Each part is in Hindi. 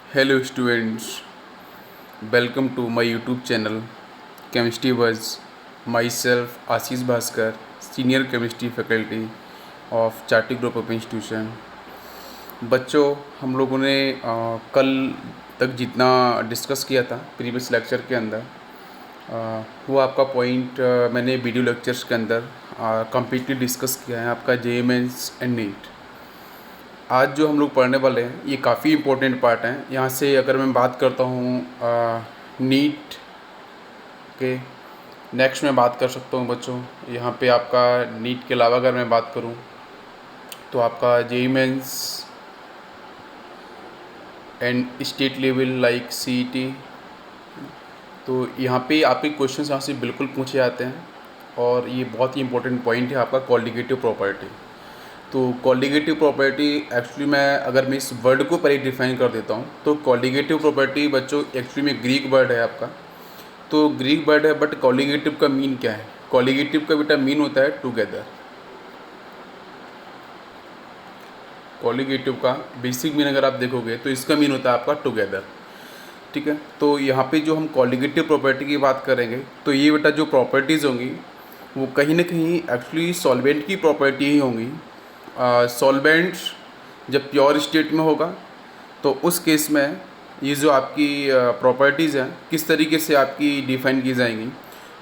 Hello students, welcome to my YouTube channel Chemistry Buzz. Myself Ashish Bhaskar, Senior Chemistry Faculty of Charti Group of Institution. बच्चों हम लोगों ने कल तक जितना डिस्कस किया था प्रीवियस लेक्चर के अंदर वो आपका पॉइंट मैंने वीडियो लेक्चर्स के अंदर कम्प्लीटली डिस्कस किया है आपका JEE मेंस एंड नीट। आज जो हम लोग पढ़ने वाले हैं ये काफ़ी इम्पोर्टेंट पार्ट है। यहाँ से अगर मैं बात करता हूँ नीट के नेक्स्ट मैं बात कर सकता हूँ बच्चों। यहाँ पे आपका नीट के अलावा अगर मैं बात करूँ तो आपका JEE mains and state level like CET। तो यहाँ पे आपके क्वेश्चन यहाँ से बिल्कुल पूछे जाते हैं और ये बहुत ही इंपॉर्टेंट पॉइंट है आपका कॉलिगेटिव प्रॉपर्टी। तो कॉलिगेटिव प्रॉपर्टी एक्चुअली मैं इस वर्ड को पहले डिफाइन कर देता हूँ तो कॉलिगेटिव प्रॉपर्टी बच्चों एक्चुअली में ग्रीक वर्ड है आपका। तो ग्रीक वर्ड है बट कॉलिगेटिव का मीन क्या है? कॉलिगेटिव का बेटा मीन होता है टुगेदर। कॉलिगेटिव का बेसिक मीन अगर आप देखोगे तो इसका मीन होता है आपका टुगेदर। ठीक है, तो यहाँ पे जो हम कॉलिगेटिव प्रॉपर्टी की बात करेंगे तो ये बेटा जो प्रॉपर्टीज़ होंगी वो कहीं ना कहीं एक्चुअली सॉल्वेंट की प्रॉपर्टी ही होंगी। सॉल्वेंट जब प्योर स्टेट में होगा तो उस केस में ये जो आपकी प्रॉपर्टीज़ हैं किस तरीके से आपकी डिफाइन की जाएंगी।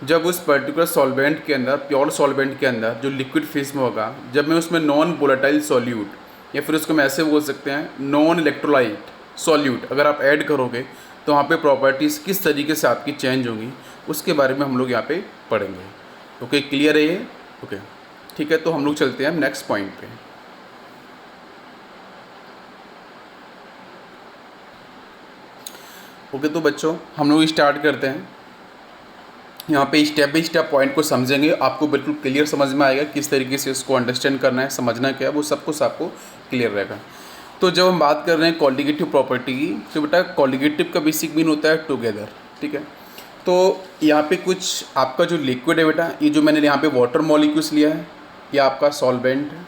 जब उस पर्टिकुलर सॉल्वेंट के अंदर प्योर सॉल्वेंट के अंदर जो लिक्विड फेस में होगा, जब मैं उसमें नॉन वोलेटाइल सॉल्यूट या फिर उसको हम ऐसे बोल सकते हैं नॉन इलेक्ट्रोलाइट सॉल्यूट अगर आप ऐड करोगे तो वहाँ पे प्रॉपर्टीज़ किस तरीके से आपकी चेंज होंगी उसके बारे में हम लोग यहाँ पे पढ़ेंगे। ओके, क्लियर है ये? ओके ठीक है, तो हम लोग चलते हैं नेक्स्ट पॉइंट पे। ओके तो बच्चों हम लोग स्टार्ट करते हैं। यहाँ पे स्टेप बाई स्टेप पॉइंट को समझेंगे, आपको बिल्कुल क्लियर समझ में आएगा किस तरीके से इसको अंडरस्टैंड करना है, समझना क्या है, वो सब कुछ आपको क्लियर रहेगा। तो जब हम बात कर रहे हैं कॉलिगेटिव प्रॉपर्टी की तो बेटा कॉलिगेटिव का बेसिक मीन होता है टुगेदर। ठीक है, तो यहाँ पे कुछ आपका जो लिक्विड है बेटा, ये जो मैंने यहाँ पे वाटर मॉलिक्यूल्स लिया है ये आपका सॉल्वेंट है।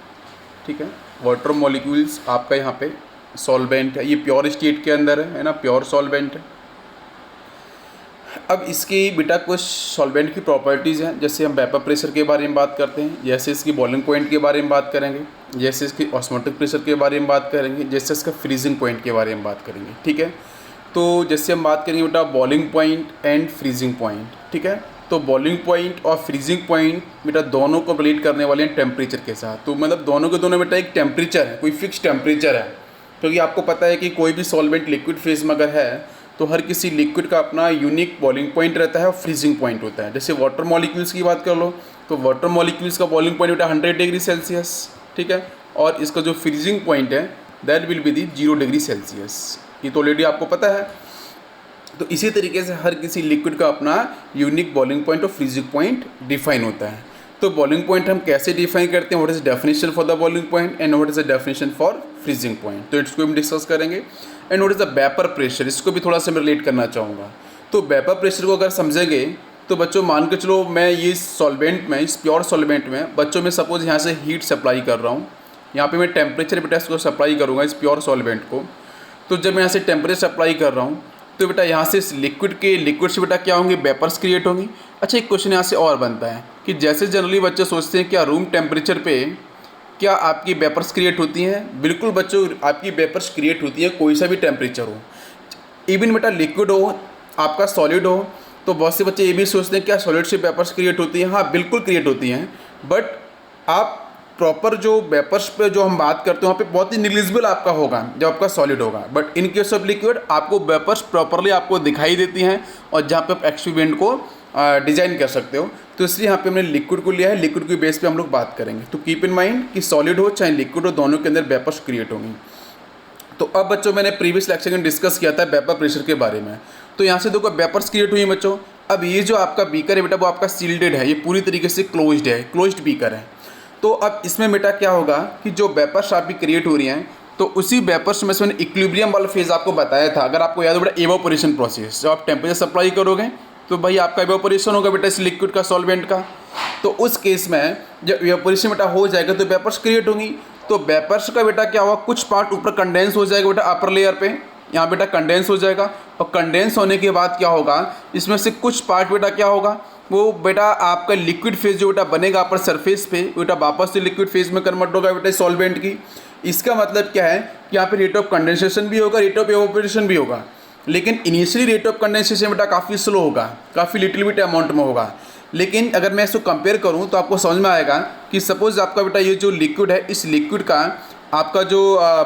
ठीक है, वाटर मॉलिक्यूल्स आपका यहाँ पे सॉल्वेंट है, ये प्योर स्टेट के अंदर है ना, प्योर सॉल्वेंट है। अब इसकी बेटा कुछ सॉल्वेंट की प्रॉपर्टीज़ हैं, जैसे हम वेपर प्रेशर के बारे में बात करते हैं, जैसे इसकी बॉइलिंग पॉइंट के बारे में बात करेंगे, जैसे इसकी ऑस्मोटिक प्रेशर के बारे में बात करेंगे, जैसे इसका फ्रीजिंग पॉइंट के बारे में बात करेंगे। ठीक है, तो जैसे हम बात करेंगे बेटा boiling point and freezing point. ठीक है, तो बॉइलिंग पॉइंट और फ्रीजिंग पॉइंट बेटा दोनों को रिलेट करने वाले हैं टेम्परेचर के साथ। तो मतलब दोनों के दोनों बेटा एक टेम्परेचर है, कोई फिक्स टेम्परेचर है, क्योंकि आपको पता है कि कोई भी सॉल्वेंट लिक्विड फेज में अगर है तो हर किसी लिक्विड का अपना यूनिक बॉइलिंग पॉइंट रहता है और फ्रीजिंग पॉइंट होता है। जैसे वाटर मॉलिक्यूल्स की बात कर लो तो वाटर मॉलिक्यूल्स का बॉइलिंग पॉइंट होता है 100 डिग्री सेल्सियस। ठीक है, और इसका जो फ्रीजिंग पॉइंट है that will be the 0 degree Celsius. ये तो ऑलरेडी आपको पता है। तो इसी तरीके से हर किसी लिक्विड का अपना यूनिक बॉइलिंग पॉइंट और फ्रीजिंग पॉइंट डिफाइन होता है। तो बॉइलिंग पॉइंट हम कैसे डिफाइन करते हैं, what is definition for the boiling point and what is the definition for freezing point, तो इसको हम डिस्कस करेंगे। And what is the vapour pressure, इसको भी थोड़ा सा मैं रिलेट करना चाहूँगा। तो वेपर प्रेशर को अगर समझेंगे तो बच्चों मान के चलो मैं ये सॉल्वेंट में, इस प्योर सॉल्वेंट में बच्चों में सपोज यहाँ से हीट सप्लाई कर रहा हूँ, यहाँ पे मैं टेम्परेचर बेटा इसको सप्लाई करूँगा इस प्योर सॉल्वेंट को। तो जब मैं यहाँ से टेम्परेचर सप्लाई कर रहा हूँ तो बेटा यहाँ से इस लिक्विड से बेटा क्या होंगे, वेपर्स क्रिएट होंगी। अच्छा एक क्वेश्चन यहाँ से और बनता है कि जैसे जनरली बच्चे सोचते हैं क्या रूम टेम्परेचर पे क्या आपकी वेपर्स क्रिएट होती हैं? बिल्कुल बच्चों आपकी वेपर्स क्रिएट होती है कोई सा भी टेम्परेचर हो, इवन बेटा लिक्विड हो आपका सॉलिड हो। तो बहुत से बच्चे ये भी सोचते हैं क्या सॉलिड से वेपर्स क्रिएट होती हैं? हाँ बिल्कुल क्रिएट होती हैं, बट आप प्रॉपर जो वेपर्स पे जो हम बात करते हैं वहाँ पे बहुत ही निग्लिजिबल आपका होगा जब आपका सॉलिड होगा, but in case of liquid आपको वेपर्स प्रॉपरली आपको दिखाई देती हैं और जहाँ पे आप एक्सपेरिमेंट को डिज़ाइन कर सकते हो। तो इसलिए यहाँ पे हमने लिक्विड को लिया है, लिक्विड के बेस पे हम लोग बात करेंगे। तो कीप इन माइंड कि सॉलिड हो चाहे लिक्विड हो दोनों के अंदर वेपर्स क्रिएट होंगी। तो अब बच्चों मैंने प्रीवियस लेक्चर में डिस्कस किया था वेपर प्रेशर के बारे में। तो यहाँ से देखो वेपर्स क्रिएट हुई बच्चों। अब ये जो आपका बीकर है बेटा वो आपका सील्डेड है, ये पूरी तरीके से क्लोज्ड है, क्लोज्ड बीकर है। तो अब इसमें बेटा क्या होगा कि जो वेपर्स आपकी क्रिएट हो रही हैं तो उसी वेपर्स में से मैंने इक्विलिब्रियम वाला फेज आपको बताया था, अगर आपको याद हो बेटा एवापोरेशन प्रोसेस, जब आप टेम्परेचर सप्लाई करोगे तो भाई आपका एवापोरेशन होगा बेटा इस लिक्विड का सॉल्वेंट का। तो उस केस में जब एवापोरेशन बेटा हो जाएगा तो वेपर्स क्रिएट होंगी। तो वेपर्स का बेटा क्या होगा, कुछ पार्ट ऊपर कंडेंस हो जाएगा बेटा अपर लेयर पे, यहाँ बेटा कंडेंस हो जाएगा, और कंडेंस होने के बाद क्या होगा, इसमें से कुछ पार्ट बेटा क्या होगा, वो बेटा आपका लिक्विड फेज जो बेटा बनेगा अपर सरफेस पे, बेटा वापस से लिक्विड फेज में कन्वर्ट होगा बेटा सॉल्वेंट की। इसका मतलब क्या है कि यहाँ पे रेट ऑफ कंडेंसेशन भी होगा, रेट ऑफ एवापोरेशन भी होगा, लेकिन इनिशियली रेट ऑफ कंडेंसेशन बेटा काफ़ी स्लो होगा, काफ़ी लिटिल बिट अमाउंट में होगा। लेकिन अगर मैं इसको कंपेयर करूँ तो आपको समझ में आएगा कि सपोज आपका बेटा ये जो लिक्विड है, इस लिक्विड का आपका जो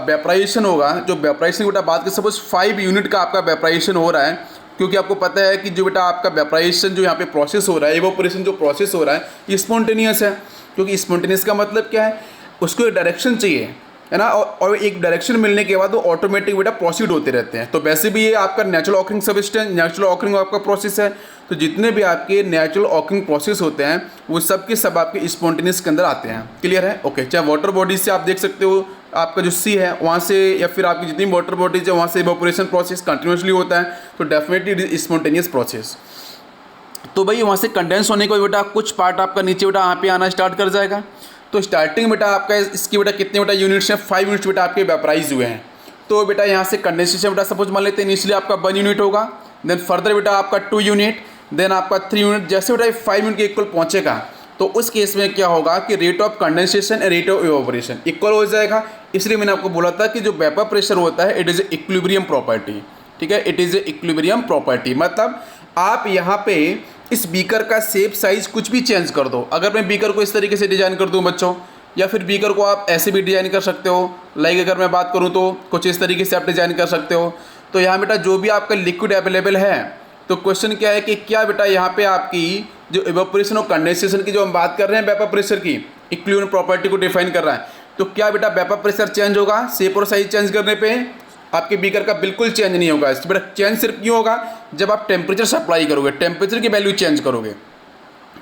वेपराइजेशन होगा, जो वेपराइजेशन बेटा बात करें, सपोज 5 यूनिट का आपका वेपराइजेशन हो रहा है, क्योंकि आपको पता है कि जो बेटा आपका वेपराइजेशन जो यहाँ पे प्रोसेस हो रहा है, एवापोरेशन जो प्रोसेस हो रहा है, ये स्पॉन्टेनियस है। क्योंकि स्पॉन्टेनियस का मतलब क्या है, उसको एक डायरेक्शन चाहिए, है ना, और एक डायरेक्शन मिलने के बाद वो ऑटोमेटिक बेटा प्रोसीड होते रहते हैं। तो वैसे भी ये आपका natural occurring substance, natural occurring आपका प्रोसेस है। तो जितने भी आपके नेचुरल ऑकरिंग प्रोसेस होते हैं वो सब के सब आपके स्पॉन्टेनियस के अंदर आते हैं। क्लियर है? ओके। चाहे वाटर बॉडीज से आप देख सकते हो, आपका जो सी है वहाँ से, या फिर आपकी जितनी वाटर बॉडीज है वहाँ से इवेपोरेशन प्रोसेस कंटिन्यूसली होता है, तो डेफिनेटली स्पॉन्टेनियस प्रोसेस। तो भाई वहाँ से कंडेंस होने के बाद बेटा कुछ पार्ट आपका नीचे बेटा यहाँ पे आना स्टार्ट कर जाएगा। तो स्टार्टिंग बेटा आपका इसकी बेटा कितने बेटा यूनिट्स हैं, 5 यूनिट्स बेटा आपके वेपराइज हुए हैं। तो बेटा यहाँ से कंडेंसेशन बेटा सपोज मान लेते हैं इनिशियली आपका 1 यूनिट होगा, देन फर्दर बेटा आपका 2 यूनिट, देन आपका 3 यूनिट। जैसे बेटा 5 यूनिट के इक्वल पहुँचेगा तो उस केस में क्या होगा कि rate of condensation and rate of evaporation equal हो जाएगा। इसलिए मैंने आपको बोला था कि जो वेपर प्रेशर होता है it is A equilibrium property. ठीक है, it is A equilibrium property. मतलब आप यहाँ पे इस बीकर का शेप साइज कुछ भी चेंज कर दो। अगर मैं बीकर को इस तरीके से डिजाइन कर दूँ बच्चों, या फिर बीकर को आप ऐसे भी डिजाइन कर सकते हो, लाइक अगर मैं बात करूँ तो कुछ इस तरीके से आप डिजाइन कर सकते हो। तो यहाँ बेटा जो भी आपका लिक्विड अवेलेबल है, तो क्वेश्चन क्या है कि क्या बेटा यहाँ पे आपकी जो इवेपोरेशन और कंडेंसेशन की जो हम बात कर रहे हैं वेपर प्रेशर की इक्विलिब्रियम प्रॉपर्टी को डिफाइन कर रहा है, तो क्या बेटा वेपर प्रेशर चेंज होगा शेप और साइज चेंज करने पे? आपके बीकर का बिल्कुल चेंज नहीं होगा। बेटा चेंज सिर्फ क्यों होगा, जब आप टेम्परेचर सप्लाई करोगे, टेम्परेचर की वैल्यू चेंज करोगे।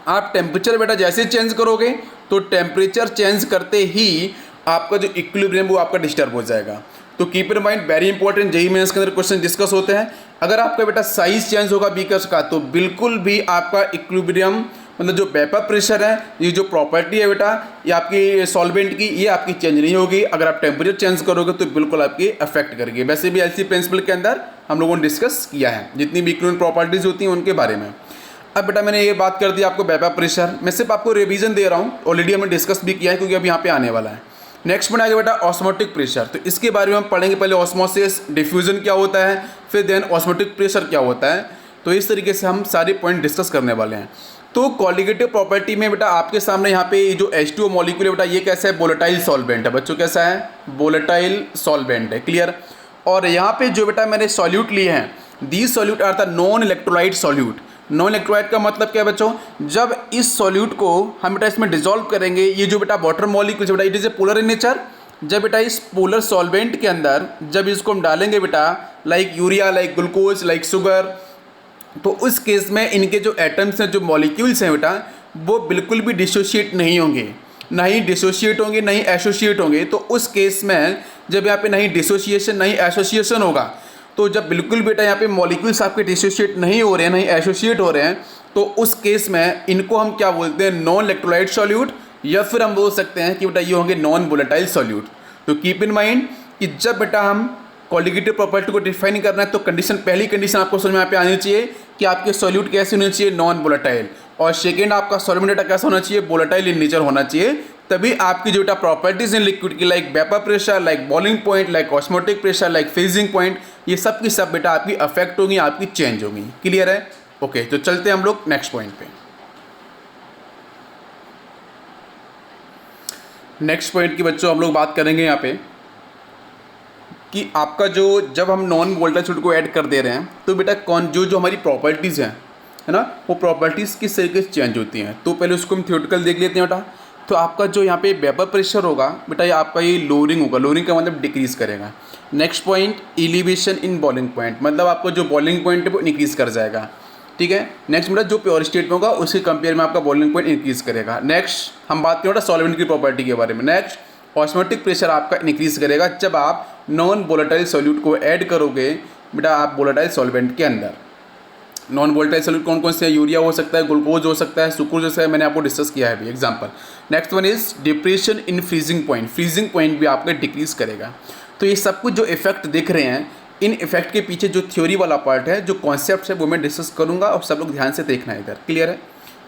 आप टेम्परेचर बेटा जैसे चेंज करोगे तो टेम्परेचर चेंज करते ही आपका जो इक्विलिब्रियम वो आपका डिस्टर्ब हो जाएगा। तो keep in mind, very important, JEE mains के अंदर क्वेश्चन डिस्कस होते हैं। अगर आपका बेटा साइज चेंज होगा बीकर्स का तो बिल्कुल भी आपका इक्विलिब्रियम मतलब जो वेपर प्रेशर है, ये जो प्रॉपर्टी है बेटा ये आपकी सॉल्वेंट की, ये आपकी चेंज नहीं होगी। अगर आप टेम्परेचर चेंज करोगे तो बिल्कुल आपकी अफेक्ट करेगी। वैसे भी एलसी प्रिंसिपल के अंदर हम लोगों ने डिस्कस किया है जितनी भी इक्विलिब्रियम प्रॉपर्टीज होती हैं उनके बारे में। अब बेटा मैंने ये बात कर दी आपको वेपर प्रेशर, मैं सिर्फ आपको रिवीजन दे रहा हूँ, ऑलरेडी हमने डिस्कस भी किया है क्योंकि अब यहाँ पे आने वाला है। नेक्स्ट पढ़ाएगा बेटा ऑस्मोटिक प्रेशर। तो इसके बारे में हम पढ़ेंगे, पहले ऑस्मोसिस, डिफ्यूजन क्या होता है, फिर देन ऑस्मोटिक प्रेशर क्या होता है। तो इस तरीके से हम सारे पॉइंट डिस्कस करने वाले हैं। तो कॉलिगेटिव प्रॉपर्टी में बेटा आपके सामने यहाँ पे जो H2O मॉलिक्यूल है बेटा ये कैसा है, वोलेटाइल सॉल्वेंट है बच्चों, कैसा है, वोलेटाइल सॉल्वेंट है। क्लियर? और यहाँ पे जो बेटा मैंने सॉल्यूट लिए हैं, these solute are the non electrolyte solute. Non electrolyte का मतलब क्या है बच्चों, जब इस सॉल्यूट को हम बेटा इसमें डिसॉल्व करेंगे, ये जो बेटा वाटर मॉलिक्यूल बेटा it is a polar in nature, जब बेटा इस पोलर सॉल्वेंट के अंदर जब इसको हम डालेंगे बेटा like urea, like glucose, like sugar, तो उस केस में इनके जो एटम्स हैं, जो मॉलिक्यूल्स हैं बेटा वो बिल्कुल भी डिसोशिएट नहीं होंगे, ना ही डिसोशिएट होंगे ना ही एसोसिएट होंगे। तो उस केस में जब यहाँ पे नहीं डिसोसिएशन नहीं एसोसिएशन होगा, तो जब बिल्कुल बेटा यहाँ पे मॉलिक्यूल्स आपके डिसोशिएट नहीं हो रहे हैं, नहीं एसोसिएट हो रहे हैं, तो उस केस में इनको हम क्या बोलते हैं, नॉन इलेक्ट्रोलाइट सॉल्यूट, या फिर हम बोल सकते हैं कि बेटा ये होंगे नॉन वोलेटाइल सॉल्यूट। तो कीप इन माइंड कि जब बेटा हम कॉलिगेटिव प्रॉपर्टी को डिफाइन करना है तो कंडीशन, पहली कंडीशन आपको समझ में यहाँ पे आनी चाहिए कि आपके सॉल्यूट कैसे होने चाहिए, नॉन वोलेटाइल, और सेकेंड आपका सॉल्वेंट बेटा कैसा होना चाहिए, वोलेटाइल इन नेचर होना चाहिए। तभी आपकी जो बेटा प्रॉपर्टीज इन लिक्विड की like vapour pressure, like boiling point, like osmotic pressure, like freezing point, ये सब की सब बेटा आपकी अफेक्ट होगी, आपकी चेंज होगी। क्लियर है? ओके, तो चलते हैं हम लोग नेक्स्ट पॉइंट पे। नेक्स्ट पॉइंट की बच्चों हम लोग बात करेंगे यहाँ पे कि आपका जो जब हम नॉन वोलेटाइल सॉल्यूट को ऐड कर दे रहे हैं तो बेटा कौन जो हमारी प्रॉपर्टीज़ हैं, है ना, वो प्रॉपर्टीज़ किस तरीके से चेंज होती हैं। तो पहले उसको हम थ्योरेटिकल देख लेते हैं बेटा। तो आपका जो यहाँ पे वेपर प्रेशर होगा बेटा ये आपका ये लोअरिंग होगा, लोअरिंग का मतलब डिक्रीज़ करेगा। Next point elevation in boiling point, मतलब आपका जो बॉइलिंग पॉइंट है वो इंक्रीज़ कर जाएगा। ठीक है। नेक्स्ट बेटा जो प्योर स्टेट में होगा उसके कंपेयर में आपका बॉइलिंग पॉइंट इंक्रीज़ करेगा। नेक्स्ट हम बात करें बेटा सॉल्वेंट की प्रॉपर्टी के बारे में। नेक्स्ट ऑस्मोटिक प्रेशर आपका इंक्रीज़ करेगा जब आप नॉन वोलेटाइल सॉल्यूट को ऐड करोगे बेटा आप वोलेटाइल सॉल्वेंट के अंदर। नॉन वोलेटाइल सॉल्यूट कौन कौन से है, यूरिया हो सकता है, ग्लूकोज हो सकता है, सुक्रोज जैसा है, मैंने आपको डिस्कस किया है अभी example. Next one is depression in freezing point, freezing point भी आपका डिक्रीज करेगा। तो ये सब कुछ जो इफेक्ट दिख रहे हैं इन इफेक्ट के पीछे जो थ्योरी वाला पार्ट है, जो कॉन्सेप्ट है, वो मैं डिस्कस करूँगा और सब लोग ध्यान से देखना है इधर। क्लियर है?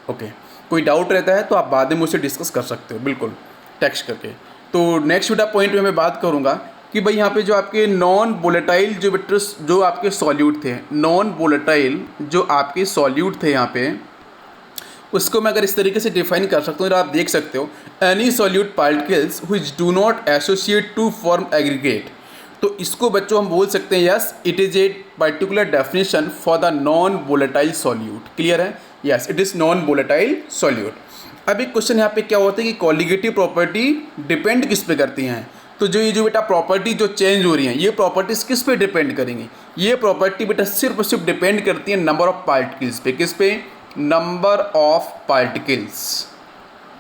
ओके। कोई डाउट रहता है तो आप बाद में मुझसे डिस्कस कर सकते हो, बिल्कुल टेक्स्ट करके। तो नेक्स्ट बेटा पॉइंट में मैं बात करूँगा कि भाई यहाँ पे जो आपके नॉन वोलेटाइल जो आपके सॉल्यूट थे, नॉन वोलेटाइल जो आपके सॉल्यूट थे यहाँ पे, उसको मैं अगर इस तरीके से डिफाइन कर सकता हूँ, आप देख सकते हो, any solute particles which do not associate to form aggregate. तो इसको बच्चों हम बोल सकते हैं yes it is a particular definition for the non volatile solute. Clear है? Yes it is non volatile solute. अब एक क्वेश्चन यहाँ पे क्या होता है कि कॉलिगेटिव प्रॉपर्टी डिपेंड किस पे करती हैं? तो जो बेटा प्रॉपर्टी जो चेंज हो रही हैं, ये प्रॉपर्टीज किस पे डिपेंड करेंगी? ये प्रॉपर्टी बेटा सिर्फ और सिर्फ डिपेंड करती है नंबर ऑफ पार्टिकल्स पे। किस पे? Number of particles.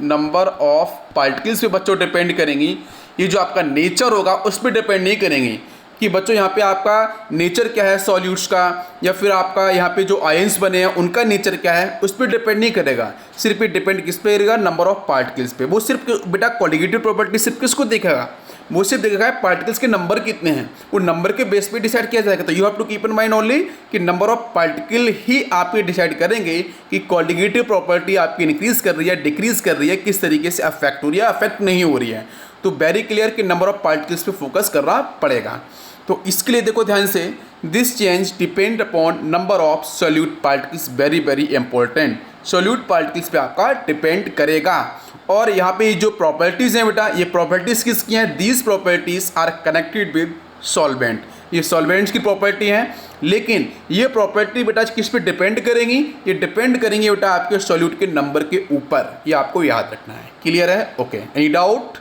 Number of particles पे बच्चों डिपेंड करेंगी। ये जो आपका नेचर होगा उस पर डिपेंड नहीं करेंगी कि बच्चों यहाँ पे आपका नेचर क्या है सॉल्यूट्स का, या फिर आपका यहाँ पे जो आयंस बने हैं उनका नेचर क्या है, उस पर डिपेंड नहीं करेगा। सिर्फ ये डिपेंड किस पे करेगा? नंबर ऑफ पार्टिकल्स पे। वो सिर्फ बेटा कॉलिगेटिव प्रॉपर्टी सिर्फ किसको देखेगा? वो सिर्फ देखेगा पार्टिकल्स के नंबर कितने हैं, वो नंबर के बेस पे डिसाइड किया जाएगा। तो you have to keep in mind only कि नंबर ऑफ पार्टिकल ही आपके डिसाइड करेंगे कि कॉलिगेटिव प्रॉपर्टी आपकी इंक्रीज कर रही है, डिक्रीज कर रही है, किस तरीके से अफेक्ट हो रही है, अफेक्ट नहीं हो रही है। तो वेरी क्लियर कि नंबर ऑफ पार्टिकल्स पे फोकस करना पड़ेगा। तो इसके लिए देखो ध्यान से, this change depend upon number of solute particles, very very important. Solute particles पे आपका डिपेंड करेगा। और यहाँ पे जो प्रॉपर्टीज़ हैं बेटा, ये प्रॉपर्टीज़ किसकी हैं? These properties are connected with solvent. ये सॉल्वेंट्स की प्रॉपर्टी हैं, लेकिन ये प्रॉपर्टी बेटा किस पे डिपेंड करेंगी? ये डिपेंड करेंगी बेटा आपके सॉल्यूट के नंबर के ऊपर। ये आपको याद रखना है। क्लियर है? Okay, any doubt?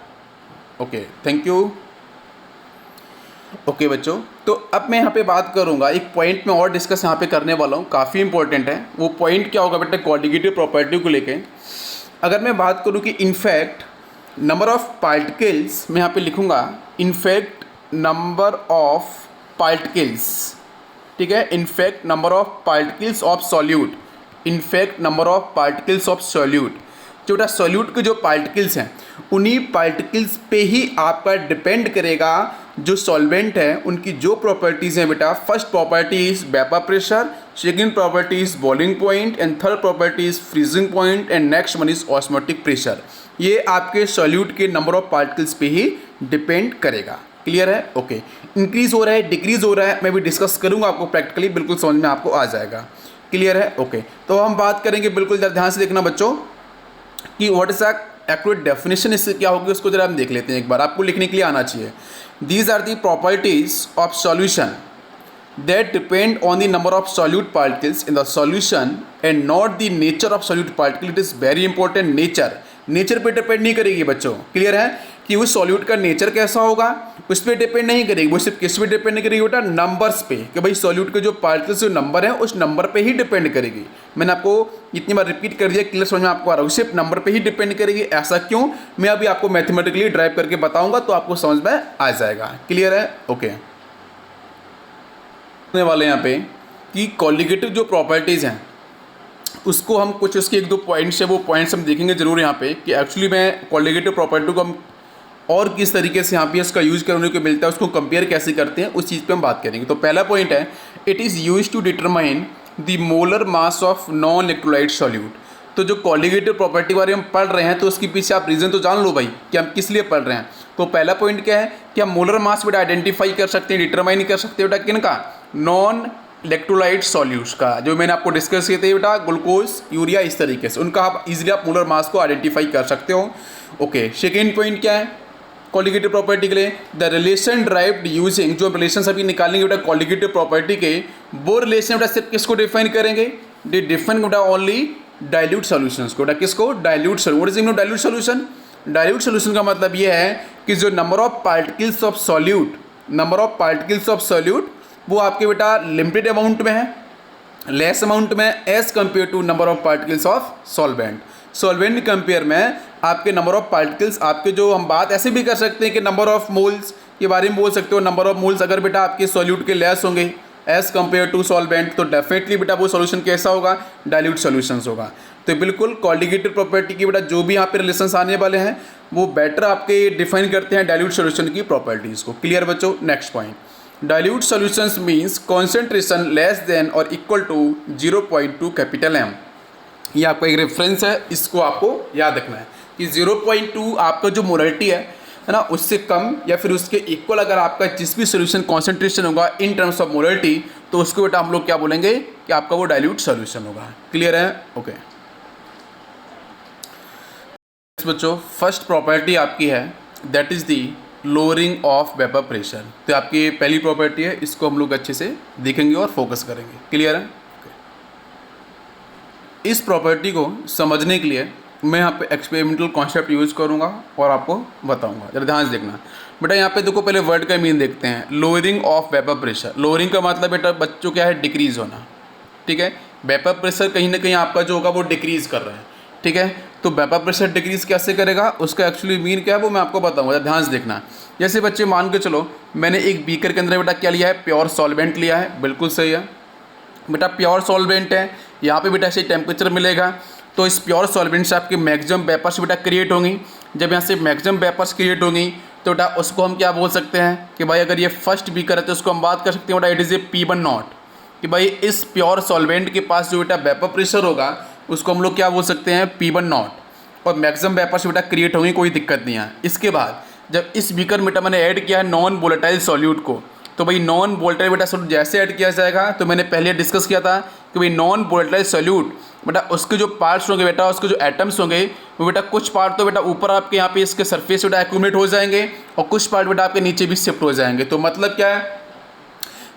Okay, thank you. Okay बच्चों, तो अब मैं यहाँ पे बात करूँगा, एक पॉइंट में और डिस्कस यहाँ पे करने वाला हूँ, काफ़ी इंपॉर्टेंट है। वो पॉइंट क्या होगा बेटा? कॉलिगेटिव प्रॉपर्टी को लेके अगर मैं बात करूँ कि इनफैक्ट नंबर ऑफ पार्टिकल्स, मैं यहाँ पे लिखूँगा इनफैक्ट नंबर ऑफ पार्टिकल्स, ठीक है? In fact number of particles of solute, in fact number of particles of solute. जो बेटा सॉल्यूट के जो पार्टिकल्स हैं, उन्हीं पार्टिकल्स पे ही आपका डिपेंड करेगा जो सॉल्वेंट है उनकी जो प्रॉपर्टीज़ हैं बेटा। First property is vapour pressure, second property is boiling point, and third property is freezing point, and next one is osmotic pressure. ये आपके सॉल्यूट के नंबर ऑफ पार्टिकल्स पे ही डिपेंड करेगा। क्लियर है? ओके। इंक्रीज हो रहा है, डिक्रीज हो रहा है, मैं भी डिस्कस करूँगा, आपको प्रैक्टिकली बिल्कुल समझ में आपको आ जाएगा। क्लियर है? ओके। तो हम बात करेंगे, बिल्कुल जरा ध्यान से देखना बच्चों कि व्हाट इज एक्यूरेट डेफिनेशन इससे क्या होगी, उसको जरा हम देख लेते हैं एक बार। आपको लिखने के लिए आना चाहिए। These are the properties of solution that depend on the number of solute particles in the solution and not the nature of solute particle. It is very important. Nature पे डिपेंड नहीं करेगी बच्चों। क्लियर है कि उस सॉल्यूट का नेचर कैसा होगा उस पर डिपेंड नहीं करेगी, वो सिर्फ किस पे डिपेंड करेगी बेटा? नंबर्स पे, कि भाई सॉल्यूट के जो पार्टिकल्स जो नंबर है उस नंबर पे ही डिपेंड करेगी। मैंने आपको इतनी बार रिपीट कर दिया, क्लियर समझ में आपको आ रहा है? सिर्फ नंबर पे ही डिपेंड करेगी। ऐसा क्यों? मैं अभी आपको मैथमेटिकली ड्राइव करके बताऊंगा तो आपको समझ में आ जाएगा। क्लियर है? ओके। वाले यहाँ पे कि कॉलिगेटिव जो प्रॉपर्टीज़ हैं उसको हम कुछ उसके एक दो पॉइंट्स है, वो पॉइंट्स हम देखेंगे जरूर यहाँ पे कि एक्चुअली में कॉलिगेटिव प्रॉपर्टी को हम और किस तरीके से यहाँ पे इसका यूज़ करने को मिलता है, उसको कंपेयर कैसे करते हैं, उस चीज़ पे हम बात करेंगे। तो पहला पॉइंट है, it is use to determine the molar mass of non electrolyte solute. तो जो कॉलिगेटिव प्रॉपर्टी बारे में हम पढ़ रहे हैं तो उसके पीछे आप रीज़न तो जान लो भाई कि हम किस लिए पढ़ रहे हैं। तो पहला पॉइंट क्या है कि हम मोलर मास बेटा आइडेंटिफाई कर सकते हैं, डिटरमाइन कर सकते हैं बेटा किनका? नॉन इलेक्ट्रोलाइट सॉल्यूट्स का। जो मैंने आपको डिस्कस किए थे बेटा, ग्लूकोज, यूरिया, इस तरीके से उनका आप इजीली आप मोलर मास को आइडेंटिफाई कर सकते हो। ओके। सेकेंड पॉइंट क्या है कॉलिगेटिव प्रॉपर्टी के लिए? द रिलेशन ड्राइव्ड यूजिंग, जो रिलेशन अभी निकालेंगे बेटा कॉलिगेटिव प्रॉपर्टी के, वो रिलेशन बेटा सिर्फ किसको डिफाइन करेंगे? दे डिफाइन बेटा ओनली डाइल्यूट सॉल्यूशंस को। बेटा किसको? Dilute solution. What is meaning of dilute solution? Dilute solution का मतलब ये है कि जो number of particles of solute, number of particles of solute वो आपके बेटा लिमिटेड अमाउंट में है, लेस अमाउंट में, as compare to number of particles of solvent. Solvent compare में आपके नंबर ऑफ पार्टिकल्स, आपके जो हम बात ऐसे भी कर सकते हैं कि नंबर ऑफ मोल्स के बारे में बोल सकते हो। नंबर ऑफ मोल्स अगर बेटा आपके सॉल्यूट के लेस होंगे एज कंपेयर टू सॉल्वेंट, तो डेफिनेटली बेटा वो सॉल्यूशन कैसा होगा? डाइल्यूट सॉल्यूशंस होगा। तो बिल्कुल कॉलिगेटिव प्रॉपर्टी की बेटा जो भी यहाँ पे रिलेशंस आने वाले हैं वो बेटर आपके डिफाइन करते हैं डाइल्यूट सॉल्यूशन की प्रॉपर्टीज़ को। क्लियर बच्चों? Next point, dilute solutions means concentration less than और इक्वल टू 0.2 कैपिटल एम। ये आपका एक रेफरेंस है, इसको आपको याद रखना है कि 0.2 आपका जो मोलरिटी है ना, उससे कम या फिर उसके इक्वल अगर आपका जिस भी सोल्यूशन कॉन्सेंट्रेशन होगा इन टर्म्स ऑफ मोलरिटी, तो उसको बेटा हम लोग क्या बोलेंगे कि आपका वो डाइल्यूट सॉल्यूशन होगा। क्लियर है? ओके बच्चों, फर्स्ट प्रॉपर्टी आपकी है that is the lowering of vapour pressure. तो आपकी पहली प्रॉपर्टी है, इसको हम लोग अच्छे से देखेंगे और फोकस करेंगे। क्लियर है? इस प्रॉपर्टी को समझने के लिए मैं यहाँ पे एक्सपेरिमेंटल कॉन्सेप्ट यूज़ करूँगा और आपको बताऊँगा। जरा ध्यान से देखना बेटा। यहाँ पे देखो, पहले वर्ड का मीन देखते हैं, lowering of vapour pressure. Lowering का मतलब बेटा बच्चों क्या है, डिक्रीज होना। ठीक है, वेपर प्रेशर कहीं ना कहीं आपका जो होगा वो डिक्रीज कर रहा है। ठीक है, तो वेपर प्रेशर डिक्रीज कैसे करेगा, उसका एक्चुअली मीन क्या है वो मैं आपको बताऊँगा। ध्यान से देखना। जैसे बच्चे मान के चलो, मैंने एक बीकर के अंदर बेटा क्या लिया है, प्योर सॉल्वेंट लिया है। बिल्कुल सही है बेटा, प्योर सॉल्वेंट है। यहाँ पे बेटा ऐसे टेम्परेचर मिलेगा, तो इस प्योर सॉल्वेंट से आपके मैक्सिमम वेपर्स बेटा क्रिएट होंगी। जब यहाँ से मैक्सिमम वेपर्स क्रिएट होंगी तो बेटा उसको हम क्या बोल सकते हैं कि भाई अगर ये फर्स्ट बीकर है तो उसको हम बात कर सकते हैं बेटा, it is A P1 not, कि भाई इस प्योर सॉल्वेंट के पास जो बेटा वेपर प्रेशर होगा उसको हम लोग क्या बोल सकते हैं, P1 नॉट, और मैक्सिमम वेपर्स बेटा क्रिएट होंगी, कोई दिक्कत नहीं है। इसके बाद जब इस बीकर बेटा मैंने ऐड किया है नॉन वोलेटाइल सॉल्यूट को, तो भाई नॉन वोलेटाइल बेटा सॉल्यूट जैसे ऐड किया जाएगा, तो मैंने पहले डिस्कस किया था कि भाई नॉन वोलेटाइल सॉल्यूट बेटा उसके जो पार्ट्स होंगे बेटा, उसके जो एटम्स होंगे वो बेटा कुछ पार्ट तो बेटा ऊपर आपके यहाँ पे इसके सरफेस बेटा एक्यूमुलेट हो जाएंगे और कुछ पार्ट बेटा आपके नीचे भी शिफ्ट हो जाएंगे। तो मतलब क्या है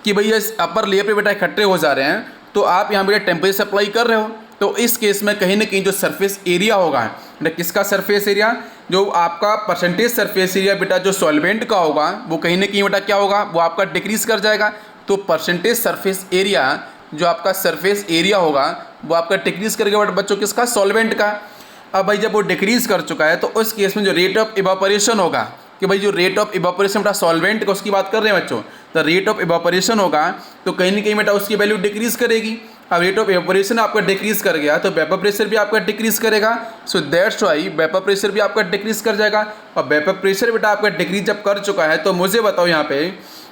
कि भाई इस अपर लेयर पे बेटा इकट्ठे हो जा रहे हैं, तो आप यहाँ बेटा टेम्परेचर अप्लाई कर रहे हो, तो इस केस में कहीं ना कहीं जो सरफेस एरिया होगा बेटा, किसका सरफेस एरिया, जो आपका परसेंटेज सरफेस एरिया बेटा जो सॉल्वेंट का होगा वो कहीं ना कहीं बेटा क्या होगा, वो आपका डिक्रीज कर जाएगा। तो परसेंटेज सरफेस एरिया, जो आपका सरफेस एरिया होगा वो आपका डिक्रीज करेगा बेटा बच्चों किसका, सॉल्वेंट का। अब भाई जब वो डिक्रीज कर चुका है तो उस केस में जो रेट ऑफ इवापोरेशन होगा, कि भाई जो रेट ऑफ इवापोरेशन बेटा सॉल्वेंट का उसकी बात कर रहे हैं बच्चों, द रेट ऑफ इवापोरेशन होगा तो कहीं ना कहीं बेटा उसकी वैल्यू डिक्रीज करेगी। अब रेट ऑफ इवापोरेशन आपका डिक्रीज कर गया तो वेपर प्रेशर भी आपका डिक्रीज करेगा। So that's why vapour pressure भी आपका डिक्रीज कर जाएगा। और वेपर प्रेशर बेटा आपका डिक्रीज जब कर चुका है तो मुझे बताओ यहाँ पे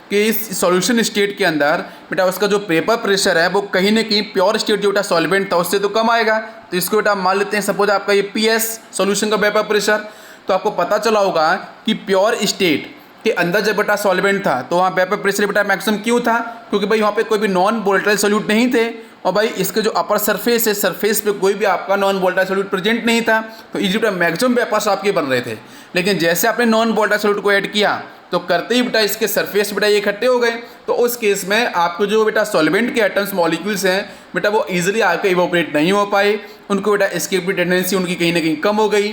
कि इस सॉल्यूशन स्टेट के अंदर बेटा उसका जो वेपर प्रेशर है वो कहीं ना कहीं प्योर स्टेट जो बेटा सॉल्वेंट था उससे तो कम आएगा। तो इसको बेटा मान लेते हैं सपोज आपका ये PS सॉल्यूशन का वेपर प्रेशर। तो आपको पता चला होगा कि प्योर स्टेट के अंदर जब बेटा सॉल्वेंट था तो वहाँ वेपर प्रेशर बेटा मैक्सिमम क्यों था, क्योंकि भाई वहाँ पे कोई भी नॉन वोलेटाइल सॉल्यूट नहीं थे, और भाई इसके जो अपर सरफेस है, सरफेस पे कोई भी आपका नॉन वोलेटाइल सॉल्यूट प्रेजेंट नहीं था, तो इजी बेटा मैक्सिमम वेपर्स आपके बन रहे थे। लेकिन जैसे आपने नॉन वोलेटाइल सॉल्यूट को ऐड किया तो करते ही बेटा इसके सरफेस बेटा ये इकट्ठे हो गए, तो उस केस में आपको जो बेटा सॉल्वेंट के एटम्स मॉलिक्यूल्स हैं बेटा वो ईजिली आपके इवोपरेट नहीं हो पाए, उनको बेटा एस्केप की टेंडेंसी उनकी कहीं ना कहीं कम हो गई।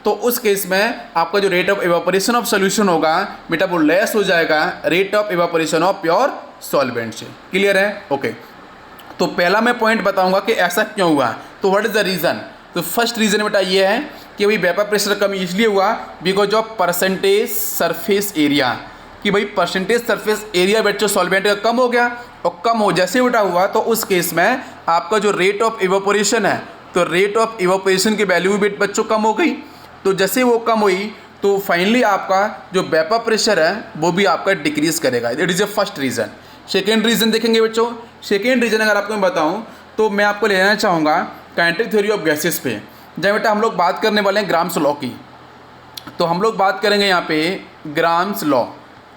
तो उस केस में आपका जो rate of evaporation of solution होगा बेटा वो लेस हो जाएगा rate of evaporation of pure solvent से। क्लियर है? ओके। तो पहला मैं पॉइंट बताऊंगा कि ऐसा क्यों हुआ। तो व्हाट इज द रीज़न? तो फर्स्ट रीज़न बेटा ये है कि भाई वेपर प्रेशर कम इसलिए हुआ because of percentage surface area, कि भाई परसेंटेज सरफेस एरिया बेटा सॉल्वेंट का कम हो गया, और कम हो जैसे बेटा हुआ तो उस केस में आपका जो रेट ऑफ इवापोरेशन है, तो रेट ऑफ इवापोरेशन की वैल्यू भी बच्चों कम हो गई। तो जैसे वो कम हुई तो फाइनली आपका जो वेपर प्रेशर है वो भी आपका डिक्रीज करेगा। It is A first reason. Second reason देखेंगे बच्चों। सेकेंड रीज़न अगर आपको मैं बताऊं तो मैं आपको लेना चाहूँगा काइनेटिक थ्योरी ऑफ गैसेस पे। जब बेटा हम लोग बात करने वाले हैं ग्राम्स लॉ की, तो हम लोग बात करेंगे यहाँ पे ग्राम्स लॉ।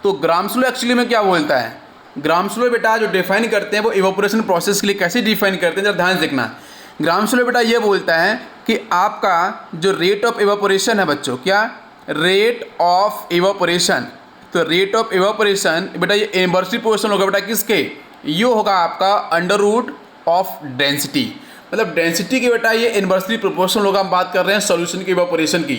तो ग्राम्स लॉ एक्चुअली में क्या बोलता है? ग्राम्स लॉ बेटा जो डिफाइन करते हैं वो इवापोरेशन प्रोसेस के लिए कैसे डिफाइन करते हैं, जरा ध्यान से देखना। ग्राम्स लॉ बेटा ये बोलता है कि आपका जो रेट ऑफ इवापोरेशन है बच्चों, क्या रेट ऑफ इवापोरेशन, तो रेट ऑफ इवापोरेशन बेटा ये इनवर्सली प्रोपोर्शनल होगा बेटा किसके, ये होगा आपका अंडर रूट ऑफ डेंसिटी। मतलब डेंसिटी की बेटा ये इनवर्सली प्रोपोर्शनल होगा। हम बात कर रहे हैं सॉल्यूशन की इवापोरेशन की,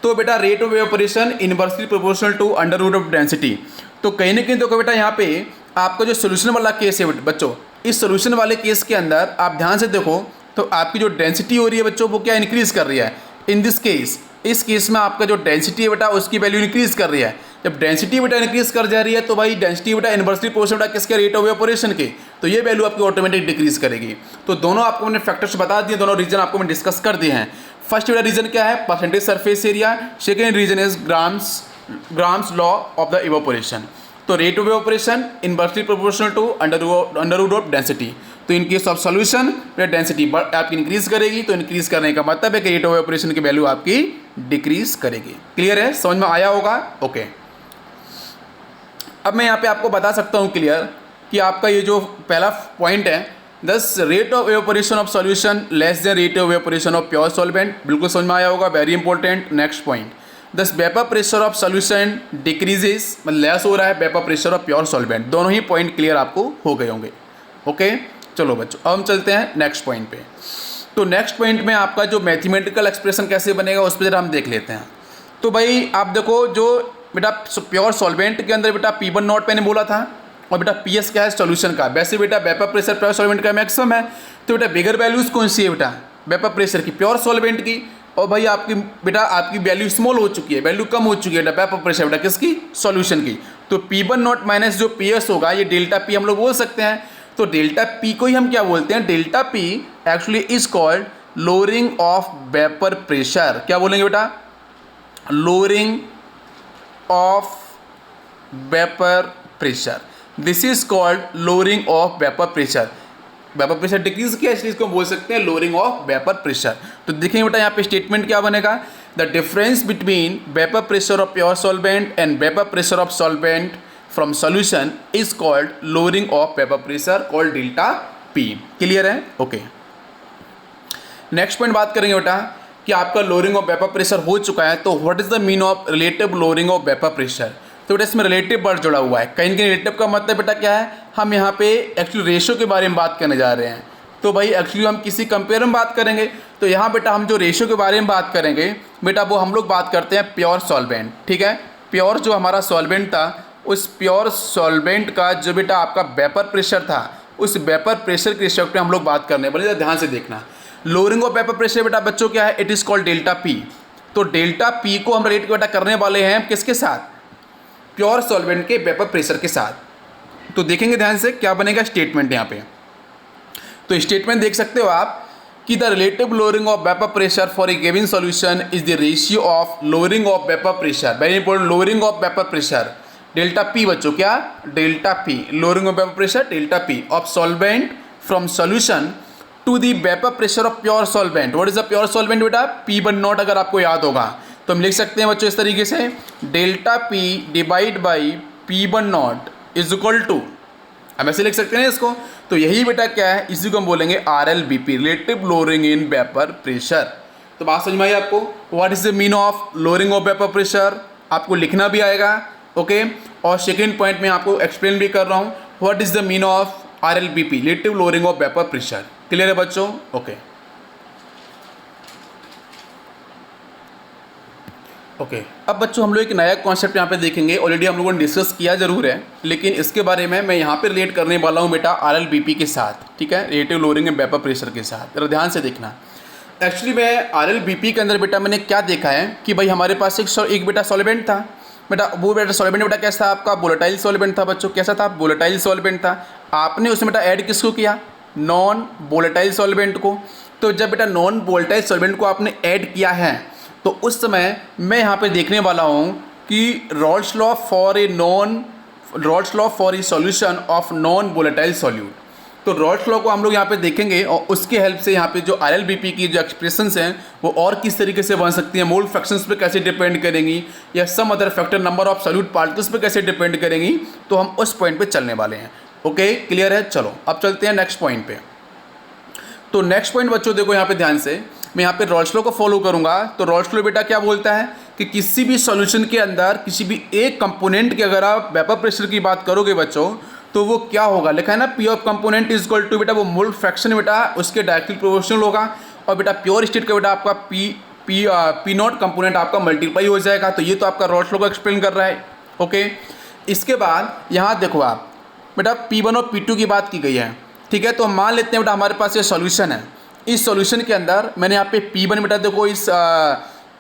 तो बेटा rate of evaporation inversely proportional to under root of density. तो कहीं ना कहीं तो बेटा यहाँ पे आपका जो सोल्यूशन वाला केस है बच्चों, इस सोल्यूशन वाले केस के अंदर आप ध्यान से देखो तो आपकी जो डेंसिटी हो रही है बच्चों वो क्या इंक्रीज कर रही है। इन दिस केस, इस केस में आपका जो डेंसिटी है बेटा उसकी वैल्यू इंक्रीज कर रही है। जब डेंसिटी बेटा इंक्रीज कर जा रही है तो भाई डेंसिटी बेटा इनवर्सली प्रोपोर्शनल बेटा किसके, रेट ऑफ इवापोरेशन के, तो ये वैल्यू आपकी ऑटोमेटिक डिक्रीज करेगी। तो दोनों आपको मैंने फैक्टर्स बता दिए, दोनों रीजन आपको मैंने डिस्कस कर दिए हैं। फर्स्ट बेटा रीजन क्या है, percentage surface area. Second reason is Graham's law of the evaporation. तो rate of evaporation inversely proportional to under root of density. तो in case of solution density आपकी इंक्रीज करेगी, तो इंक्रीज करने का मतलब है कि रेट ऑफ इवेपोरेशन की वैल्यू आपकी डिक्रीज करेगी। क्लियर है, समझ में आया होगा? ओके। अब मैं यहाँ पे आपको बता सकता हूँ क्लियर कि आपका ये जो पहला पॉइंट है, दस rate of evaporation of solution less than rate of evaporation of pure solvent, बिल्कुल समझ में आया होगा, वेरी इंपॉर्टेंट। नेक्स्ट पॉइंट, दस vapour pressure of solution decreases, मतलब लेस हो रहा है vapour pressure of pure solvent. दोनों ही पॉइंट क्लियर आपको हो गए होंगे। ओके, चलो बच्चों अब हम चलते हैं नेक्स्ट पॉइंट पे। तो नेक्स्ट पॉइंट में आपका जो मैथमेटिकल एक्सप्रेशन कैसे बनेगा उस पर जरा हम देख लेते हैं। तो भाई आप देखो, जो बेटा प्योर सॉल्वेंट के अंदर बेटा P1 नॉट मैंने बोला था, और बेटा PS क्या है सॉल्यूशन का। वैसे बेटा वेपर प्रेशर प्योर सॉल्वेंट का मैक्सिमम है, तो बेटा बिगर वैल्यूज कौन सी है बेटा, वेपर प्रेशर की, प्योर सॉल्वेंट की। और भाई आपकी बेटा आपकी वैल्यू स्मॉल हो चुकी है, वैल्यू कम हो चुकी है बेटा वेपर प्रेशर बेटा किसकी, सॉल्यूशन की। तो P1 नॉट माइनस जो PS होगा ये डेल्टा P हम लोग बोल सकते हैं। तो डेल्टा P को ही हम क्या बोलते हैं, delta P actually is called lowering of vapour pressure. क्या बोलेंगे बेटा, lowering of vapour pressure, this is called lowering of vapour pressure. Vapour pressure decrease किया इसलिए इसको बोल सकते हैं लोअरिंग ऑफ वेपर प्रेशर। तो देखेंगे बेटा यहाँ पे स्टेटमेंट क्या बनेगा, the difference between vapour pressure of pure solvent and vapour pressure of solvent from solution is called lowering of vapour pressure called delta P। Clear है? ओके। नेक्स्ट पॉइंट बात करेंगे बेटा कि आपका लोअरिंग ऑफ वेपर प्रेशर हो चुका है, तो what is the mean of relative lowering of vapour pressure. तो बेटा इसमें रिलेटिव वर्ड जुड़ा हुआ है, कहीं ना कहीं रिलेटिव का मतलब बेटा क्या है, हम यहाँ पे एक्चुअली रेशियो के बारे में बात करने जा रहे हैं। तो भाई एक्चुअली हम किसी कंपेयर में बात करेंगे, तो यहाँ बेटा हम जो रेशियो के बारे में बात करेंगे बेटा वो हम लोग बात करते हैं प्योर सॉल्वेंट। ठीक है, प्योर जो हमारा सॉल्वेंट था, उस प्योर सॉल्वेंट का जो बेटा आपका वेपर प्रेशर था, उस वेपर प्रेशर के रिस्पेक्ट में हम लोग बात करने वाले, ध्यान से देखना। लोअरिंग ऑफ वेपर प्रेशर बेटा बच्चों क्या है, it is called delta P। तो डेल्टा P को हम रिलेट बेटा करने वाले हैं किसके साथ, प्योर सॉल्वेंट के वेपर प्रेशर के साथ। तो देखेंगे ध्यान से क्या बनेगा स्टेटमेंट यहाँ पे। तो स्टेटमेंट देख सकते हो आप कि the relative lowering of vapour pressure for a given solution is the ratio of lowering of vapour pressure, very important, lowering of vapour pressure delta P बच्चों, क्या delta P, lowering of vapour pressure delta P of solvent from solution to the vapour pressure of pure solvent. What is the pure solvent बेटा, P1 नॉट, अगर आपको याद होगा तो हम लिख सकते हैं बच्चों इस तरीके से, delta P divide by P1 naught is equal to, हम ऐसे लिख सकते हैं इसको। तो यही बेटा क्या है, इसी को हम बोलेंगे RLVP, relative lowering in vapour pressure. तो बात समझ में आई आपको, what is the mean of lowering of vapour pressure, आपको लिखना भी आएगा। ओके, और सेकेंड पॉइंट में आपको एक्सप्लेन भी कर रहा हूँ, what is the mean of RLVP, relative lowering of vapour pressure. Clear है बच्चों? Okay okay. अब बच्चों हम लोग एक नया कॉन्सेप्ट यहाँ पे देखेंगे, ऑलरेडी हम लोगों ने डिस्कस किया जरूर है, लेकिन इसके बारे में मैं यहाँ पे रिलेट करने वाला हूँ बेटा RLVP के साथ। ठीक है, relative lowering and vapour pressure के साथ, जरा ध्यान से देखना। एक्चुअली मैं RLVP के अंदर बेटा मैंने क्या देखा है कि भाई हमारे पास एक बेटा सॉल्वेंट था बेटा, वो बेटा सॉल्वेंट बेटा कैसा था आपका, वोलेटाइल सॉल्वेंट था बच्चों। कैसा था, वोलेटाइल सॉल्वेंट था। आपने उसमें बेटा ऐड किसको किया, नॉन वोलेटाइल सॉल्वेंट को। तो जब बेटा नॉन वोलेटाइल सॉल्वेंट को आपने ऐड किया है, तो उस समय मैं यहाँ पे देखने वाला हूँ कि Rawls law for a solution of non volatile solute. तो रॉल्स लॉ को हम लोग यहाँ पे देखेंगे और उसके हेल्प से यहाँ पे जो RLVP की जो एक्सप्रेशंस हैं वो और किस तरीके से बन सकती हैं, मोल फ्रैक्शंस पे कैसे डिपेंड करेंगी, या some other factor number of solute particles पे कैसे डिपेंड करेंगी, तो हम उस पॉइंट पे चलने वाले हैं। ओके, क्लियर है? चलो अब चलते हैं नेक्स्ट पॉइंट पे। तो नेक्स्ट पॉइंट बच्चों देखो यहाँ पे ध्यान से, मैं यहाँ पे रॉल्स लॉ को फॉलो करूँगा। तो रॉल्स लॉ बेटा क्या बोलता है कि किसी भी सॉल्यूशन के अंदर किसी भी एक कंपोनेंट की अगर आप वेपर प्रेशर की बात करोगे बच्चों, तो वो क्या होगा, लिखा है ना, P of component is equal to बेटा वो मोल फ्रैक्शन बेटा उसके डायरेक्टली प्रोपोर्शनल होगा, और बेटा प्योर स्टेट का बेटा आपका P नॉट कंपोनेंट आपका मल्टीप्लाई हो जाएगा। तो ये तो आपका रॉल्स लॉ को एक्सप्लेन कर रहा है। ओके, इसके बाद यहाँ देखो आप बेटा P1 और P2 की बात की गई है। ठीक है, तो हम मान लेते हैं बेटा हमारे पास ये सॉल्यूशन है। इस सॉल्यूशन के अंदर मैंने यहाँ पे P1 बेटा देखो इस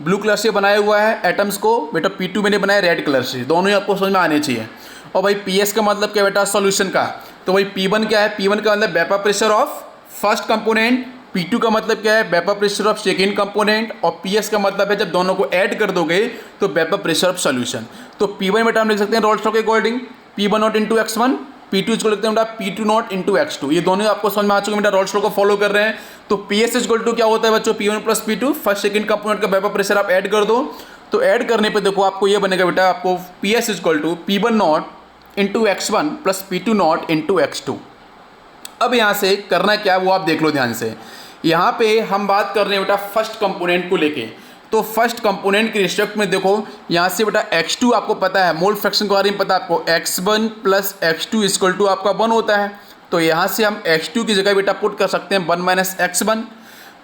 ब्लू कलर से बनाया हुआ है एटम्स को, बेटा P2 मैंने बनाया रेड कलर से, दोनों ही आपको समझ में आने चाहिए। और भाई PS का मतलब क्या बेटा, सॉल्यूशन का। तो भाई P1 क्या है, P1 का मतलब vapour pressure of first component, P2 का मतलब क्या है, vapour pressure of second component, और PS का मतलब है जब दोनों को ऐड कर दोगे तो वेपर प्रेशर ऑफ सॉल्यूशन। तो P1 बेटा हम लिख सकते हैं रॉल्स लॉ के according P1 naught into x1, P2 equal लिखते हैं बेटा P2 नॉट इंटू x2। ये दोनों आपको समझ में आ चुके हैं बेटा, रॉल्स लॉ को फॉलो कर रहे हैं। तो PS इक्वल टू क्या होता है बच्चों, P1 plus P2, first second component का वेपर प्रेशर आप ऐड कर दो। तो ऐड करने पे देखो आपको ये बनेगा बेटा, आपको PS equal to P1 naught into x1 plus P2 naught into x2। अब यहाँ से करना क्या है वो आप देख लो ध्यान से। यहाँ पे हम बात कर रहे हैं बेटा फर्स्ट कंपोनेंट को लेके। तो फर्स्ट कंपोनेंट के रिस्पेक्ट में देखो यहाँ से बेटा x2 आपको पता है, मोल फ्रैक्शन के बारे में पता है आपको, x1 plus x2 equal to आपका 1 होता है। तो यहाँ से हम x2 की जगह बेटा पुट कर सकते हैं 1 माइनस x1।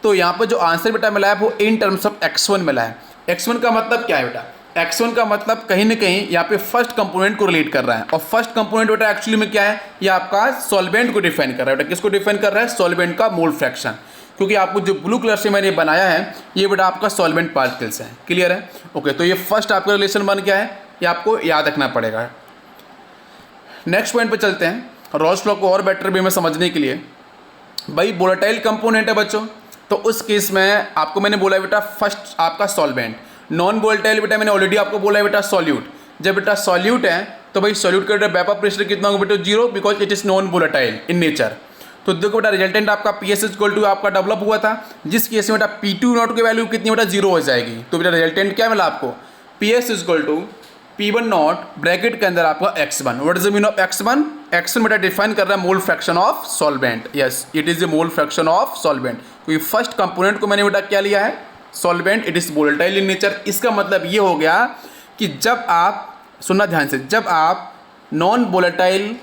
तो यहाँ पर जो आंसर बेटा मिला है वो इन टर्म्स ऑफ x1 मिला है। x1 का मतलब क्या है बेटा, x1 का मतलब कहीं ना कहीं यहाँ पे फर्स्ट कंपोनेंट को रिलेट कर रहा है। और फर्स्ट कंपोनेंट बेटा एक्चुअली में क्या है, ये आपका सॉल्वेंट को डिफाइन कर रहा है बेटा। किसको डिफाइन कर रहा है, सॉल्वेंट का मोल फ्रैक्शन। क्योंकि आपको जो ब्लू कलर से मैंने बनाया है ये बेटा आपका सॉल्वेंट पार्टिकल्स है। क्लियर है, ओके। तो ये फर्स्ट आपका रिलेशन बन गया है, ये आपको याद रखना पड़ेगा। नेक्स्ट पॉइंट पे चलते हैं, रॉल्स लॉ को और बेटर वे में समझने के लिए। भाई वोलेटाइल कंपोनेंट है बच्चों, तो उस केस में आपको मैंने बोला है बेटा फर्स्ट आपका सॉल्वेंट। नॉन वोलेटाइल बेटा मैंने ऑलरेडी आपको बोला है बेटा सॉल्यूट। जब बेटा सॉल्यूट है तो भाई सॉल्यूट का वेपर प्रेशर कितना होगा बेटा, 0, because it is non volatile in nature. तो देखो बेटा रिजल्टेंट आपका PS इक्वल टू आपका डेवलप हुआ था, जिस केस में बेटा P2 नॉट की वैल्यू कितनी बेटा 0 हो जाएगी। तो बेटा रिजल्टेंट क्या मिला आपको, PS equal to P1 naught bracket के अंदर आपका x1। What is the mean of x1, x1 बेटा डिफाइन कर रहा है mole fraction of solvent. Yes, it is the mole fraction of solvent. क्योंकि फर्स्ट कंपोनेंट को मैंने बेटा क्या लिया है, solvent, it is volatile in nature. इसका मतलब ये हो गया कि जब आप, सुनना ध्यान से, जब आप non volatile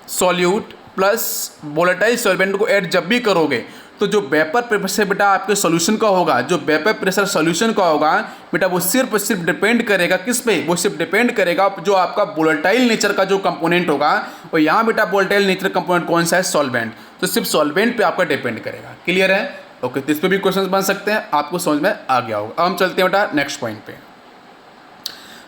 solute plus volatile solvent को ऐड जब भी करोगे तो जो वेपर प्रेशर बेटा आपके सॉल्यूशन का होगा, जो वेपर प्रेशर सॉल्यूशन का होगा बेटा, वो सिर्फ डिपेंड करेगा किस पे, वो सिर्फ डिपेंड करेगा जो आपका वोलेटाइल नेचर का जो कंपोनेंट होगा। और यहाँ बेटा वोलेटाइल नेचर कंपोनेंट कौन सा है, सॉल्वेंट। तो सिर्फ सॉल्वेंट पे आपका डिपेंड करेगा। क्लियर है, ओके। तो इस पर भी क्वेश्चन बन सकते हैं, आपको समझ में आ गया होगा। अब हम चलते हैं बेटा नेक्स्ट पॉइंट पे।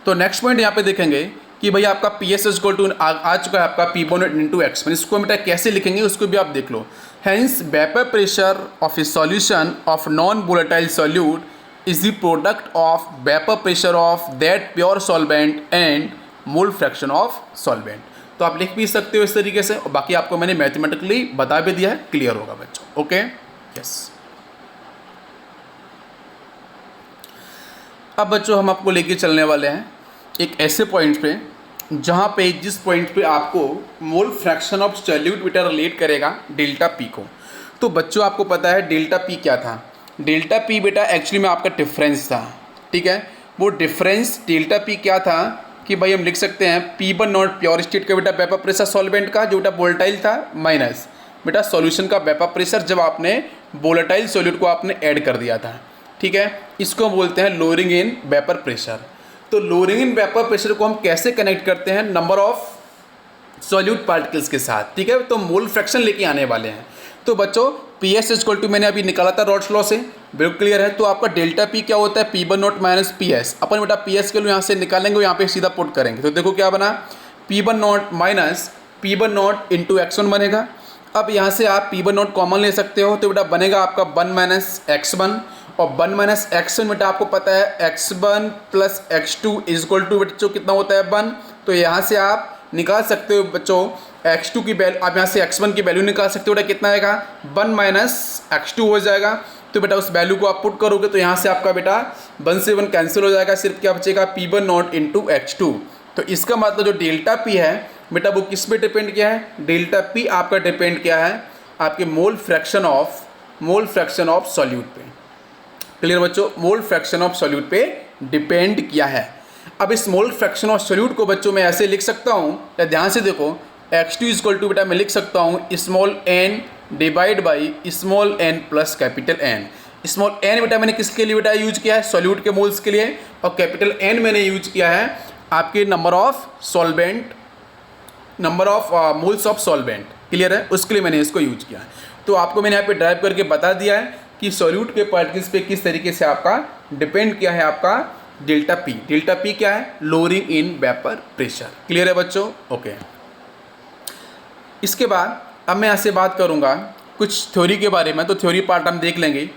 तो नेक्स्ट पॉइंट यहाँ पे देखेंगे कि भैया आपका PS इक्वल टू आ चुका है आपका P1 इंटू x1। इसको बेटा कैसे लिखेंगे उसको भी आप देख लो। Hence vapour pressure of a solution of non volatile solute is the product of vapour pressure of that pure solvent and mole fraction of solvent. तो आप लिख भी सकते हो इस तरीके से, और बाकी आपको मैंने मैथमेटिकली बता भी दिया है, क्लियर होगा बच्चों। Okay, yes. अब बच्चों हम आपको लेके चलने वाले हैं एक ऐसे पॉइंट पे जहाँ पे, जिस पॉइंट पे आपको मोल फ्रैक्शन ऑफ सॉल्यूट बेटा रिलेट करेगा डेल्टा P को। तो बच्चों आपको पता है डेल्टा P क्या था, डेल्टा P बेटा एक्चुअली में आपका डिफरेंस था। ठीक है, वो डिफरेंस डेल्टा P क्या था कि भाई हम लिख सकते हैं P1 नॉट प्योर स्टेट का बेटा वेपर प्रेशर सॉल्वेंट का जो बेटा वोलेटाइल था, माइनस बेटा सॉल्यूशन का वेपर प्रेशर जब आपने वोलेटाइल सॉल्यूट को आपने ऐड कर दिया था। ठीक है, इसको बोलते हैं लोअरिंग इन वेपर प्रेशर। तो लोअरिंग इन वेपर प्रेशर को हम कैसे कनेक्ट करते हैं, नंबर ऑफ सॉल्यूट पार्टिकल्स के साथ। ठीक है, तो मोल फ्रैक्शन लेके आने वाले हैं। तो बच्चों PS इक्वल टू मैंने अभी निकाला था रॉल्स लॉ से, बिल्कुल क्लियर है। तो आपका डेल्टा P क्या होता है, P1 नॉट माइनस PS। अपन बेटा PS के लिए यहाँ से निकालेंगे, यहाँ पे सीधा पुट करेंगे। तो देखो क्या बना, P1 naught minus P1 naught into x1 बनेगा। अब यहाँ से आप P1 नॉट कॉमन ले सकते हो, तो बेटा बनेगा आपका 1 माइनस x1, और 1 माइनस x1 बेटा आपको पता है x1 plus x2 equal to बच्चों कितना होता है 1। तो यहाँ से आप निकाल सकते हो बच्चों x2 की वैल्यू, आप यहाँ से x1 की वैल्यू निकाल सकते हो बेटा, कितना आएगा 1 माइनस x2 हो जाएगा। तो बेटा उस वैल्यू को आप पुट करोगे तो यहाँ से आपका बेटा 1 से 1 कैंसिल हो जाएगा, सिर्फ क्या बचेगा P1 नॉट इंटू x2। तो इसका मतलब जो डेल्टा P है बेटा वो किस पे डिपेंड किया है, डेल्टा P आपका डिपेंड किया है आपके मोल फ्रैक्शन ऑफ सॉल्यूट पे। क्लियर बच्चों, मोल फ्रैक्शन ऑफ सॉल्यूट पे डिपेंड किया है। अब इस मोल फ्रैक्शन ऑफ सॉल्यूट को बच्चों मैं ऐसे लिख सकता हूँ, ध्यान से देखो, x2 इक्वल टू बेटा मैं लिख सकता हूँ small n divide by small n plus capital N। Small n बेटा मैंने किसके लिए बेटा यूज किया है, सॉल्यूट के मोल्स के लिए, और कैपिटल N मैंने यूज किया है आपके number of moles of solvent. Clear है, उसके लिए मैंने इसको यूज किया है। तो आपको मैंने यहाँ पे ड्राइव करके बता दिया है कि सॉल्यूट के पार्टिकल्स पे किस तरीके से आपका डिपेंड किया है आपका डेल्टा P। डेल्टा P क्या है, lowering in vapour pressure. Clear है बच्चों, ओके। इसके बाद अब मैं यहाँ से बात करूँगा कुछ थ्योरी के बारे में, तो थ्योरी पार्ट हम देख लेंगे।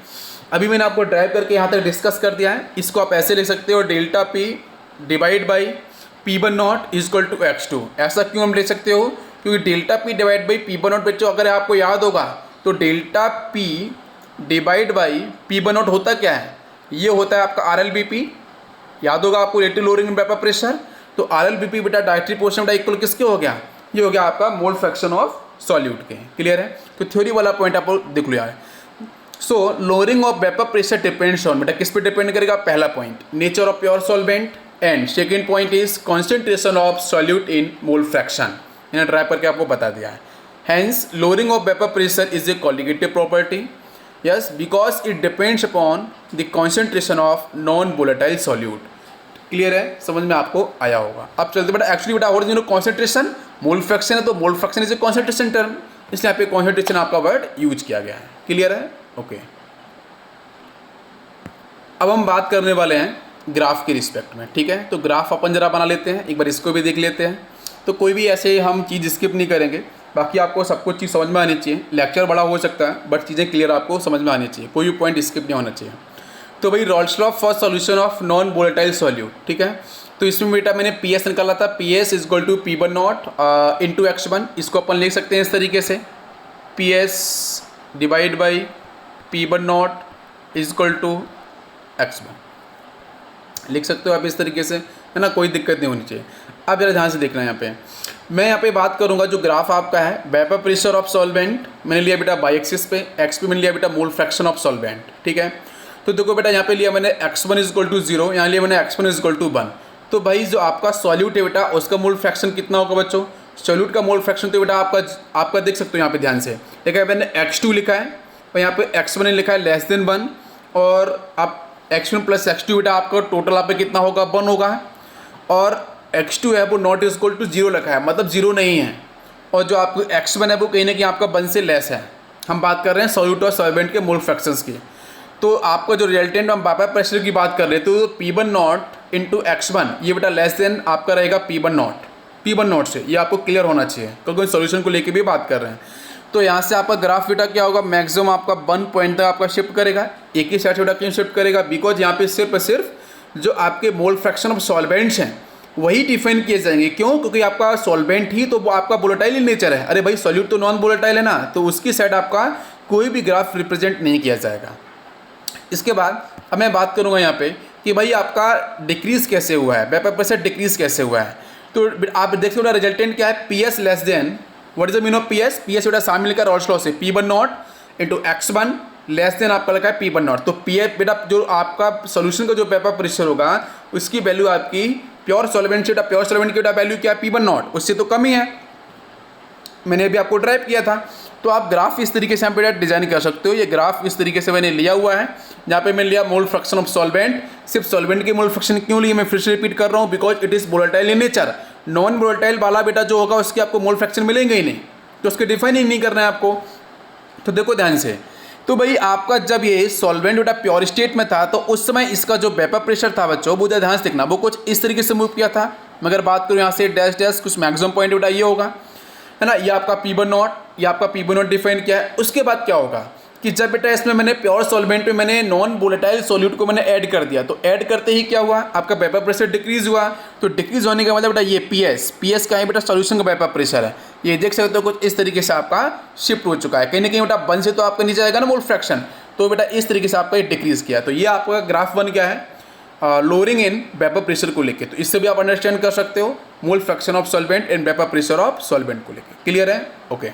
अभी मैंने आपको ड्राइव करके यहाँ तक डिस्कस कर दिया है, इसको आप ऐसे ले सकते हो delta P divide by P1 naught is equal to x2। ऐसा क्यों हम ले सकते हो? क्योंकि delta P divide by P1 naught बच्चों अगर आपको याद होगा तो delta P divide by P1 naught होता क्या है? ये होता है आपका RLBP, याद होगा आपको, रिलेटिव लोअरिंग वेपर प्रेशर। तो RLBP बेटा डायरेक्टली प्रोपोर्शनल बेटा इक्वल किसके हो गया? ये हो गया आपका मोल फ्रैक्शन ऑफ सॉल्यूट के। क्लियर है? तो थ्योरी वाला पॉइंट आपको देख लिया है। So lowering of vapour pressure depends on, बेटा किस पे डिपेंड करेगा? पहला point nature of pure solvent and second point is concentration of solute in mole fraction. मैंने ट्राई करके आपको बता दिया है। Hence lowering of vapour pressure is a colligative property, yes, because it depends upon the concentration of non volatile solute. Clear है? समझ में आपको आया होगा। अब चलते बेटा एक्चुअली बेटा और कॉन्सेंट्रेशन मोल फ्रैक्शन है, तो mole fraction is a concentration term, इसलिए यहाँ पे कॉन्सेंट्रेशन आपका वर्ड यूज किया गया है। क्लियर है? ओके। अब हम बात करने वाले हैं ग्राफ के रिस्पेक्ट में। ठीक है, तो ग्राफ अपन जरा बना लेते हैं, एक बार इसको भी देख लेते हैं। तो कोई भी ऐसे हम चीज़ स्किप नहीं करेंगे, बाकी आपको सब कुछ चीज़ समझ में आनी चाहिए। लेक्चर बड़ा हो सकता है बट चीज़ें क्लियर आपको समझ में आनी चाहिए, कोई भी पॉइंट स्किप नहीं होना चाहिए। तो भाई Rawls law for solution of non volatile solute. ठीक है, तो इसमें बेटा मैंने PS निकाला था, PS is equal to P1 naught into x1। इसको अपन लिख सकते हैं इस तरीके से, PS divide by P1 naught is equal to x1। लिख सकते हो आप इस तरीके से, है ना, कोई दिक्कत नहीं होनी चाहिए। अब जरा ध्यान से देखना है यहाँ पे, मैं यहाँ पे बात करूँगा जो ग्राफ आपका है वेपर प्रेशर ऑफ सॉल्वेंट मैंने लिया बेटा बाई एक्सिस पे, एक्स पे मैंने लिया बेटा मोल फ्रैक्शन ऑफ सॉल्वेंट। ठीक है, तो देखो बेटा यहाँ पे लिया मैंने x1 इज इक्वल टू 0, यहाँ लिया मैंने x1 इज इक्वल टू 1। तो भाई जो आपका सॉल्यूट है बेटा उसका मोल फ्रैक्शन कितना होगा बच्चों? सॉल्यूट का मोल फ्रैक्शन तो बेटा आपका देख सकते हो यहाँ पे ध्यान से, देखा है मैंने x2 लिखा है और यहाँ पे x1 लिखा है लेस देन 1, और आप x1 प्लस x2 बेटा आपका टोटल यहाँ पे कितना होगा? 1 होगा, और x2 है वो नॉट इज इक्वल टू 0 लिखा है, मतलब 0 नहीं है, और जो आपको x1 है वो कहीं ना कहीं आपका 1 से लेस है। हम बात कर रहे हैं सॉल्यूट और सॉल्वेंट के मोल फ्रैक्शंस की। तो आपका जो रिजल्टेंट हम वेपर प्रेशर की बात कर रहे हैं तो P1 नॉट इंटू x1 ये बेटा लेस देन आपका रहेगा P1 नॉट से, ये आपको क्लियर होना चाहिए क्योंकि सॉल्यूशन को लेके भी बात कर रहे हैं। तो यहाँ से आपका ग्राफ बेटा क्या होगा? मैक्सिमम आपका 1 पॉइंट तक आपका शिफ्ट करेगा, एक ही साइड बेटा क्यों शिफ्ट करेगा? बिकॉज यहाँ पे सिर्फ जो आपके मोल फ्रैक्शन ऑफ सॉल्वेंट्स हैं वही डिफाइन किए जाएंगे। क्यों? क्योंकि आपका सॉल्वेंट ही तो वो आपका वोलेटाइल नेचर है। अरे भाई सॉल्यूट तो नॉन वोलेटाइल है ना, तो उसकी साइड आपका कोई भी ग्राफ रिप्रेजेंट नहीं किया जाएगा। इसके बाद अब मैं बात करूंगा यहाँ पे कि भाई आपका डिक्रीज कैसे हुआ है, वेपर प्रेशर डिक्रीज कैसे हुआ है। तो आप देख सकते हो रिजल्टेंट क्या है? PS less than, what is the meaning of PS? PS बेटा शामिल कर रॉल्स लॉ से P1 naught into x1 less than आपका लगा है P1 नॉट। तो PS बेटा जो आपका सोल्यूशन का जो वेपर प्रेशर होगा उसकी वैल्यू आपकी प्योर सॉल्वेंट से बेटा, प्योर सॉल्वेंट की बेटा वैल्यू क्या है? P1 नॉट, उससे तो कम ही है, मैंने अभी आपको ड्राइव किया था। तो आप ग्राफ इस तरीके से आप बेटा डिजाइन कर सकते हो। ये ग्राफ इस तरीके से मैंने लिया हुआ है, जहाँ पे मैंने लिया मोल फ्रैक्शन ऑफ सॉल्वेंट। सिर्फ सॉल्वेंट के मोल फ्रैक्शन क्यों लिए मैं फिर से रिपीट कर रहा हूँ? Because it is volatile in nature. Non volatile वाला बेटा जो होगा उसके आपको मोल फ्रैक्शन मिलेंगे ही नहीं, तो उसके डिफाइन ही नहीं करना है आपको। तो देखो ध्यान से, तो भाई आपका जब ये सॉल्वेंट बेटा प्योर स्टेट में था तो उस समय इसका जो वेपर प्रेशर था बच्चों वो ध्यान से देखना, वो कुछ इस तरीके से मूव किया था। मगर बात करूँ यहाँ से डैश डैश कुछ मैक्सिमम पॉइंट बेटा ये होगा, है ना, ये आपका P1 नॉट, ये आपका P1 नॉट डिफाइन किया है। उसके बाद क्या होगा कि जब बेटा इसमें मैंने प्योर सॉल्वेंट में मैंने नॉन वोलेटाइल सॉल्यूट को मैंने ऐड कर दिया, तो ऐड करते ही क्या हुआ? आपका वेपर प्रेशर डिक्रीज हुआ। तो डिक्रीज होने का मतलब बेटा ये PS का है बेटा सॉल्यूशन का वेपर प्रेशर है, ये देख सकते हो कुछ इस तरीके से आपका शिफ्ट हो चुका है। कहीं ना कहीं बेटा 1 से तो आपका नीचे आएगा ना मोल फ्रैक्शन, तो बेटा इस तरीके से आपका ये डिक्रीज किया। तो ये आपका ग्राफ 1 क्या है? लोअरिंग इन वेपर प्रेशर को लेके। तो इससे भी आप अंडरस्टैंड कर सकते हो मोल fraction of solvent and vapour pressure of solvent को लेके। क्लियर है? ओके।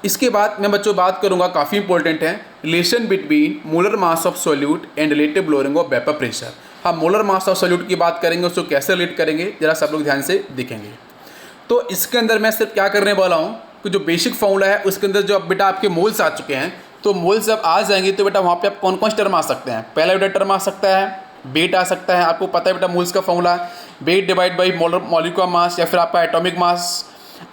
इसके बाद मैं बच्चों बात करूंगा, काफ़ी इंपॉर्टेंट है, relation between molar mass of solute and relative lowering of vapour pressure. हम मोलर मास ऑफ सॉल्यूट की बात करेंगे, उसको कैसे रिलेट करेंगे जरा सब लोग ध्यान से देखेंगे। तो इसके अंदर मैं सिर्फ क्या करने वाला हूँ कि जो बेसिक फॉर्मूला है उसके अंदर जो अब बेटा आपके मोल्स आ चुके हैं, तो मोल्स जब आ जाएंगे तो बेटा वहाँ पे आप कौन कौन से टर्म आ सकते हैं? पहला बेटा टर्म आ सकता है वेट आ सकता है, आपको पता है बेटा मोल्स का formula weight divide by molecular mass या फिर आपका एटॉमिक मास।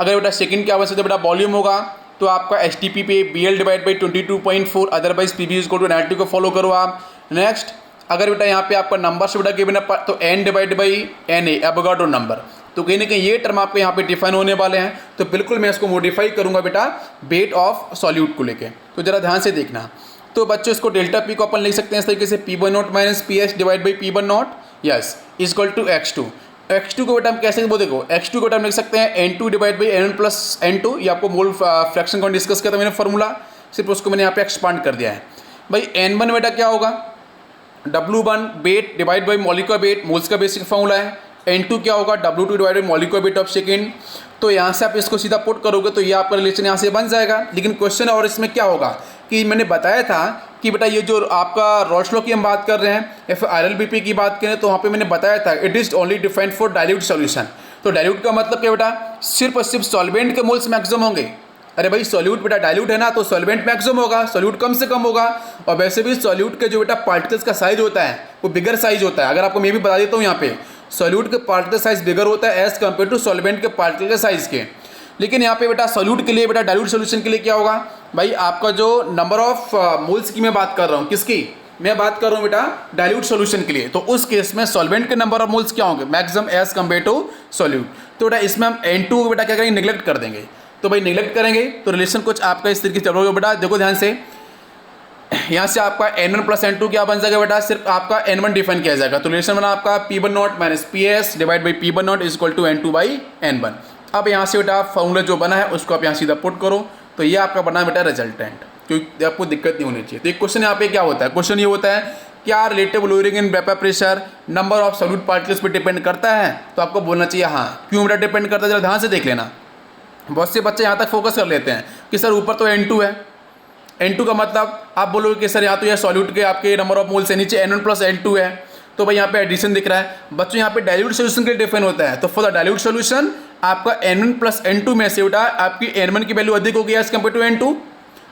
अगर बेटा सेकंड क्या आवश्यकता बेटा वॉल्यूम होगा तो आपका STP पे BL divide by 22.4, otherwise PV is equal to NRT को फॉलो करो आप। नेक्स्ट अगर बेटा यहाँ पे आपका नंबर से बेटा गिवन है तो N divide by NA Avogadro number. तो कहीं ना कहीं ये टर्म आपके यहाँ पे डिफाइन होने वाले हैं, तो बिल्कुल मैं इसको मॉडिफाई करूँगा बेटा वेट ऑफ सॉल्यूट को लेके। तो जरा ध्यान से देखना। तो बच्चों इसको डेल्टा P को अपन लिख सकते हैं इस तरीके से P1 naught minus PS divide by P1 naught, yes, is equal to x2। x2 को बेटा हम कैसे, वो देखो x2 को बेटा हम लिख सकते हैं n2 divide by n1 plus n2। ये आपको मोल फ्रैक्शन को डिस्कस किया था मैंने फॉर्मूला, सिर्फ उसको मैंने यहाँ पे एक्सपांड कर दिया है। भाई n1 बेटा क्या होगा, W1 weight divide by molecular weight, moles का बेसिक फॉर्मूला है। n2 क्या होगा, W2 divide by molecular weight of second. तो यहाँ से आप इसको सीधा पुट करोगे तो ये आपका रिलेशन यहाँ से बन जाएगा। लेकिन क्वेश्चन और इसमें क्या होगा कि मैंने बताया था कि बेटा ये जो आपका रॉल्स लॉ की हम बात कर रहे हैं या फिर RLBP की बात करें, तो वहाँ पे मैंने बताया था it is only defined for dilute solution. तो डाइल्यूट का मतलब क्या बेटा, सिर्फ और सिर्फ सॉल्वेंट के मोल्स मैक्सिमम होंगे। अरे भाई सॉल्यूट बेटा डाइल्यूट है ना, तो सॉल्वेंट मैक्सिमम होगा, सॉल्यूट कम से कम होगा। और वैसे भी सॉल्यूट के जो बेटा पार्टिकल्स का साइज होता है वो बिगर साइज होता है। अगर आपको मैं भी बता देता हूँ यहाँ पे, सॉल्यूट के पार्टिकल साइज बिगर होता है एज कम्पेयर टू सॉल्वेंट के पार्टिकल के साइज के। लेकिन यहाँ पे बेटा सॉल्यूट के लिए, बेटा डाइल्यूट सोल्यूशन के लिए क्या होगा भाई, आपका जो नंबर ऑफ मोल्स की मैं बात कर रहा हूँ, किसकी मैं बात कर रहा हूँ बेटा, डाइल्यूट सोल्यूशन के लिए। तो उस केस में सॉल्वेंट के नंबर ऑफ मोल्स क्या होंगे, maximum as compare to solute. तो बेटा इसमें हम n2 को बेटा क्या करेंगे, निगलेक्ट कर देंगे। तो भाई निगलेक्ट करेंगे तो रिलेशन कुछ आपका इस तरीके से चलोगे बेटा। देखो ध्यान से, यहाँ से आपका n1 प्लस n2 क्या बन जाएगा बेटा, सिर्फ आपका n1 डिफाइन किया जाएगा। तो रिलेशन बना आपका P1 naught minus PS divide by P1 naught is equal to n2 by n1। अब यहाँ से बेटा फॉर्मूला जो बना है उसको आप यहाँ सीधा पुट करो, तो ये आपका बना बेटा रिजल्टेंट, क्योंकि आपको दिक्कत नहीं होनी चाहिए। तो एक क्वेश्चन यहाँ पे क्या होता है, क्वेश्चन ये होता है क्या relative lowering in vapour pressure number of solute particles पे डिपेंड करता है। तो आपको बोलना चाहिए हाँ। क्यों बेटा डिपेंड करता है, जरा ध्यान से देख लेना। बहुत से बच्चे यहाँ तक फोकस कर लेते हैं कि सर ऊपर तो n2 है, n2 का मतलब आप बोलोगे कि सर यहाँ तो यह सॉल्यूट के आपके नंबर ऑफ मोल्स है, नीचे n1 प्लस n2 है। तो भाई यहाँ पे एडिशन दिख रहा है। बच्चों यहाँ पे डाइल्यूट सोल्यूशन के लिए डिफाइन होता है। तो फॉर द डाइल्यूट सोल्यूशन आपका n1 प्लस n2 में से बेटा आपकी n1 की वैल्यू अधिक होगी एज कम्पेयर टू n2।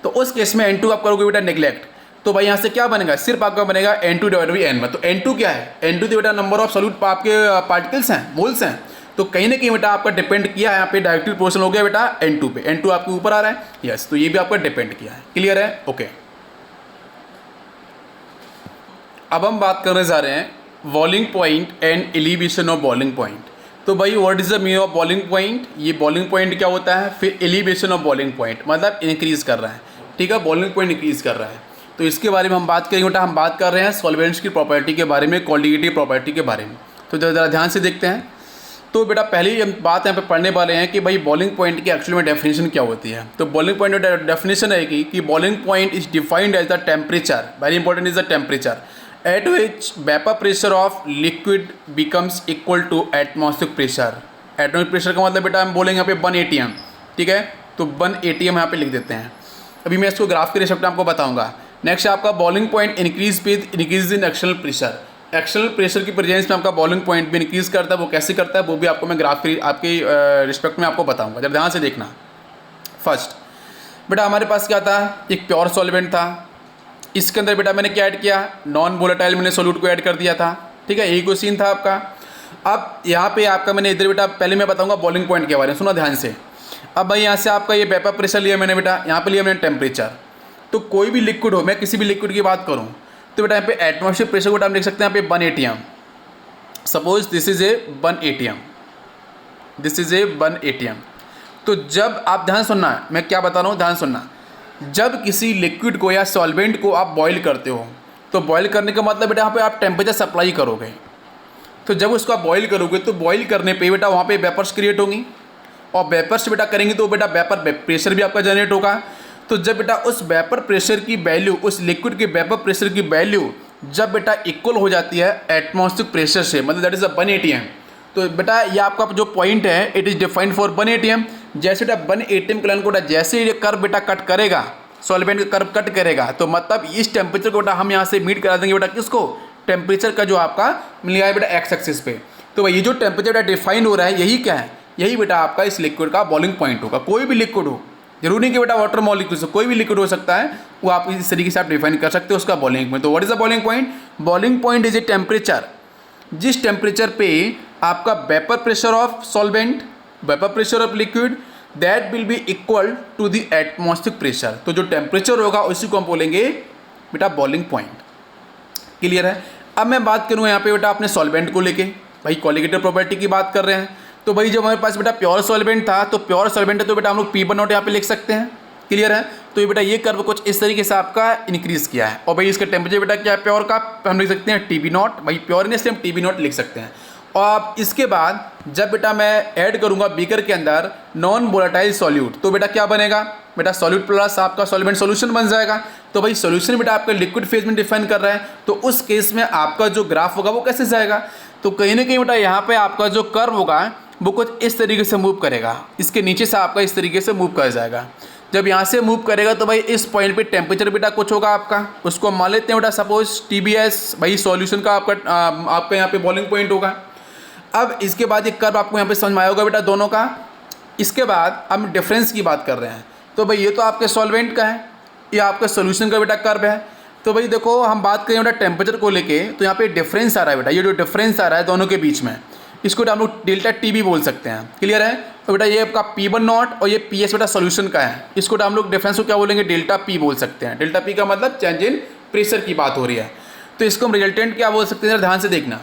तो उस केस में n2 आप करोगे बेटा नेग्लेक्ट। तो भाई यहाँ से क्या बनेगा, सिर्फ आपका बनेगा n2 डिवाइड बाई n1। तो n2 क्या है, n2 तो बेटा नंबर ऑफ सॉल्यूट आपके पार्टिकल्स हैं, मोल्स हैं। तो कहीं ना कहीं बेटा आपका डिपेंड किया है, यहाँ पे डायरेक्टली प्रोपोर्शनल हो गया बेटा n2 पे। n2 आपके ऊपर आ रहा है, यस, तो ये भी आपका डिपेंड किया है। क्लियर है, ओके। अब हम बात करने जा रहे हैं boiling point and elevation of boiling point. तो भाई what is the meaning of boiling point, ये बॉइलिंग पॉइंट क्या होता है, फिर एलिवेशन ऑफ बॉइलिंग पॉइंट मतलब इंक्रीज कर रहा है, ठीक है, बॉइलिंग पॉइंट इंक्रीज कर रहा है। तो इसके बारे में हम बात करेंगे बेटा, हम बात कर रहे हैं सॉल्वेंट्स की प्रॉपर्टी के बारे में, क्वालिटेटिव प्रॉपर्टी के बारे में। तो ज़रा ध्यान से देखते हैं। तो बेटा पहले ही हम बात यहाँ पे पढ़ने वाले हैं कि भाई बॉइलिंग पॉइंट की एक्चुअली में डेफिनेशन क्या होती है। तो बॉइलिंग पॉइंट डेफिनेशन है कि boiling point is defined as the temperature, very important is the temperature at which vapour pressure of liquid becomes equal to atmospheric pressure. Atmospheric pressure का मतलब बेटा हम बोलेंगे यहाँ पे 1 atm, ठीक है, तो 1 atm यहाँ पे लिख देते हैं। अभी मैं इसको ग्राफ के रिसेप्ट आपको बताऊंगा। नेक्स्ट आपका boiling point increase with increase in external pressure. External pressure की प्रेजेंस में आपका बॉइलिंग पॉइंट भी इंक्रीज करता है। वो कैसे करता है वो भी आपको मैं ग्राफ के आपके रिस्पेक्ट में आपको बताऊंगा, जब ध्यान से देखना। फर्स्ट बेटा हमारे पास क्या था, एक प्योर सॉल्वेंट था। इसके अंदर बेटा मैंने क्या ऐड किया, नॉन वोलेटाइल मैंने सोल्यूट को ऐड कर दिया था, ठीक है, यही कोई सीन था आपका। अब यहाँ पे आपका मैंने इधर बेटा पहले मैं बताऊंगा बॉइलिंग पॉइंट के बारे में, सुना ध्यान से। अब भाई यहाँ से आपका ये वेपर प्रेशर लिया मैंने बेटा, यहाँ पे लिया मैंने टेम्परेचर। तो कोई भी लिक्विड हो, मैं किसी भी लिक्विड की बात करूँ तो बेटा यहाँ पे एटमॉस्फेरिक प्रेशर को हम लिख सकते हैं यहाँ पे 1 atm। Suppose this is a 1 atm, this is a 1 atm। तो जब आप ध्यान सुनना, मैं क्या बता रहा हूँ ध्यान सुनना, जब किसी लिक्विड को या सॉल्वेंट को आप बॉईल करते हो, तो बॉईल करने का मतलब बेटा यहाँ पे आप टेम्परेचर सप्लाई करोगे। तो जब उसको आप बॉईल करोगे तो बॉईल करने पे बेटा वहाँ पे वेपर्स क्रिएट होंगी, और वेपर्स बेटा करेंगे तो बेटा वेपर प्रेशर भी आपका जनरेट होगा। तो जब बेटा उस वेपर प्रेशर की वैल्यू, उस लिक्विड के वेपर प्रेशर की वैल्यू जब बेटा इक्वल हो जाती है एटमॉस्फेरिक प्रेशर से, मतलब दैट इज अ 1 atm। तो बेटा ये आपका जो पॉइंट है it is defined for 1 atm। जैसे बेटा 1 atm के लाइन को बेटा जैसे ये कर्व बेटा कट करेगा, सॉल्वेंट का कर्व कट करेगा, तो मतलब इस टेम्परेचर को बेटा हम यहाँ से मीट करा देंगे बेटा किसको, टेम्परेचर का जो आपका मिल गया है बेटा एक्स एक्सिस पे। तो भाई ये जो टेम्परेचर बेटा डिफाइन हो रहा है यही क्या है, यही बेटा आपका इस लिक्विड का बॉइलिंग पॉइंट होगा। कोई भी लिक्विड हो, जरूरी नहीं कि बेटा वाटर मॉलिक्यूल से, कोई भी लिक्विड हो सकता है, वो आप इस तरीके से आप डिफाइन कर सकते हो उसका बॉइलिंग पॉइंट। तो what is the boiling point, boiling point is a temperature जिस टेम्परेचर पे आपका vapour pressure of solvent, vapour pressure of liquid that will be equal to the atmospheric pressure. तो जो टेम्परेचर होगा उसी को हम बोलेंगे बेटा बॉइलिंग पॉइंट। क्लियर है। अब मैं बात करूँ यहाँ पे बेटा अपने सॉल्वेंट को लेके, भाई क्वालिटेटिव प्रॉपर्टी की बात कर रहे हैं। तो भाई जब हमारे पास बेटा प्योर सॉल्वेंट था, तो प्योर सॉल्वेंट है तो बेटा हम लोग P1 नॉट यहाँ पे लिख सकते हैं। क्लियर है। तो ये बेटा ये कर्व कुछ इस तरीके से आपका इंक्रीज किया है, और भाई इसका टेम्परेचर बेटा क्या है प्योर का, हम लिख सकते हैं TB नॉट, भाई प्योर ने इसलिए हम TB नॉट लिख सकते हैं। और अब इसके बाद जब बेटा मैं ऐड करूंगा बीकर के अंदर नॉन वोलेटाइल सॉल्यूट, तो बेटा क्या बनेगा, बेटा सॉल्यूट प्लस आपका सॉल्वेंट सॉल्यूशन बन जाएगा। तो भाई सॉल्यूशन बेटा आपका लिक्विड फेज में डिफाइन कर रहा है, तो उस केस में आपका जो ग्राफ होगा वो कैसे जाएगा, तो कहीं ना कहीं बेटा यहाँ पे आपका जो कर्व होगा वो कुछ इस तरीके से मूव करेगा, इसके नीचे से आपका इस तरीके से मूव कर जाएगा। जब यहाँ से मूव करेगा तो भाई इस पॉइंट पे टेम्परेचर बेटा कुछ होगा आपका, उसको मान लेते हैं बेटा सपोज TBS, भाई सॉल्यूशन का आपका यहाँ पे बॉइलिंग पॉइंट होगा। अब इसके बाद ये कर्व आपको यहाँ पे समझ में आया होगा बेटा दोनों का। इसके बाद हम डिफरेंस की बात कर रहे हैं, तो भाई ये तो आपके सॉल्वेंट का है, ये आपका सॉल्यूशन का बेटा कर्व है। तो भाई देखो हम बात करें बेटा टेम्परेचर को लेके, तो यहाँ पे डिफरेंस आ रहा है बेटा, ये जो डिफरेंस आ रहा है दोनों के बीच में, इसको हम लोग डेल्टा TB बोल सकते हैं। क्लियर है। तो बेटा ये आपका P1 नॉट और ये PS बेटा सॉल्यूशन का है, इसको हम लोग डिफरेंस को क्या बोलेंगे, डेल्टा P बोल सकते हैं। डेल्टा P का मतलब चेंज इन प्रेशर की बात हो रही है, तो इसको हम रिजल्टेंट क्या बोल सकते हैं, ध्यान से देखना।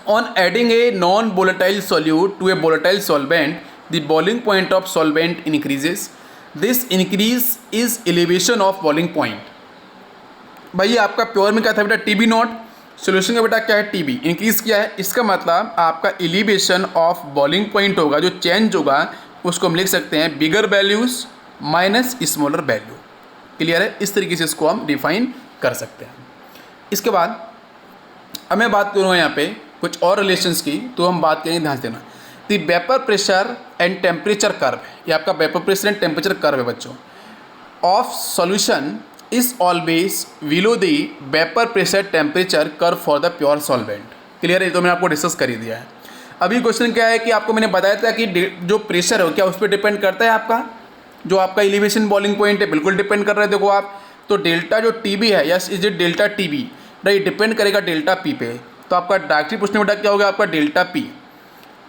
On adding a non volatile solute to a volatile solvent the boiling point of solvent increases, this increase is elevation of boiling point. भाई ये आपका प्योर में क्या था बेटा, TB नॉट, सोल्यूशन का बेटा क्या है TB, इंक्रीज किया है, इसका मतलब आपका एलिवेशन ऑफ बॉइलिंग पॉइंट होगा, जो चेंज होगा उसको हम लिख सकते हैं bigger values minus smaller value. Clear है, इस तरीके से इसको हम डिफाइन कर सकते हैं। इसके बाद अब मैं बात करूँगा यहाँ पे कुछ और रिलेशंस की, तो हम बात करेंगे, ध्यान देना। The vapour pressure and temperature curve, ये आपका vapour pressure and temperature curve है बच्चों, of solution is always below the vapour pressure temperature curve for the pure solvent. Clear है, तो मैंने आपको डिस्कस कर ही दिया है। अभी क्वेश्चन क्या है कि आपको मैंने बताया था कि जो प्रेशर है क्या उस पर डिपेंड करता है आपका जो आपका एलिवेशन बॉइलिंग पॉइंट है, बिल्कुल डिपेंड कर रहा है। देखो आप, तो डेल्टा जो TB है, yes is it delta TB, right, depend करेगा डेल्टा P पे, तो आपका डायरेक्टली पूछने बेटा क्या होगा आपका डेल्टा P।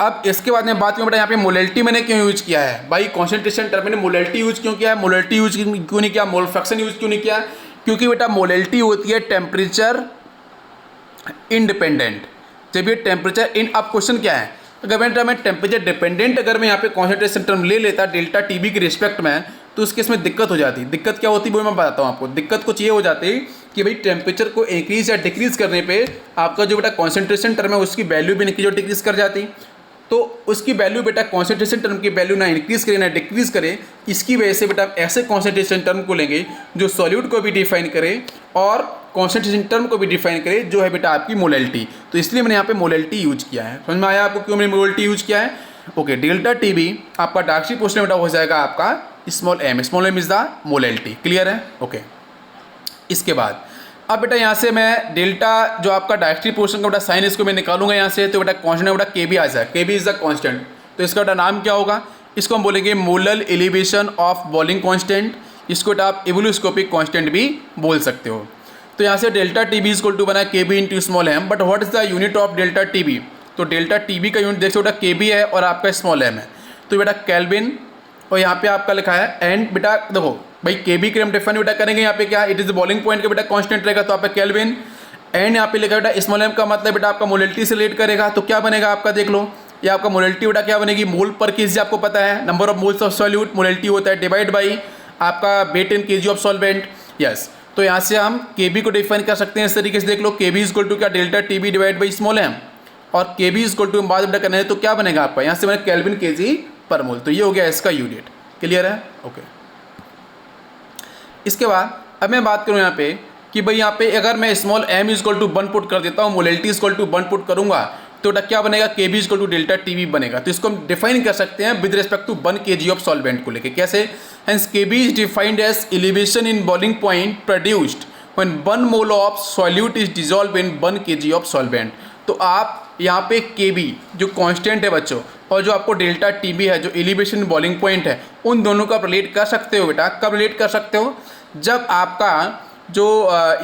अब इसके बाद में बात करूँ बेटा यहाँ पे मोलैलिटी मैंने क्यों यूज किया है, भाई कॉन्सेंट्रेशन टर्म मैंने मोलैलिटी यूज क्यों किया है, मोलैलिटी यूज क्यों नहीं किया, मोल फ्रैक्शन यूज क्यों नहीं किया, क्योंकि बेटा मोलैलिटी होती है टेम्परेचर इंडिपेंडेंट। जब ये टेम्परेचर इन, अब क्वेश्चन क्या है, अगर मैं टेम्परेचर डिपेंडेंट अगर मैं यहाँ पे कॉन्सेंट्रेशन टर्म ले लेता डेल्टा TB के रिस्पेक्ट में, तो उस केस में दिक्कत हो जाती। दिक्कत क्या होती है वो मैं बताता हूँ आपको। दिक्कत कुछ ये हो जाती है कि भाई टेम्परेचर को इंक्रीज या डिक्रीज करने पे आपका जो बेटा कॉन्सेंट्रेशन टर्म है उसकी वैल्यू भी इंक्रीज और डिक्रीज कर जाती, तो उसकी वैल्यू बेटा कॉन्सेंट्रेशन टर्म की वैल्यू ना इंक्रीज करे ना डिक्रीज करे, इसकी वजह से बेटा ऐसे कॉन्सेंट्रेशन टर्म को लेंगे जो सॉल्यूट को भी डिफाइन करे और कॉन्सेंट्रेशन टर्म को भी डिफाइन करे, जो है बेटा आपकी मोलैलिटी। तो इसलिए मैंने यहाँ पे मोलैलिटी यूज किया है। समझ में आया आपको क्यों मैंने मोलैलिटी यूज किया है। ओके, डेल्टा TB आपका डायरेक्टली पूछने बेटा हो जाएगा आपका small m is the molality. Clear है। ओके, इसके बाद अब बेटा यहाँ से मैं डेल्टा जो आपका डायरेक्टली पोर्शन का बेटा साइन इसको मैं निकालूंगा यहाँ से, तो बेटा कॉन्स्टेंट बेटा KB आ जाए, KB इज द कॉन्स्टेंट, तो इसका बेटा नाम क्या होगा, इसको हम बोलेंगे molar elevation of boiling constant, इसको बेटा आप एवोल्यूस्कोपिक कॉन्स्टेंट भी बोल सकते हो। तो यहाँ से डेल्टा TB इक्वल टू बना KB into small m, but what is the unit of delta TB, तो डेल्टा TB का यूनिट देखो बेटा KB है और आपका स्मॉल m है, तो बेटा केल्विन, और यहाँ पे आपका लिखा है एंड बेटा देखो भाई KB के हम डिफाइन बेटा करेंगे यहाँ पे क्या, इट इज बॉइलिंग पॉइंट का बेटा कांस्टेंट रहेगा, तो आपका केल्विन, एंड यहाँ पे लिखा बेटा स्मॉल m का मतलब बेटा आपका मोलैलिटी से रिलेट करेगा, तो क्या बनेगा आपका देख लो, ये आपका मोलैलिटी बेटा क्या बनेगी, मोल पर केजी आपको पता है, number of moles of solute, molality होता है डिवाइड बाई आपका weight in kg of solvent. Yes, तो यहाँ से हम KB को डिफाइन कर सकते हैं इस तरीके से, देख लो KB इक्वल टू क्या delta TB divide by small m, और KB इक्वल टू बाद बेटा करना है तो क्या बनेगा आपका, यहाँ से मैंने केल्विन केजी पर मोल, तो ये हो गया इसका यूनिट। क्लियर है। ओके, इसके बाद अब मैं बात करूँ यहाँ पे कि भाई यहाँ पे अगर मैं small m equal to 1 put कर देता हूँ, मोलैलिटी इक्वल टू 1 पुट करूँगा, तो बेटा क्या बनेगा, KB equal to delta TB बनेगा। तो इसको हम डिफाइन कर सकते हैं with respect to 1 kg of solvent को लेके, कैसे, hence KB is defined as elevation in boiling point produced when 1 mole of solute is dissolve in 1 kg of solvent. तो आप यहाँ पे KB जो कांस्टेंट है बच्चों और जो आपको डेल्टा TB है जो एलिवेशन बॉइलिंग पॉइंट है, उन दोनों का रिलेट कर सकते हो बेटा। कब रिलेट कर सकते हो, जब आपका जो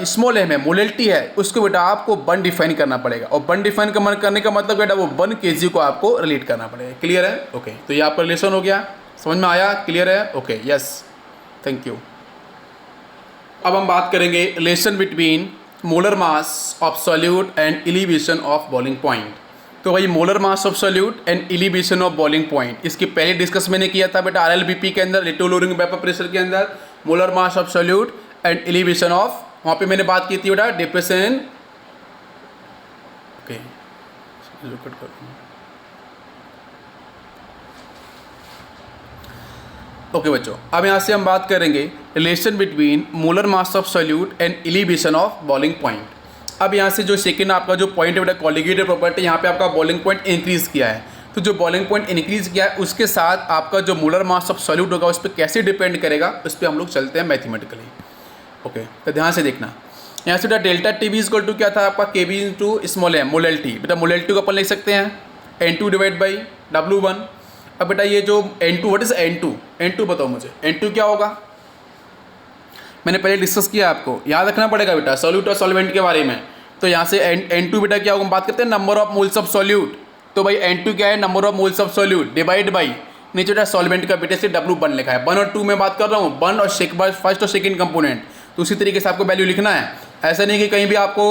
स्मॉल m है मोलैलिटी है उसको बेटा आपको 1 डिफाइन करना पड़ेगा, और 1 डिफाइन करने का मतलब बेटा वो 1 kg को आपको रिलेट करना पड़ेगा। क्लियर है। ओके, तो ये आपका रिलेशन हो गया, समझ में आया। क्लियर है। Okay, yes, thank you. अब हम बात करेंगे relation between molar mass of solute and elevation of boiling point. तो भाई molar mass of solute and elevation of boiling point, इसकी पहले डिस्कस मैंने किया था बेटा RLBP के अंदर, लिटोलोरिंग वेपर प्रेशर के अंदर, molar mass of solute and elevation of, वहाँ पे मैंने बात की थी बेटा डिप्रेशन। ओके, जो कट करते हैं। ओके बच्चों, अब यहाँ से हम बात करेंगे relation between molar mass of solute and elevation of boiling point. अब यहाँ से जो सेकंड आपका जो पॉइंट है बेटा कॉलिगेटेड प्रॉपर्टी, यहाँ पे आपका बॉइलिंग पॉइंट इंक्रीज किया है। तो जो बॉइलिंग पॉइंट इंक्रीज किया है उसके साथ आपका जो मोलर मास ऑफ सॉल्यूट होगा उस पर कैसे डिपेंड करेगा, उस पर हम लोग चलते हैं मैथमेटिकली। ओके, तो ध्यान से देखना। यहाँ से बेटा delta T B equal to क्या था आपका, K B into small M molality. बेटा मोलेलिटी को अपन लिख सकते हैं N2 डिवाइड बाई W1। अब बेटा ये जो N2, व्हाट इज N2 बताओ मुझे, N2 क्या होगा? मैंने पहले डिस्कस किया, आपको याद रखना पड़ेगा बेटा सॉल्यूट और सॉल्वेंट के बारे में। तो यहाँ से N2 बेटा क्या होगा, हम बात करते हैं number of moles of solute. तो भाई N2 क्या है, number of moles of solute divide by नीचे बेटा सॉल्वेंट का बेटे से W1 लिखा है। 1 और 2 में बात कर रहा हूँ, 1 और फर्स्ट और सेकेंड कंपोनेंट। तो उसी तरीके से आपको वैल्यू लिखना है। ऐसा नहीं कि कहीं भी आपको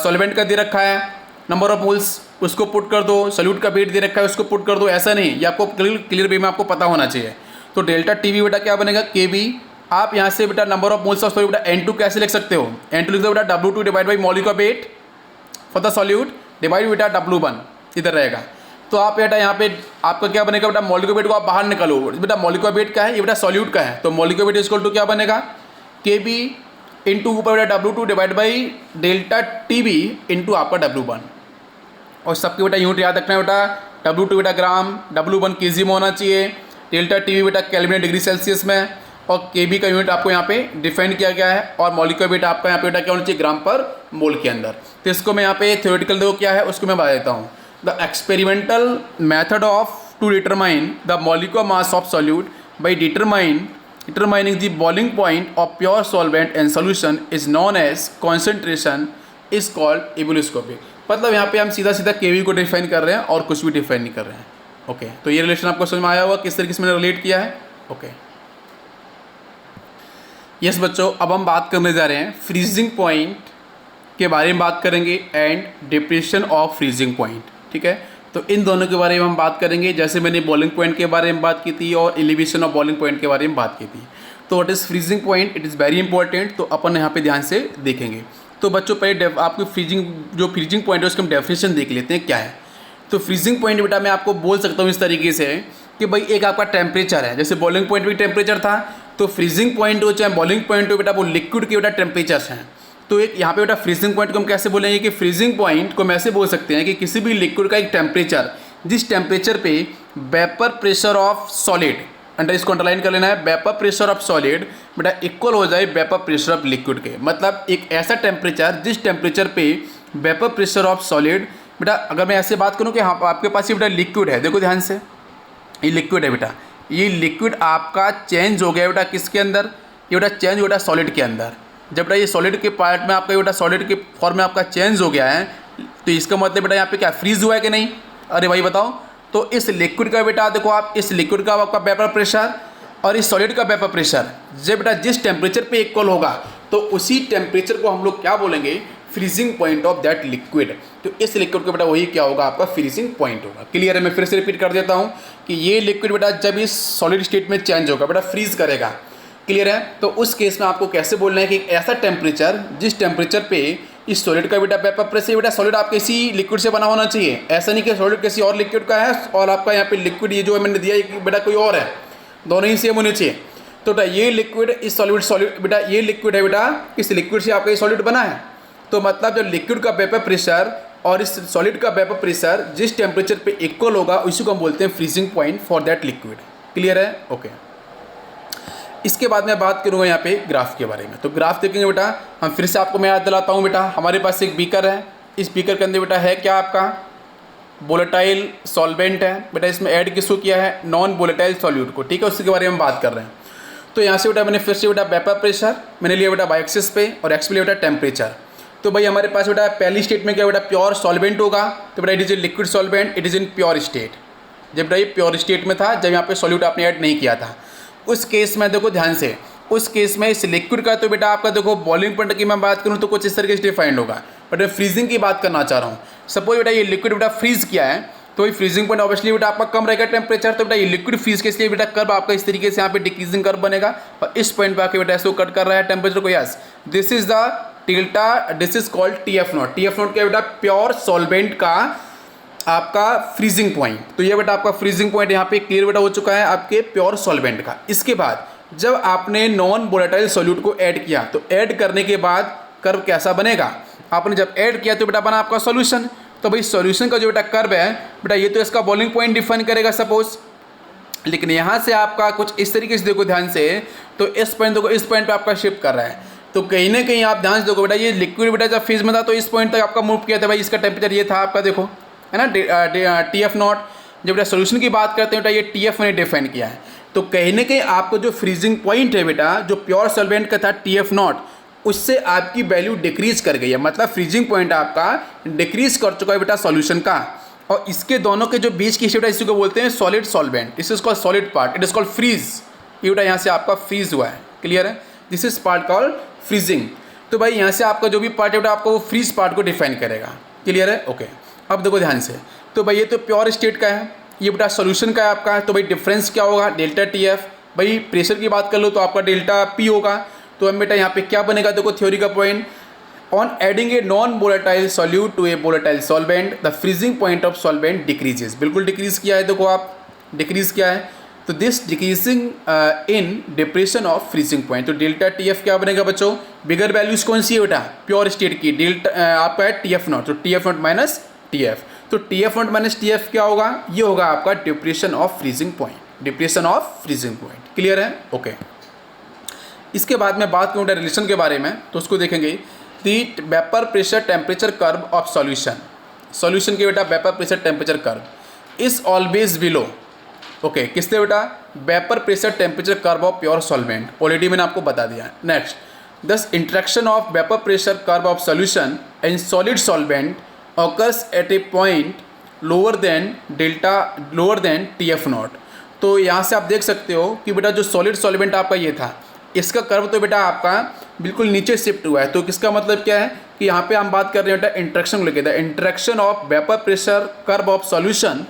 सॉल्वेंट का दे रखा है नंबर ऑफ मोल्स, उसको पुट कर दो, सॉल्यूट का वेट दे रखा है उसको पुट कर दो, ऐसा नहीं। ये आपको क्लियर वे में आपको पता होना चाहिए। तो डेल्टा टीवी बेटा क्या बनेगा, के बी। आप यहाँ से बेटा number of moles of solute बेटा N2 कैसे लिख सकते हो, N2 लिख दो बेटा W2 divide by molecular weight for the solute divide बेटा W1 इधर रहेगा। तो आप बेटा यहाँ पे आपका क्या बनेगा बेटा, मॉलिक्यूलर वेट को आप बाहर निकालो। बेटा मॉलिक्यूलर वेट क्या है, ये बेटा सॉल्यूट का है। तो मॉलिक्यूलर वेट इक्वल टू क्या बनेगा, के बी इंटू ऊपर बेटा W2 divide by delta T B into आपका W1। और सबके बेटा यूनिट याद रखना है बेटा, W2 बेटा ग्राम, W1 केजी में होना चाहिए, डेल्टा टी बी बेटा केल्विन डिग्री सेल्सियस में, और के बी का यूनिट आपको यहाँ पे डिफाइन किया गया है। और मॉलिक्यूलर वेट आपका यहाँ पे बेटा क्या होना चाहिए, ग्राम पर मोल के अंदर। तो इसको मैं यहाँ पे थ्योरेटिकल देखो क्या है उसको मैं बता देता हूँ। The experimental method of to determine the molecular mass of solute by determining the boiling point of pure solvent and solution is known as concentration is called ebullioscopy। मतलब यहाँ पे हम सीधा सीधा केवी को डिफाइन कर रहे हैं और कुछ भी डिफाइन नहीं कर रहे हैं। ओके, तो ये रिलेशन आपको समझ में आया होगा किस तरीके से मैंने रिलेट किया है। ओके यस बच्चों, अब हम बात करने जा रहे हैं फ्रीजिंग पॉइंट के बारे में बात करेंगे and depression of freezing point. ठीक है, तो इन दोनों के बारे में हम बात करेंगे। जैसे मैंने बॉइलिंग पॉइंट के बारे में बात की थी और एलिवेशन ऑफ बॉइलिंग पॉइंट के बारे में बात की थी। तो what is freezing point, it is very important. तो अपन यहाँ पे ध्यान से देखेंगे। तो बच्चों पहले आपको फ्रीजिंग पॉइंट है उसकी हम डेफिनेशन देख लेते हैं क्या है। तो फ्रीजिंग पॉइंट बेटा मैं आपको बोल सकता हूँ इस तरीके से कि भाई एक आपका टेम्परेचर है, जैसे बॉइलिंग पॉइंट भी टेम्परेचर था, तो फ्रीजिंग पॉइंट हो चाहे बॉइलिंग पॉइंट हो बेटा वो लिक्विड के बेटा टेम्परेचर्स हैं। तो एक यहाँ पे बेटा फ्रीजिंग पॉइंट को हम कैसे बोलेंगे कि फ्रीजिंग पॉइंट को हम ऐसे बोल सकते हैं कि किसी भी लिक्विड का एक टेम्परेचर जिस टेम्परेचर पे vapour pressure of solid, under इसको अंडरलाइन कर लेना है, वेपर प्रेशर ऑफ सॉलिड बेटा इक्वल हो जाए वेपर प्रेशर ऑफ लिक्विड के। मतलब एक ऐसा टेम्परेचर जिस टेम्परेचर पे वेपर प्रेशर ऑफ सॉलिड बेटा, अगर मैं ऐसे बात करूँ कि हाँ आपके पास ये बेटा लिक्विड है, देखो ध्यान से ये लिक्विड है बेटा, ये लिक्विड आपका चेंज हो गया बेटा किसके अंदर, ये बेटा चेंज हो बेटा सॉलिड के अंदर। जब बेटा ये सॉलिड के पार्ट में आपका बेटा सॉलिड के फॉर्म में आपका चेंज हो गया है, तो इसका मतलब बेटा यहाँ पे क्या फ्रीज हुआ है कि नहीं, अरे भाई बताओ। तो इस लिक्विड का बेटा देखो आप, इस लिक्विड का आपका वेपर प्रेशर और इस सॉलिड का वेपर प्रेशर जब बेटा जिस टेम्परेचर पे इक्वल होगा तो उसी टेम्परेचर को हम लोग क्या बोलेंगे, freezing point of that liquid. तो इस लिक्विड का बेटा वही क्या होगा, आपका फ्रीजिंग पॉइंट होगा। क्लियर है, मैं फिर से रिपीट कर देता हूँ कि ये लिक्विड बेटा जब इस सॉलिड स्टेट में चेंज होगा बेटा फ्रीज करेगा। क्लियर है, तो उस केस में आपको कैसे बोलना है कि ऐसा टेम्परेचर जिस टेम्परेचर पे इस सॉलिड का बेटा वेपर प्रेशर बेटा सॉलिड आपके इसी लिक्विड से बना होना चाहिए। ऐसा नहीं कि सॉलिड किसी और लिक्विड का है और आपका यहाँ पे लिक्विड ये जो मैंने दिया ये बेटा कोई और है, दोनों ही सेम होने चाहिए। तो बेटा ये लिक्विड इस सॉलिड बेटा ये लिक्विड है बेटा इस लिक्विड से आपका ये सॉलिड बना है। तो मतलब जब लिक्विड का वेपर प्रेशर और इस सॉलिड का वेपर प्रेशर जिस टेम्परेचर पे इक्वल होगा उसी को हम बोलते हैं freezing point for that liquid. Clear है, ओके। इसके बाद मैं बात करूँगा यहाँ पे ग्राफ के बारे में। तो ग्राफ देखेंगे बेटा, हम फिर से आपको मैं याद दिलाता हूँ बेटा, हमारे पास एक बीकर है, इस बीकर के अंदर बेटा है क्या आपका वोलेटाइल सॉल्वेंट है बेटा, इसमें ऐड किसको किया है, नॉन वोलेटाइल सॉल्यूट को। ठीक है, उसके बारे में बात कर रहे हैं। तो यहाँ से बेटा मैंने फिर से बेटा वेपर प्रेशर मैंने लिया बेटा वाई एक्सिस पे और एक्स पे लिया बेटा टेम्परेचर। तो भाई हमारे पास बेटा पहली स्टेट में क्या बेटा प्योर सॉल्वेंट होगा, तो बेटा it is a liquid solvent, it is in pure state. जब बेटा ये प्योर स्टेट में था, जब यहाँ पे सॉल्यूट आपने ऐड नहीं किया था, उस केस में देखो ध्यान से, उस केस में इस लिक्विड का तो बेटा आपका देखो बॉइलिंग पॉइंट की मैं बात करूँ तो कुछ इस तरीके से डिफाइंड होगा, बट मैं फ्रीजिंग की बात करना चाह रहा हूँ। सपोज बेटा ये लिक्विड बेटा फ्रीज किया है, तो ये फ्रीजिंग पॉइंट ऑब्वियसली बेटा आपका कम रहेगा टेम्परेचर। तो बेटा ये लिक्विड फ्रीज के इसलिए बेटा कर्व आपका इस तरीके से यहाँ पे डिक्रीजिंग कर्व बनेगा और इस पॉइंट पे आके बेटा इसको कट कर रहा है टेम्परेचर को। Yes, this is the delta, this is called TF0। TF0 क्या बेटा प्योर सॉल्वेंट का आपका फ्रीजिंग पॉइंट। तो ये बेटा आपका फ्रीजिंग पॉइंट यहाँ पे क्लियर बेटा हो चुका है आपके प्योर सॉल्वेंट का। इसके बाद जब आपने नॉन वोलेटाइल सॉल्यूट को ऐड किया तो ऐड करने के बाद कर्व कैसा बनेगा, आपने जब ऐड किया तो बेटा बना आपका सॉल्यूशन। तो भाई सॉल्यूशन का जो बेटा कर्व है बेटा ये तो इसका बॉइलिंग पॉइंट डिफाइन करेगा सपोज, लेकिन यहाँ से आपका कुछ इस तरीके से देखो ध्यान से, तो इस पॉइंट देखो, इस पॉइंट पे आपका शिफ्ट कर रहा है। तो कहीं ना कहीं आप ध्यान से देखो बेटा, ये लिक्विड बेटा जब फेज में था तो इस पॉइंट तक आपका मूव किया था भाई, इसका टेम्परेचर ये था आपका, देखो है ना TF0। जब बेटा सोल्यूशन की बात करते हैं बेटा ये TF ने डिफाइन किया है। तो कहीं ना कहीं आपको जो फ्रीजिंग पॉइंट है बेटा जो प्योर सॉल्वेंट का था TF0, उससे आपकी वैल्यू डिक्रीज कर गई है, मतलब फ्रीजिंग पॉइंट आपका डिक्रीज कर चुका है बेटा सॉल्यूशन का। और इसके दोनों के जो बीच की शिफ्ट है इसी को बोलते हैं solid solvent, this is called solid part, it is called freeze. ये बेटा यहाँ से आपका फ्रीज हुआ है, क्लियर है, this is part called freezing. तो भाई यहाँ से आपका जो भी पार्ट है बेटा आपको वो फ्रीज पार्ट को डिफाइन करेगा, क्लियर है, ओके। अब देखो ध्यान से, तो भाई ये तो प्योर स्टेट का है, ये बेटा सोल्यूशन का है आपका। तो भाई डिफरेंस क्या होगा, डेल्टा TF। भाई प्रेशर की बात कर लो तो आपका डेल्टा P होगा। तो हम बेटा यहाँ पे क्या बनेगा, देखो थ्योरी का point, on adding a non volatile solute to a volatile solvent the freezing point of solvent decreases. बिल्कुल डिक्रीज किया है, देखो आप डिक्रीज किया है। तो this decreasing in depression of freezing point. तो डेल्टा TF क्या बनेगा बच्चों, बिगर वैल्यूज कौन सी है बेटा, प्योर स्टेट की, डेल्टा आपका है TF0, तो TF0 माइनस TF। तो TF0 माइनस TF क्या होगा, ये होगा आपका depression of freezing point, depression of freezing point, clear है, ओके। इसके बाद में बात करूँ रिलेशन के बारे में, तो उसको देखेंगे, दी vapour pressure temperature curve of solution. Solution के बेटा vapour pressure temperature curve is always below, okay, किससे बेटा, vapour pressure temperature curve of pure solvent, already मैंने आपको बता दिया। नेक्स्ट, दस interaction of vapour pressure curve of solution and solid solvent occurs at a point lower than TF0। तो यहाँ से आप देख सकते हो कि बेटा जो सॉलिड सॉल्वेंट आपका ये था, इसका कर्व तो बेटा आपका बिल्कुल नीचे शिफ्ट हुआ है। तो किसका मतलब क्या है कि यहाँ पे हम बात कर रहे हैं बेटा इंट्रैक्शन को लेकर, the interaction of vapour pressure curve of solution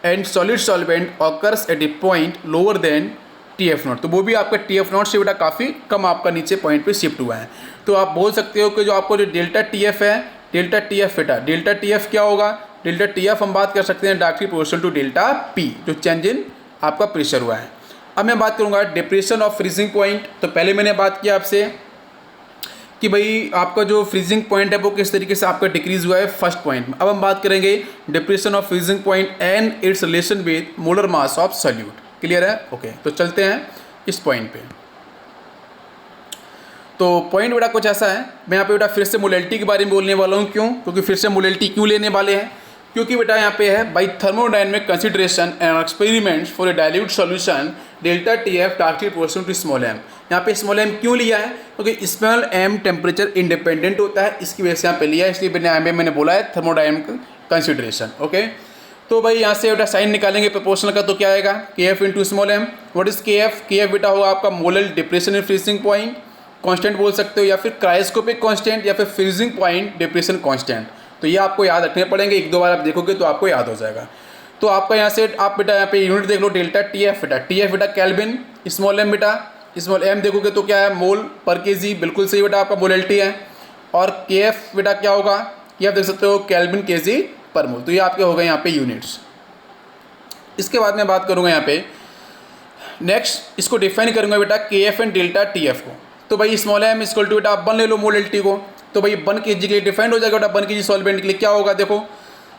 and solid solvent occurs at a point lower than TF0। तो वो भी आपका TF0 से बेटा काफ़ी कम आपका नीचे पॉइंट पे शिफ्ट हुआ है। तो आप बोल सकते हो कि जो आपको जो डेल्टा TF है, डेल्टा TF बेटा, डेल्टा TF क्या होगा, डेल्टा TF हम बात कर सकते हैं directly proportional to delta P, जो चेंज इन आपका प्रेशर हुआ है। अब मैं बात करूंगा डिप्रेशन ऑफ फ्रीजिंग पॉइंट। तो पहले मैंने बात किया आपसे कि भाई आपका जो फ्रीजिंग पॉइंट है वो किस तरीके से आपका डिक्रीज हुआ है फर्स्ट पॉइंट में। अब हम बात करेंगे depression of freezing point and it's relation with molar mass of solute, clear है, ओके। तो चलते हैं इस पॉइंट पे। तो पॉइंट बेटा कुछ ऐसा है, मैं यहाँ पे बेटा फिर से मोलैलिटी के बारे में बोलने वाला हूँ। क्यों, क्योंकि फिर से मोलैलिटी क्यों लेने वाले हैं, क्योंकि बेटा यहाँ पे है by thermodynamic consideration and experiments for a dilute solution delta TF directly proportional to small m। यहाँ पे स्मॉल m क्यों लिया है, क्योंकि स्मॉल m टेम्परेचर इंडिपेंडेंट होता है, इसकी वजह से यहाँ पे लिया है, इसलिए मैंने बोला है थर्मोडायनेमिक कंसिडरेशन, ओके। तो भाई यहाँ से बेटा साइन निकालेंगे प्रोपोर्शनल का, तो क्या आएगा KF into small m। What is KF बेटा होगा आपका molar depression in freezing point, constant बोल सकते हो, या फिर क्रायोस्कोपिक कांस्टेंट, या फिर फ्रीजिंग पॉइंट डिप्रेशन कांस्टेंट। तो ये आपको याद रखने पड़ेंगे, एक दो बार आप देखोगे तो आपको याद हो जाएगा। तो आपका यहाँ से आप बेटा यहाँ पे यूनिट देख लो, डेल्टा TF बेटा केल्विन, स्मॉल m बेटा, स्मॉल m देखोगे तो क्या है मोल पर केजी, बिल्कुल सही बेटा आपका मोलैलिटी है। और KF बेटा क्या होगा, ये आप देख सकते हो केल्विन केजी पर मोल। तो ये आपके हो गए यहाँ पे यूनिट्स। इसके बाद मैं बात करूँगा यहाँ पे नेक्स्ट, इसको डिफाइन करूँगा बेटा KF एंड डेल्टा TF को। तो भाई स्मॉल m इक्वल टू बेटा आप 1 ले लो मोलैलिटी को, तो भाई 1 kg के लिए डिफाइंड हो जाएगा बेटा, 1 kg सॉल्वेंट के लिए क्या होगा, देखो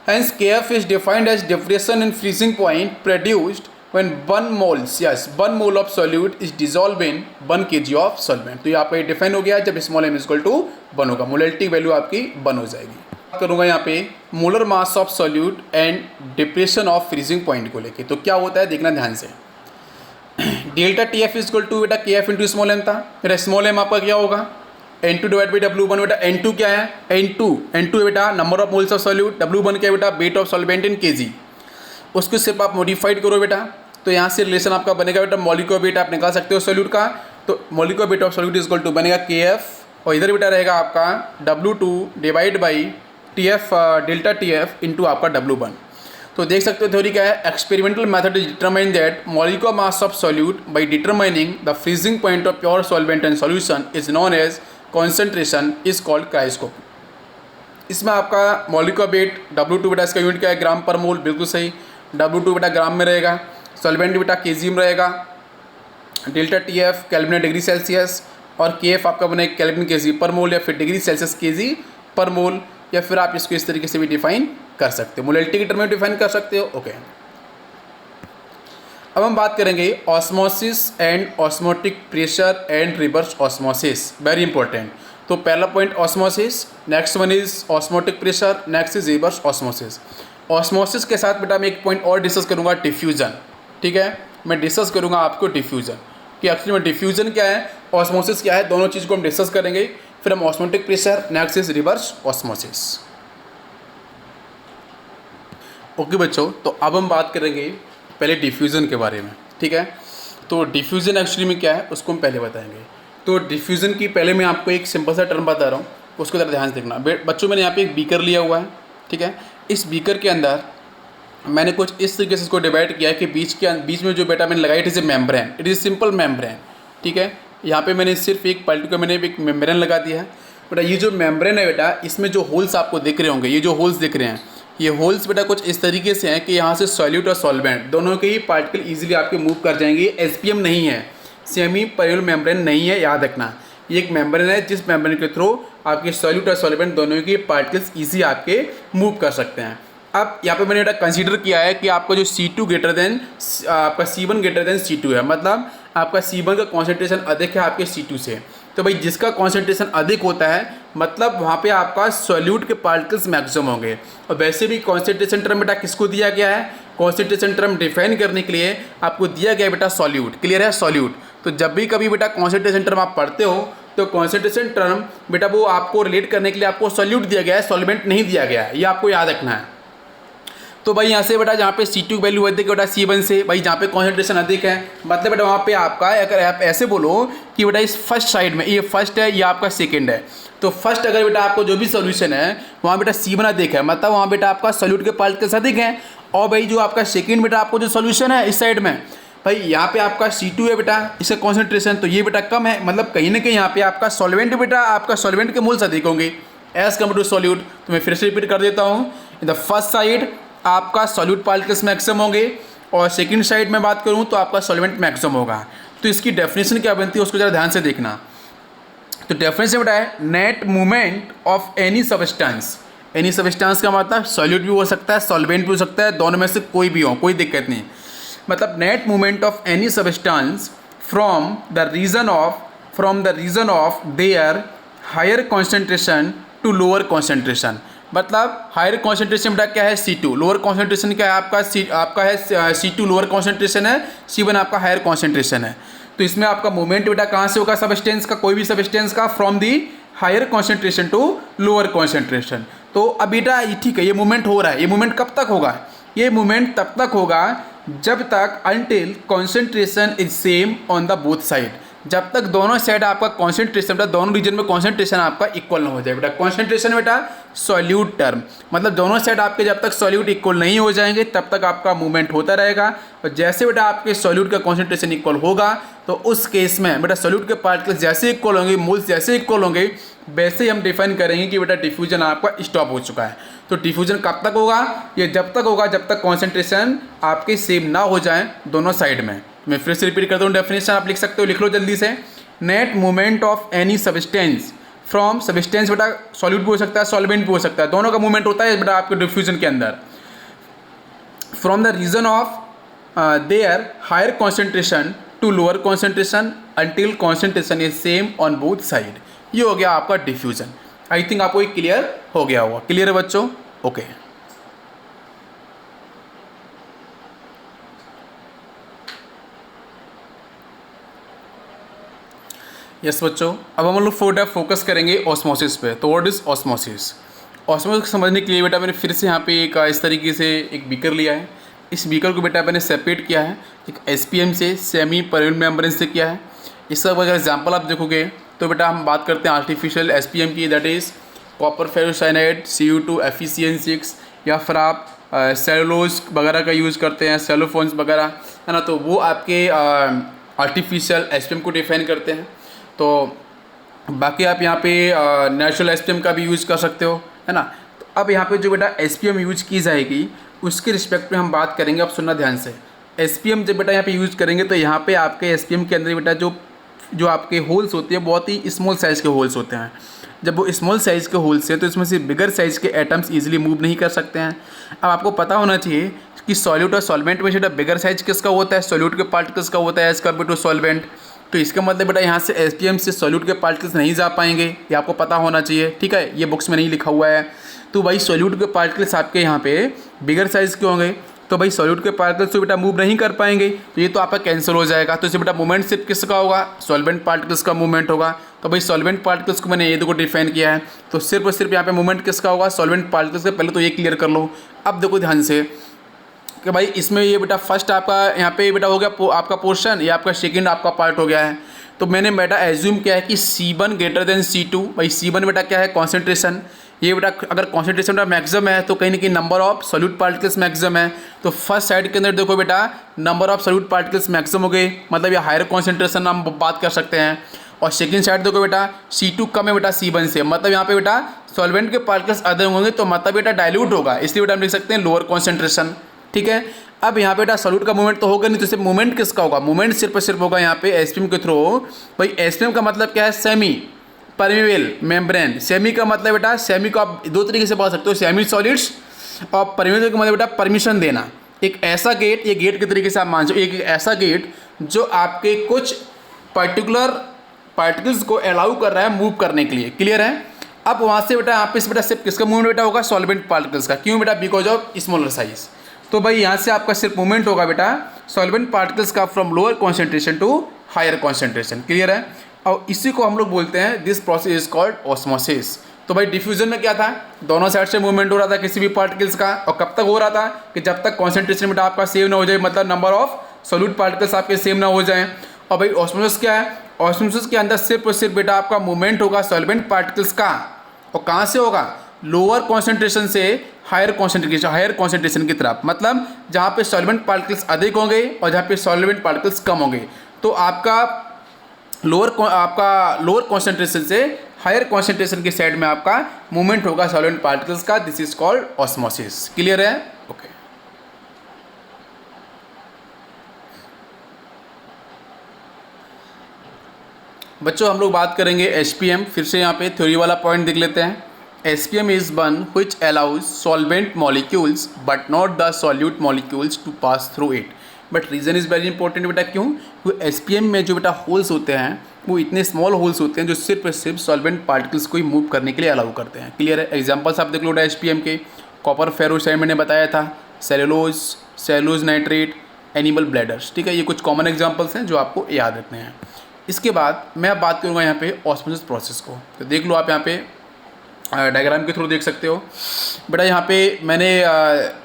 hence KF is defined as depression in freezing point produced when 1 mole of solute is dissolve in 1 kg of solvent. तो ये आपका ये डिफाइन हो गया जब स्मॉल m इक्वल टू 1 होगा, मोलैलिटी वैल्यू आपकी 1 हो जाएगी। बात करूँगा यहाँ पे molar mass of solute and depression of freezing point को लेके। तो क्या होता है देखना ध्यान से, डेल्टा TF इक्वल टू बेटा KF इंटू स्मॉल m था, बेटा स्मॉल m आपका क्या होगा N2 डिवाइड बाई W1। बेटा N2 क्या है, N2 बेटा number of moles of solute, W1 क्या है बेटा weight of solvent in kg। उसको सिर्फ आप मॉडिफाइड करो बेटा, तो यहाँ से रिलेशन आपका बनेगा बेटा मॉलिक्यूलर वेट आप निकाल सकते हो सॉल्यूट का, तो molecular weight of solute equal to बनेगा KF, और इधर बेटा रहेगा आपका W2 divide by TF delta TF into आपका W1। तो देख सकते हो थ्योरी क्या है, experimental method is determine that molecular mass of solute by determining the freezing point of pure solvent and solution is known as concentration is called cryoscopy. इसमें आपका मौलिक वेट W2 बेटा इसका यूनिट क्या है, ग्राम पर मोल, बिल्कुल सही। W2 बेटा ग्राम में रहेगा। सॉल्वेंट बेटा केजी में रहेगा। Delta TF kelvin degree Celsius, और KF आपका बने केल्विन केजी पर मोल, या फिर डिग्री सेल्सियस केजी पर मोल, या फिर आप इसको इस तरीके से भी डिफाइन कर सकते हो, मोलैलिटी के टर्म में डिफाइन कर सकते हो। ओके, अब हम बात करेंगे osmosis and osmotic pressure and reverse osmosis, very important. तो पहला point osmosis, next one is osmotic pressure, next is reverse osmosis. Osmosis के साथ बेटा मैं एक पॉइंट और डिस्कस करूंगा, डिफ्यूजन। ठीक है, मैं डिस्कस करूंगा आपको डिफ्यूजन कि एक्चुअली में डिफ्यूजन क्या है, ऑस्मोसिस क्या है, दोनों चीज़ को हम डिस्कस करेंगे। फिर हम osmotic pressure, next is reverse osmosis. Okay बच्चों, तो अब हम बात करेंगे पहले डिफ्यूज़न के बारे में। ठीक है, तो डिफ्यूज़न एक्चुअली में क्या है उसको हम पहले बताएंगे। तो डिफ्यूज़न की पहले मैं आपको एक सिंपल सा टर्म बता रहा हूँ, उसको ज़रा ध्यान से देखना। बच्चों मैंने यहाँ पे एक बीकर लिया हुआ है। ठीक है, इस बीकर के अंदर मैंने कुछ इस तरीके से इसको डिवाइड किया है कि बीच में जो बेटा मैंने लगाई, it is A membrane, it is simple membrane. ठीक है, यहाँ पे मैंने सिर्फ एक पर्टिकुलर मैंने एक मेम्ब्रेन लगा दिया है। बेटा ये जो मेम्ब्रेन है बेटा, इसमें जो होल्स आपको दिख रहे होंगे, ये जो होल्स दिख रहे हैं, ये होल्स बेटा कुछ इस तरीके से हैं कि यहाँ से सॉल्यूट और सॉल्वेंट दोनों के ही पार्टिकल इजीली आपके मूव कर जाएंगे। SPM नहीं है, सेमी परमेबल मेम्ब्रेन नहीं है, याद रखना। ये एक मेम्ब्रेन है जिस मेम्ब्रेन के थ्रू आपके सॉल्यूट और सॉल्वेंट दोनों के पार्टिकल्स ईजी आपके मूव कर सकते हैं। अब यहाँ पे मैंने बेटा कंसीडर किया है कि आपका जो C2 ग्रेटर देन आपका C1 ग्रेटर देन C2 है, मतलब आपका C1 का कॉन्सेंट्रेशन अधिक है आपके C2 से। तो भाई जिसका कॉन्सेंट्रेशन अधिक होता है मतलब वहाँ पे आपका सॉल्यूट के पार्टिकल्स मैक्सिमम होंगे। और वैसे भी कॉन्सेंट्रेशन टर्म बेटा किसको दिया गया है, कॉन्सेंट्रेशन टर्म डिफाइन करने के लिए आपको दिया गया है बेटा सॉल्यूट। क्लियर है, सॉल्यूट। तो जब भी कभी बेटा कॉन्सेंट्रेशन टर्म आप पढ़ते हो तो कॉन्सेंट्रेशन टर्म बेटा वो आपको रिलेट करने के लिए आपको सॉल्यूट दिया गया है, सॉल्वेंट नहीं दिया गया है, ये आपको याद रखना है। तो भाई यहाँ से बेटा जहाँ पे C2 वैल्यू अधिक है बेटा C1 से, भाई जहाँ पे कॉन्सेंट्रेशन अधिक है मतलब बेटा वहाँ पे आपका, अगर आप ऐसे बोलो कि बेटा इस फर्स्ट साइड में ये फर्स्ट है, ये आपका सेकंड है, तो फर्स्ट अगर बेटा आपको जो भी सोल्यूशन है वहाँ बेटा C1 अधिक है, मतलब वहाँ बेटा आपका सॉल्यूट के पार्टिकल्स अधिक हैं। और भाई जो आपका सेकेंड बेटा आपको जो सोल्यूशन है इस साइड में, भाई यहाँ पे आपका C2 है बेटा, इसका कॉन्सेंट्रेशन तो ये बेटा कम है, मतलब कहीं ना कहीं यहाँ पे आपका सॉल्वेंट बेटा आपका सॉल्वेंट के मोल्स अधिक होंगे एज कम्पेयर टू सॉल्यूट। तो मैं फिर से रिपीट कर देता हूँ, इन द फर्स्ट साइड आपका सॉल्यूट पार्टिकल्स मैक्सिमम होंगे और सेकंड साइड में बात करूं तो आपका सॉल्वेंट मैक्सिमम होगा। तो इसकी डेफिनेशन क्या बनती है उसको जरा ध्यान से देखना। तो डेफिनेशन बेटा है net movement of any substance. Any substance का मतलब सॉल्यूट भी हो सकता है, सॉल्वेंट भी हो सकता है, दोनों में से कोई भी हो, कोई दिक्कत नहीं। मतलब net movement of any substance from the region of their higher concentration to lower concentration. मतलब हायर कॉन्सेंट्रेशन बेटा क्या है C2, लोअर कॉन्सेंट्रेशन क्या है आपका है C2 लोअर कॉन्सेंट्रेशन है, C1 आपका हायर कॉन्सेंट्रेशन है। तो इसमें आपका मूवमेंट बेटा कहाँ से होगा सब्सटेंस का, कोई भी सब्सटेंस का, from the higher concentration to lower concentration. तो अब बेटा ठीक है ये मूवमेंट हो रहा है, ये मूवमेंट कब तक होगा, ये मूवमेंट तब तक होगा जब तक until concentration is same on the both side, जब तक दोनों साइड आपका कॉन्सेंट्रेशन बेटा दोनों रीजन में कॉन्सेंट्रेशन आपका इक्वल ना हो जाए। बेटा कॉन्सेंट्रेशन बेटा सॉल्यूट टर्म, मतलब दोनों साइड आपके जब तक सॉल्यूट इक्वल नहीं हो जाएंगे तब तक आपका मूवमेंट होता रहेगा। और जैसे बेटा आपके सॉल्यूट का कॉन्सेंट्रेशन इक्वल होगा तो उस केस में बेटा सॉल्यूट के पार्टिकल्स जैसे इक्वल होंगे, मोल्स जैसे इक्वल होंगे, वैसे ही हम डिफाइन करेंगे कि बेटा डिफ्यूजन आपका स्टॉप हो चुका है। तो डिफ्यूजन कब तक होगा, ये जब तक होगा जब तक कॉन्सेंट्रेशन आपके सेम ना हो जाए दोनों साइड में। मैं फिर से रिपीट करता हूँ, डेफिनेशन आप लिख सकते हो, लिख लो जल्दी से। Net movement of any substance from, substance बेटा सॉल्यूट भी हो सकता है, सॉल्वेंट भी हो सकता है, दोनों का मूवमेंट होता है बेटा आपके डिफ्यूजन के अंदर, from the region of their higher concentration to lower concentration until concentration is same on both side. ये हो गया आपका डिफ्यूजन। आई थिंक आपको ये क्लियर हो गया होगा। क्लियर है बच्चों? ओके यस बच्चों, अब हम लोग फोकस करेंगे ऑस्मोसिस पे। तो व्हाट इज ऑस्मोसिस? ऑस्मोसिस समझने के लिए बेटा मैंने फिर से यहाँ पे एक इस तरीके से एक बीकर लिया है। इस बीकर को बेटा मैंने सेपरेट किया है एक SPM से, सेमी परमेबल मेम्ब्रेन से किया है। इसका अगर एग्जाम्पल आप देखोगे तो बेटा हम बात करते हैं आर्टिफिशियल SPM की, that is copper ferrocyanide Cu2 FeCN6, या फिर आप सेलुलोज वगैरह का यूज़ करते हैं, सेलोफोन्स वगैरह, है ना। तो वो आपके आर्टिफिशियल SPM को डिफाइन करते हैं। तो बाकी आप यहाँ पे नेचुरल SPM का भी यूज़ कर सकते हो, है ना। तो अब यहाँ पे जो बेटा SPM यूज की जाएगी उसके रिस्पेक्ट में हम बात करेंगे। अब सुनना ध्यान से, SPM जब बेटा यहाँ पे यूज़ करेंगे तो यहाँ पे आपके SPM के अंदर बेटा जो आपके होल्स होते हैं बहुत ही स्मॉल साइज़ के होल्स होते हैं। जब वो स्मॉल साइज़ के होल्स हैं तो इसमें से बिगर साइज़ के एटम्स इजीली मूव नहीं कर सकते हैं। अब आपको पता होना चाहिए कि सॉल्यूट और सॉल्वेंट में बेटा बिगर साइज किसका होता है, सॉल्यूट के पार्टिकल्स का होता है एज कम्पेयर टू सॉल्वेंट। तो इसका मतलब बेटा यहाँ से SPM से सॉल्यूट के पार्टिकल्स नहीं जा पाएंगे, ये आपको पता होना चाहिए, ठीक है। ये बुक्स में नहीं लिखा हुआ है। तो भाई सॉल्यूट के पार्टिकल्स आपके यहाँ पे बिगर साइज़ के होंगे, तो भाई सॉल्यूट के पार्टिकल्स तो बेटा मूव नहीं कर पाएंगे, तो ये तो आपका कैंसिल हो जाएगा। तो इसे बेटा मूवमेंट सिर्फ किसका होगा, सॉल्वेंट पार्टिकल्स का मूवमेंट होगा। तो भाई सॉल्वेंट पार्टिकल्स को मैंने ये देखो डिफाइन किया है, तो सिर्फ और सिर्फ यहाँ पे मूवमेंट किसका होगा, सॉल्वेंट पार्टिकल्स का। पहले तो ये क्लियर कर लो। अब देखो ध्यान से कि भाई इसमें ये बेटा फर्स्ट आपका यहाँ पे बेटा हो गया आपका पोर्शन, ये आपका सेकेंड आपका पार्ट हो गया है। तो मैंने बेटा एज्यूम किया है कि C1 ग्रेटर देन C2। भाई C1 बेटा क्या है, कॉन्सेंट्रेशन। ये बेटा अगर कॉन्सेंट्रेशन बेटा मैक्सिमम है तो कहीं ना कहीं number of solute particles maximum है। तो फर्स्ट साइड के अंदर देखो बेटा number of solute particles maximum हो गए, मतलब ये हायर कॉन्सेंट्रेशन हम बात कर सकते हैं। और सेकेंड साइड देखो बेटा C2 कम है बेटा C1 से, मतलब यहाँ पे बेटा सॉल्वेंट के पार्टिकल्स अधिक होंगे, तो मतलब बेटा डाइल्यूट होगा, इसलिए बेटा हम लिख सकते हैं लोअर कॉन्सेंट्रेशन, ठीक है। अब यहाँ पे बेटा सॉल्यूट का मूवमेंट तो होगा नहीं, तो सिर्फ मूवमेंट किसका होगा, मूवमेंट सिर्फ और सिर्फ होगा यहाँ पे SPM के थ्रू। भाई SPM का मतलब क्या है, सेमी परमेबल मेम्ब्रेन। सेमी का मतलब बेटा, सेमी को आप दो तरीके से पढ़ सकते हो, सेमी सॉलिड्स, और परमेबल का मतलब बेटा परमिशन देना। एक ऐसा गेट, ये गेट के तरीके से आप मान सकते हो, एक ऐसा गेट जो आपके कुछ पर्टिकुलर पार्टिकल्स को अलाउ कर रहा है मूव करने के लिए, क्लियर है। अब वहाँ से बेटा यहाँ पे बेटा सिर्फ किसका मूवमेंट बेटा होगा, सॉल्वेंट पार्टिकल्स का। क्यों बेटा, बिकॉज ऑफ स्मॉलर साइज। तो भाई यहाँ से आपका सिर्फ मूवमेंट होगा बेटा सॉल्वेंट पार्टिकल्स का from lower concentration to higher concentration, clear है। और इसी को हम लोग बोलते हैं, this process is called osmosis. तो भाई डिफ्यूजन में क्या था, दोनों साइड से मूवमेंट हो रहा था किसी भी पार्टिकल्स का, और कब तक हो रहा था कि जब तक कॉन्सेंट्रेशन बेटा आपका सेम ना हो जाए, मतलब नंबर ऑफ सॉल्यूट पार्टिकल्स आपके सेम ना हो जाए। और भाई ऑस्मोसिस क्या है, ऑस्मोसिस के अंदर सिर्फ और सिर्फ बेटा आपका मूवमेंट होगा सॉल्वेंट पार्टिकल्स का, और कहाँ से होगा, लोअर कॉन्सेंट्रेशन से हायर कॉन्सेंट्रेशन की तरफ, मतलब जहाँ पे सॉल्वेंट पार्टिकल्स अधिक होंगे और जहाँ पे सॉल्वेंट पार्टिकल्स कम होंगे। तो आपका लोअर कॉन्सेंट्रेशन से हायर कॉन्सेंट्रेशन की साइड में आपका मूवमेंट होगा सॉल्वेंट पार्टिकल्स का, this is called osmosis, clear है। ओके बच्चों, हम लोग बात करेंगे SPM। फिर से यहाँ पे थ्योरी वाला पॉइंट देख लेते हैं। SPM is one which allows solvent molecules but not the solute molecules to pass through it. But reason is very important बेटा, क्यों, क्योंकि SPM में जो बेटा होल्स होते हैं वो इतने स्मॉल होल्स होते हैं जो सिर्फ और सिर्फ सॉल्वेंट पार्टिकल्स को ही मूव करने के लिए अलाउ करते हैं, क्लियर है। एग्जांपल्स आप देख लो बेटा SPM के, कॉपर फेरोसाइड मैंने बताया था, सेलुलोज नाइट्रेट, एनिमल ब्लैडर्स, ठीक है। ये कुछ कॉमन एग्जाम्पल्स हैं जो आपको याद रखने हैं। इसके बाद मैं अब बात करूँगा यहाँ पे ऑस्मोसिस प्रोसेस को। तो देख लो आप यहाँ पे डायग्राम के थ्रू देख सकते हो बेटा। यहाँ पे मैंने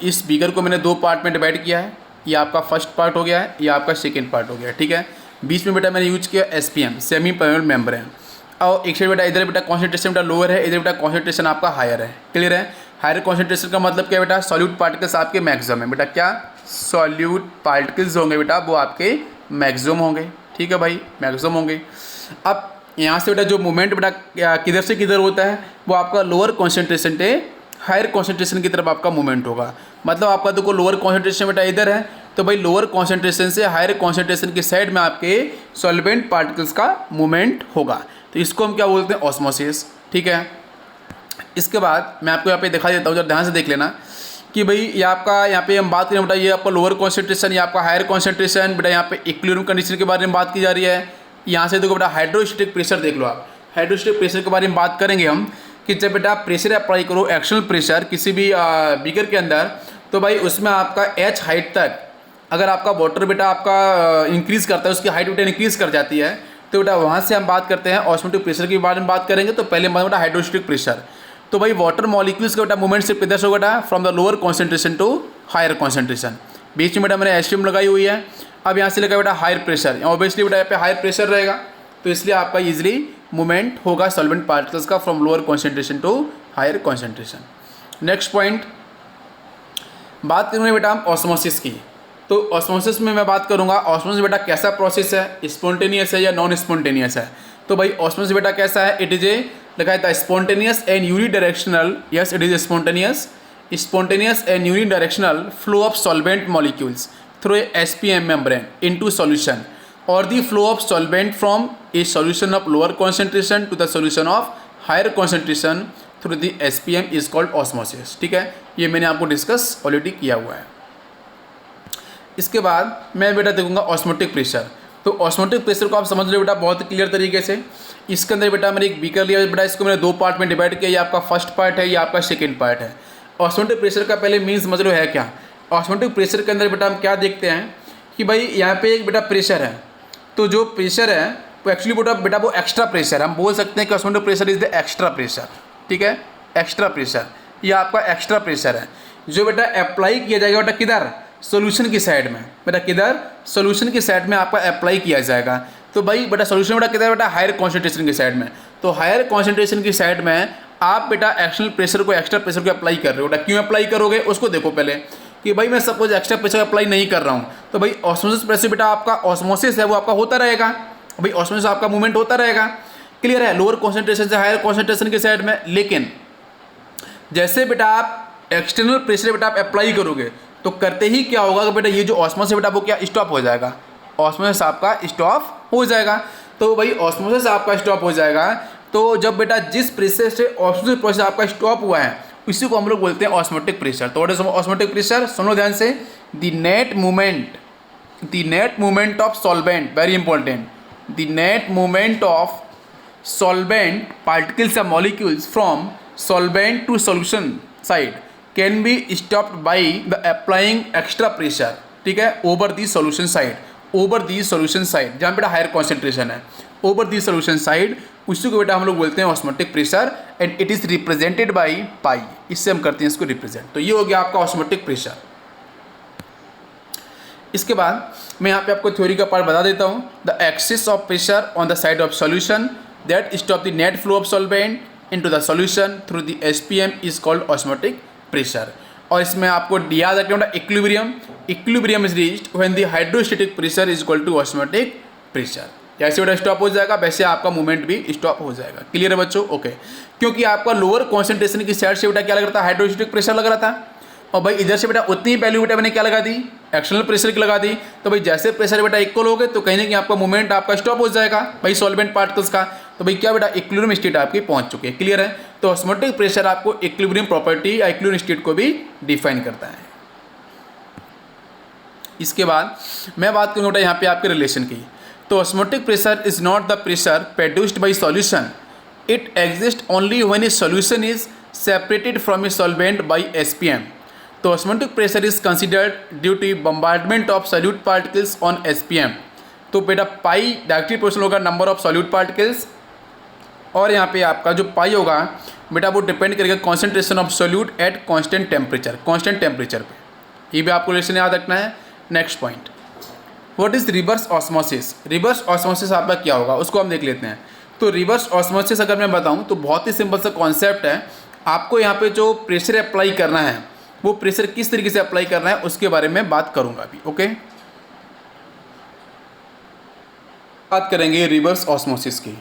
इस बीकर को मैंने दो पार्ट में डिवाइड किया है। ये आपका फर्स्ट पार्ट हो गया है, ये आपका सेकंड पार्ट हो गया है, ठीक है। बीच में बेटा मैंने यूज किया SPM, सेमी परमेबल मेम्ब्रेन। और एक साइड बेटा इधर बेटा कॉन्सेंट्रेशन बेटा लोअर है, इधर बेटा कॉन्सेंट्रेशन आपका हायर है, क्लियर है। हायर कॉन्सेंट्रेशन का मतलब क्या बेटा, सॉल्यूट पार्टिकल्स आपके मैक्सिमम है बेटा, क्या सॉल्यूट पार्टिकल्स होंगे बेटा वो आपके मैक्सिमम होंगे, ठीक है भाई, मैक्सिमम होंगे। अब यहाँ से बेटा जो मूवमेंट बेटा किधर से किधर होता है, वो आपका लोअर कॉन्सेंट्रेशन से हायर कॉन्सेंट्रेशन की तरफ आपका मूवमेंट होगा। मतलब आपका देखो लोअर कॉन्सेंट्रेशन बेटा इधर है, तो भाई लोअर कॉन्सेंट्रेशन से हायर कॉन्सेंट्रेशन की साइड में आपके सॉल्वेंट पार्टिकल्स का मूवमेंट होगा। तो इसको हम क्या बोलते हैं, ऑस्मोसिस, ठीक है। इसके बाद मैं आपको यहाँ पे दिखा देता हूँ, जरा ध्यान से देख लेना कि भाई ये आपका यहाँ पे हम बात करें बेटा, ये आपका लोअर कॉन्सेंट्रेशन, ये आपका हायर कॉन्सेंट्रेशन बेटा, यहाँ पे इक्विलिब्रियम कंडीशन के बारे में बात की जा रही है। यहाँ से देखो बेटा हाइड्रोस्टैटिक प्रेशर देख लो आप, हाइड्रोस्टैटिक प्रेशर के बारे में बात करेंगे हम कि जब बेटा प्रेशर अप्लाई करो, एक्सटर्नल प्रेशर किसी भी बीकर के अंदर, तो भाई उसमें आपका H हाइट तक अगर आपका वाटर बेटा आपका इंक्रीज़ करता है, उसकी हाइट बेटा इंक्रीज़ कर जाती है, तो बेटा वहाँ से हम बात करते हैं ऑस्मोटिक प्रेशर के बारे में बात करेंगे। तो पहले बेटा हाइड्रोस्टैटिक प्रेशर, तो भाई वाटर मॉलिक्यूल्स का बेटा मूवमेंट सिर्फ किधर से होगा बेटा, from the lower concentration to higher concentration. बीच में बेटा मैंने SPM लगाई हुई है। अब यहाँ से लगा बेटा हायर प्रेशर, ऑब्वियसली बेटा यहाँ पे हायर प्रेशर रहेगा, तो इसलिए आपका इजीली मूवमेंट होगा सॉल्वेंट पार्टिकल्स का from lower concentration to higher concentration. Next point बात करेंगे बेटा हम ऑस्मोसिस की। तो ऑस्मोसिस में मैं बात करूँगा ऑस्मोसिस बेटा कैसा प्रोसेस है, स्पॉन्टेनियस है या नॉन स्पॉन्टेनियस है। तो भाई ऑस्मोसिस बेटा कैसा है, इट इज़ ए लिखा है the spontaneous and unidirectional, yes it is spontaneous and unidirectional flow of solvent molecules through a SPM membrane into solution, or the flow of solvent from a solution of lower concentration to the solution of higher concentration through the SPM is called osmosis। ठीक है, ये मैंने आपको डिस्कस ऑलरेडी किया हुआ है। इसके बाद मैं बेटा देखूंगा ऑस्मोटिक प्रेशर। तो ऑस्मोटिक प्रेशर को आप समझ लो बेटा बहुत क्लियर तरीके से। इसके अंदर बेटा मैंने एक बीकर लिया बेटा, इसको मैंने दो पार्ट में डिवाइड किया, ये आपका फर्स्ट पार्ट है, ये आपका सेकेंड पार्ट है। ऑस्मोटिक प्रेशर का पहले मीन समझ लो है क्या। ऑस्मोटिक प्रेशर के अंदर बेटा हम क्या देखते हैं कि भाई यहाँ पे एक बेटा प्रेशर है, तो जो प्रेशर है वो एक्चुअली बेटा वो एक्स्ट्रा प्रेशर, हम बोल सकते हैं कि osmotic pressure is the extra pressure. ठीक है, एक्स्ट्रा प्रेशर, ये आपका एक्स्ट्रा प्रेशर है जो बेटा अप्लाई किया जाएगा बेटा किधर, सोल्यूशन की साइड में। बेटा किधर, सोल्यूशन की साइड में आपका अप्लाई किया जाएगा। तो भाई बेटा सोल्यूशन बेटा किधर, बेटा हायर कॉन्सेंट्रेशन की साइड में। तो हायर कॉन्सेंट्रेशन की साइड में आप बेटा एक्सटर्नल प्रेशर को, एक्स्ट्रा प्रेशर को अप्लाई कर रहे हो। बेटा क्यों अप्लाई करोगे उसको देखो पहले कि भाई मैं सपोज एक्स्ट्रा प्रेशर अप्लाई नहीं कर रहा हूँ, तो भाई ऑस्मोसिस प्रेशर बेटा आपका ऑस्मोसिस है वो आपका होता रहेगा, भाई ऑस्मोसिस आपका मूवमेंट होता रहेगा। क्लियर है, लोअर कॉन्सेंट्रेशन से हायर कॉन्सेंट्रेशन की साइड में। लेकिन जैसे बेटा आप एक्सटर्नल प्रेशर बेटा आप अप्लाई करोगे तो करते ही क्या होगा कि बेटा ये जो ऑस्मोसिस बेटा वो क्या स्टॉप हो जाएगा, ऑस्मोसिस आपका स्टॉप हो जाएगा। तो भाई ऑस्मोसिस आपका स्टॉप हो जाएगा, तो जब बेटा जिस प्रेशर से ऑस्मोसिस प्रोसेस आपका स्टॉप हुआ है इसी को हम लोग बोलते हैं ऑस्मोटिक प्रेशर। तो व्हाट इज ऑस्मोटिक प्रेशर, सुनो ध्यान से, the net movement of solvent, very important, the net movement of solvent particles or molecules from solvent to solution side can be stopped by the applying extra pressure। ठीक है, over the solution side जहाँ बेटा हायर कॉन्सेंट्रेशन है, over the solution side उसी को बेटा हम लोग बोलते हैं osmotic pressure and it is represented by pi, इससे हम करते हैं इसको रिप्रेजेंट। तो ये हो गया आपका ऑस्मोटिक प्रेशर। इसके बाद मैं यहाँ पे आपको थ्योरी का पार्ट बता देता हूँ। The axis of pressure on the side of solution that stop the net flow of solvent into the solution through the SPM is called osmotic pressure। और इसमें आपको याद रखना equilibrium is reached when the hydrostatic pressure is equal to osmotic pressure. जैसे बेटा स्टॉप हो जाएगा वैसे आपका मूवमेंट भी स्टॉप हो जाएगा। क्लियर है बच्चों, ओके। क्योंकि आपका लोअर कॉन्सेंट्रेशन की साइड से बेटा क्या लग रहा था, हाइड्रोस्टैटिक प्रेशर लग रहा था, और भाई इधर से बेटा उतनी ही वैल्यू बेटा मैंने क्या लगा दी, एक्सटर्नल प्रेशर की लगा दी। तो भाई जैसे प्रेशर बेटा इक्वल हो गए तो कहीं ना कहीं आपका मूवमेंट आपका स्टॉप हो जाएगा भाई सॉल्वेंट पार्टिकल्स का। तो भाई क्या बेटा इक्विलिब्रियम स्टेट आपकी पहुंच चुकी है। क्लियर है, तो ऑस्मोटिक प्रेशर आपको इक्विलिब्रियम प्रॉपर्टी या इक्विलिब्रियम स्टेट को भी डिफाइन करता है। इसके बाद मैं बात करूँगा यहाँ पे आपके रिलेशन की। तो osmotic pressure is not the pressure produced by solution, it exist only when a solution is separated from a solvent by SPM। तो osmotic pressure is considered due to bombardment of solute particles on SPM। तो बेटा पाई डायरेक्टली प्रोपोर्शनल होगा नंबर ऑफ सॉल्यूट पार्टिकल्स, और यहाँ पे आपका जो पाई होगा बेटा वो डिपेंड करेगा concentration of solute at constant temperature पे। ये भी आपको लेसन याद रखना है। Next point, what is reverse osmosis. Reverse osmosis आपका क्या होगा उसको हम देख लेते हैं। तो रिवर्स ऑस्मोसिस अगर मैं बताऊँ तो बहुत ही सिंपल सा कॉन्सेप्ट है। आपको यहाँ पे जो प्रेशर अप्लाई करना है वो प्रेशर किस तरीके से अप्लाई करना है उसके बारे में बात करूँगा अभी, ओके। बात करेंगे रिवर्स ऑस्मोसिस की।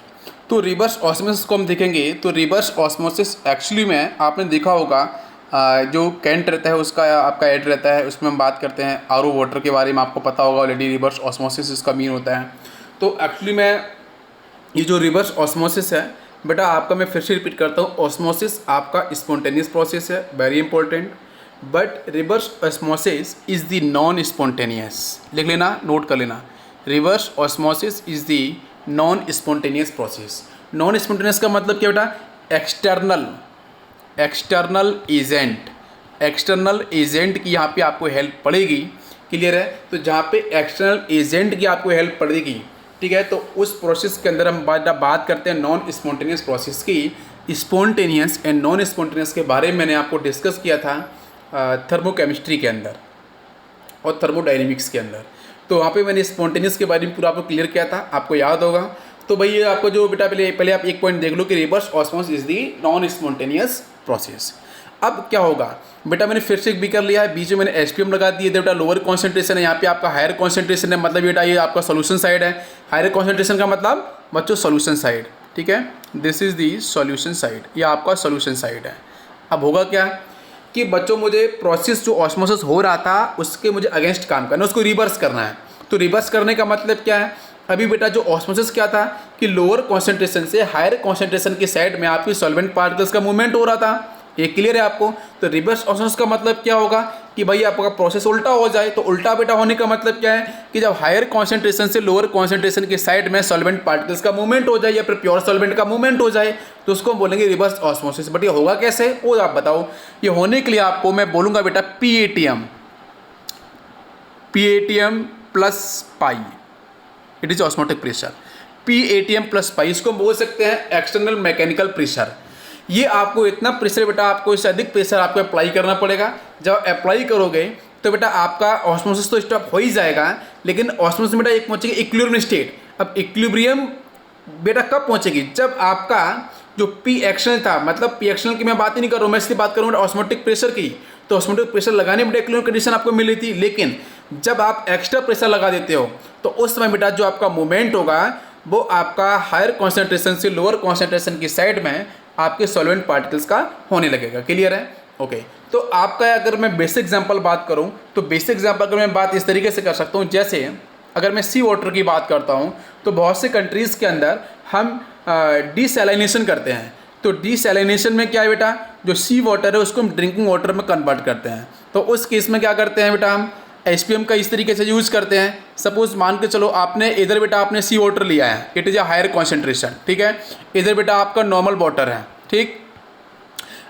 तो रिवर्स ऑस्मोसिस को हम देखेंगे तो रिवर्स ऑस्मोसिस एक्चुअली में आपने देखा होगा जो कैंट रहता है उसका आपका ऐड रहता है, उसमें हम बात करते हैं RO वाटर के बारे में, आपको पता होगा ऑलरेडी रिवर्स ऑस्मोसिस इसका मीन होता है। तो एक्चुअली में ये जो रिवर्स ऑस्मोसिस है बेटा आपका, मैं फिर से रिपीट करता हूँ, ऑस्मोसिस आपका स्पॉन्टेनियस प्रोसेस है, very important, but reverse osmosis is the non spontaneous. लिख लेना, नोट कर लेना, reverse osmosis is the non spontaneous process. Non spontaneous का मतलब क्या बेटा, एक्सटर्नल एजेंट की यहाँ पे आपको हेल्प पड़ेगी। क्लियर है, तो जहाँ पे एक्सटर्नल एजेंट की आपको हेल्प पड़ेगी, ठीक है, तो उस प्रोसेस के अंदर हम बात करते हैं नॉन स्पॉन्टेनियस प्रोसेस की। स्पॉन्टेनियस एंड नॉन स्पॉन्टेनियस के बारे में मैंने आपको डिस्कस किया था थर्मोकेमिस्ट्री के अंदर और थर्मोडायनेमिक्स के अंदर। तो वहाँ पे मैंने स्पॉन्टेनियस के बारे में पूरा आपको क्लियर किया था, आपको याद होगा। तो भाई ये आपको जो बेटा पहले आप एक पॉइंट देख लो कि reverse osmosis is the non spontaneous process. अब क्या होगा बेटा, मैंने फिर से एक भी कर लिया है, बीच में मैंने SPM लगा दिए, बेटा लोअर कॉन्सेंट्रेशन है, यहाँ पे आपका हायर कॉन्सेंट्रेशन है, मतलब बेटा ये आपका सोल्यूशन साइड है। हायर कॉन्सेंट्रेशन का मतलब बच्चों सोल्यूशन साइड, ठीक है, this is the solution side, ये आपका सॉल्यूशन साइड है। अब होगा क्या कि बच्चों मुझे प्रोसेस जो ऑस्मोसिस हो रहा था उसके मुझे अगेंस्ट काम करना है, उसको रिवर्स करना है। तो रिवर्स करने का मतलब क्या है, अभी बेटा जो ऑस्मोसिस क्या था कि लोअर कॉन्सेंट्रेशन से हायर कॉन्सेंट्रेशन की साइड में आपकी सॉल्वेंट पार्टिकल्स का मूवमेंट हो रहा था, ये क्लियर है आपको। तो रिवर्स ऑस्मोसिस का मतलब क्या होगा कि भाई आपका प्रोसेस उल्टा हो जाए। तो उल्टा बेटा होने का मतलब क्या है कि जब हायर कॉन्सेंट्रेशन से लोअर कॉन्सेंट्रेशन की साइड में सॉल्वेंट पार्टिकल्स का मूवमेंट हो जाए या फिर प्योर सॉल्वेंट का मूवमेंट हो जाए तो उसको हम बोलेंगे रिवर्स ऑस्मोसिस। बट ये होगा कैसे वो आप बताओ। ये होने के लिए आपको मैं बोलूँगा बेटा PATM plus pi, it is osmotic pressure. PATM plus pi, इसको बोल सकते हैं एक्सटर्नल मैकेनिकल प्रेशर। ये आपको इतना प्रेशर बेटा, आपको इससे अधिक प्रेशर आपको अप्लाई करना पड़ेगा। जब अप्लाई करोगे तो बेटा आपका ऑस्मोसिस तो स्टॉप हो ही जाएगा, लेकिन ऑस्मोसिस बेटा एक पहुंचेगी इक्विलिब्रियम स्टेट। अब इक्विलिब्रियम बेटा कब पहुंचेगी, जब आपका जो P एक्शनल था, मतलब P एक्शनल की मैं बात ही नहीं कर रहा हूँ, मैं इसलिए बात करूँगा ऑस्मोटिक प्रेशर की। तो ऑस्मोटिक प्रेशर लगाने में इक्विलिब्रियम कंडीशन आपको मिली थी, लेकिन जब आप एक्स्ट्रा प्रेशर लगा देते हो तो उस समय बेटा जो आपका मूवमेंट होगा वो आपका हायर कॉन्सेंट्रेशन से लोअर कॉन्सेंट्रेशन की साइड में आपके सॉल्वेंट पार्टिकल्स का होने लगेगा। क्लियर है? ओके। तो आपका अगर मैं बेसिक एग्जांपल बात करूं तो बेसिक एग्जांपल अगर मैं बात इस तरीके से कर सकता हूं, जैसे अगर मैं सी वाटर की बात करता हूं तो बहुत से कंट्रीज़ के अंदर हम डीसैलिनेशन करते हैं। तो डीसैलिनेशन में क्या है बेटा, जो सी वाटर है उसको हम ड्रिंकिंग वाटर में कन्वर्ट करते हैं। तो उस केस में क्या करते हैं बेटा, हम HPM का इस तरीके से यूज़ करते हैं। सपोज मान के चलो आपने इधर बेटा आपने सी वाटर लिया है, it is a higher concentration, ठीक है। इधर बेटा आपका नॉर्मल वाटर है, ठीक।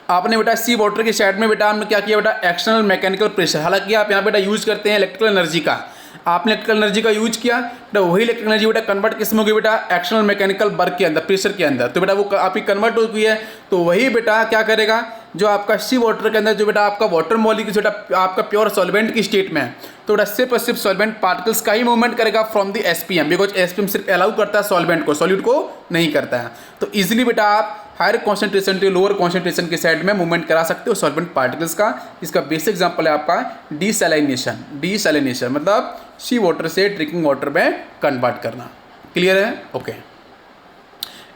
आपने बेटा सी वाटर की साइड में बेटा हमने क्या किया बेटा, एक्सटर्नल मैकेनिकल प्रेशर, हालांकि आप यहाँ बेटा यूज़ करते हैं इलेक्ट्रिकल एनर्जी का, आपने इलेक्ट्रिकल एनर्जी का यूज किया तो वही इलेक्ट्रिकल एनर्जी बेटा कन्वर्ट किस में होगी बेटा, एक्सटर्नल मैकेनिकल वर्क के अंदर, प्रेशर के अंदर। तो बेटा वो आपकी कन्वर्ट हो गई है, तो वही बेटा क्या करेगा, जो आपका सी वाटर के अंदर जो बेटा आपका वाटर मॉलिक्यूल बेटा आपका प्योर सॉल्वेंट की स्टेट में है, तो बेटा सिर्फ और सिर्फ सॉल्वेंट पार्टिकल्स का ही मूवमेंट करेगा from the SPM, because SPM सिर्फ अलाउ करता है सॉल्वेंट को, सॉल्यूट को नहीं करता है। तो इजीली बेटा आप higher concentration to lower concentration के साइड में मूवमेंट करा सकते हो सॉल्वेंट पार्टिकल्स का। इसका बेसिक एग्जांपल है आपका डीसैलिनेशन। डीसैलिनेशन मतलब सी वाटर से ड्रिंकिंग वाटर में कन्वर्ट करना। क्लियर है? ओके।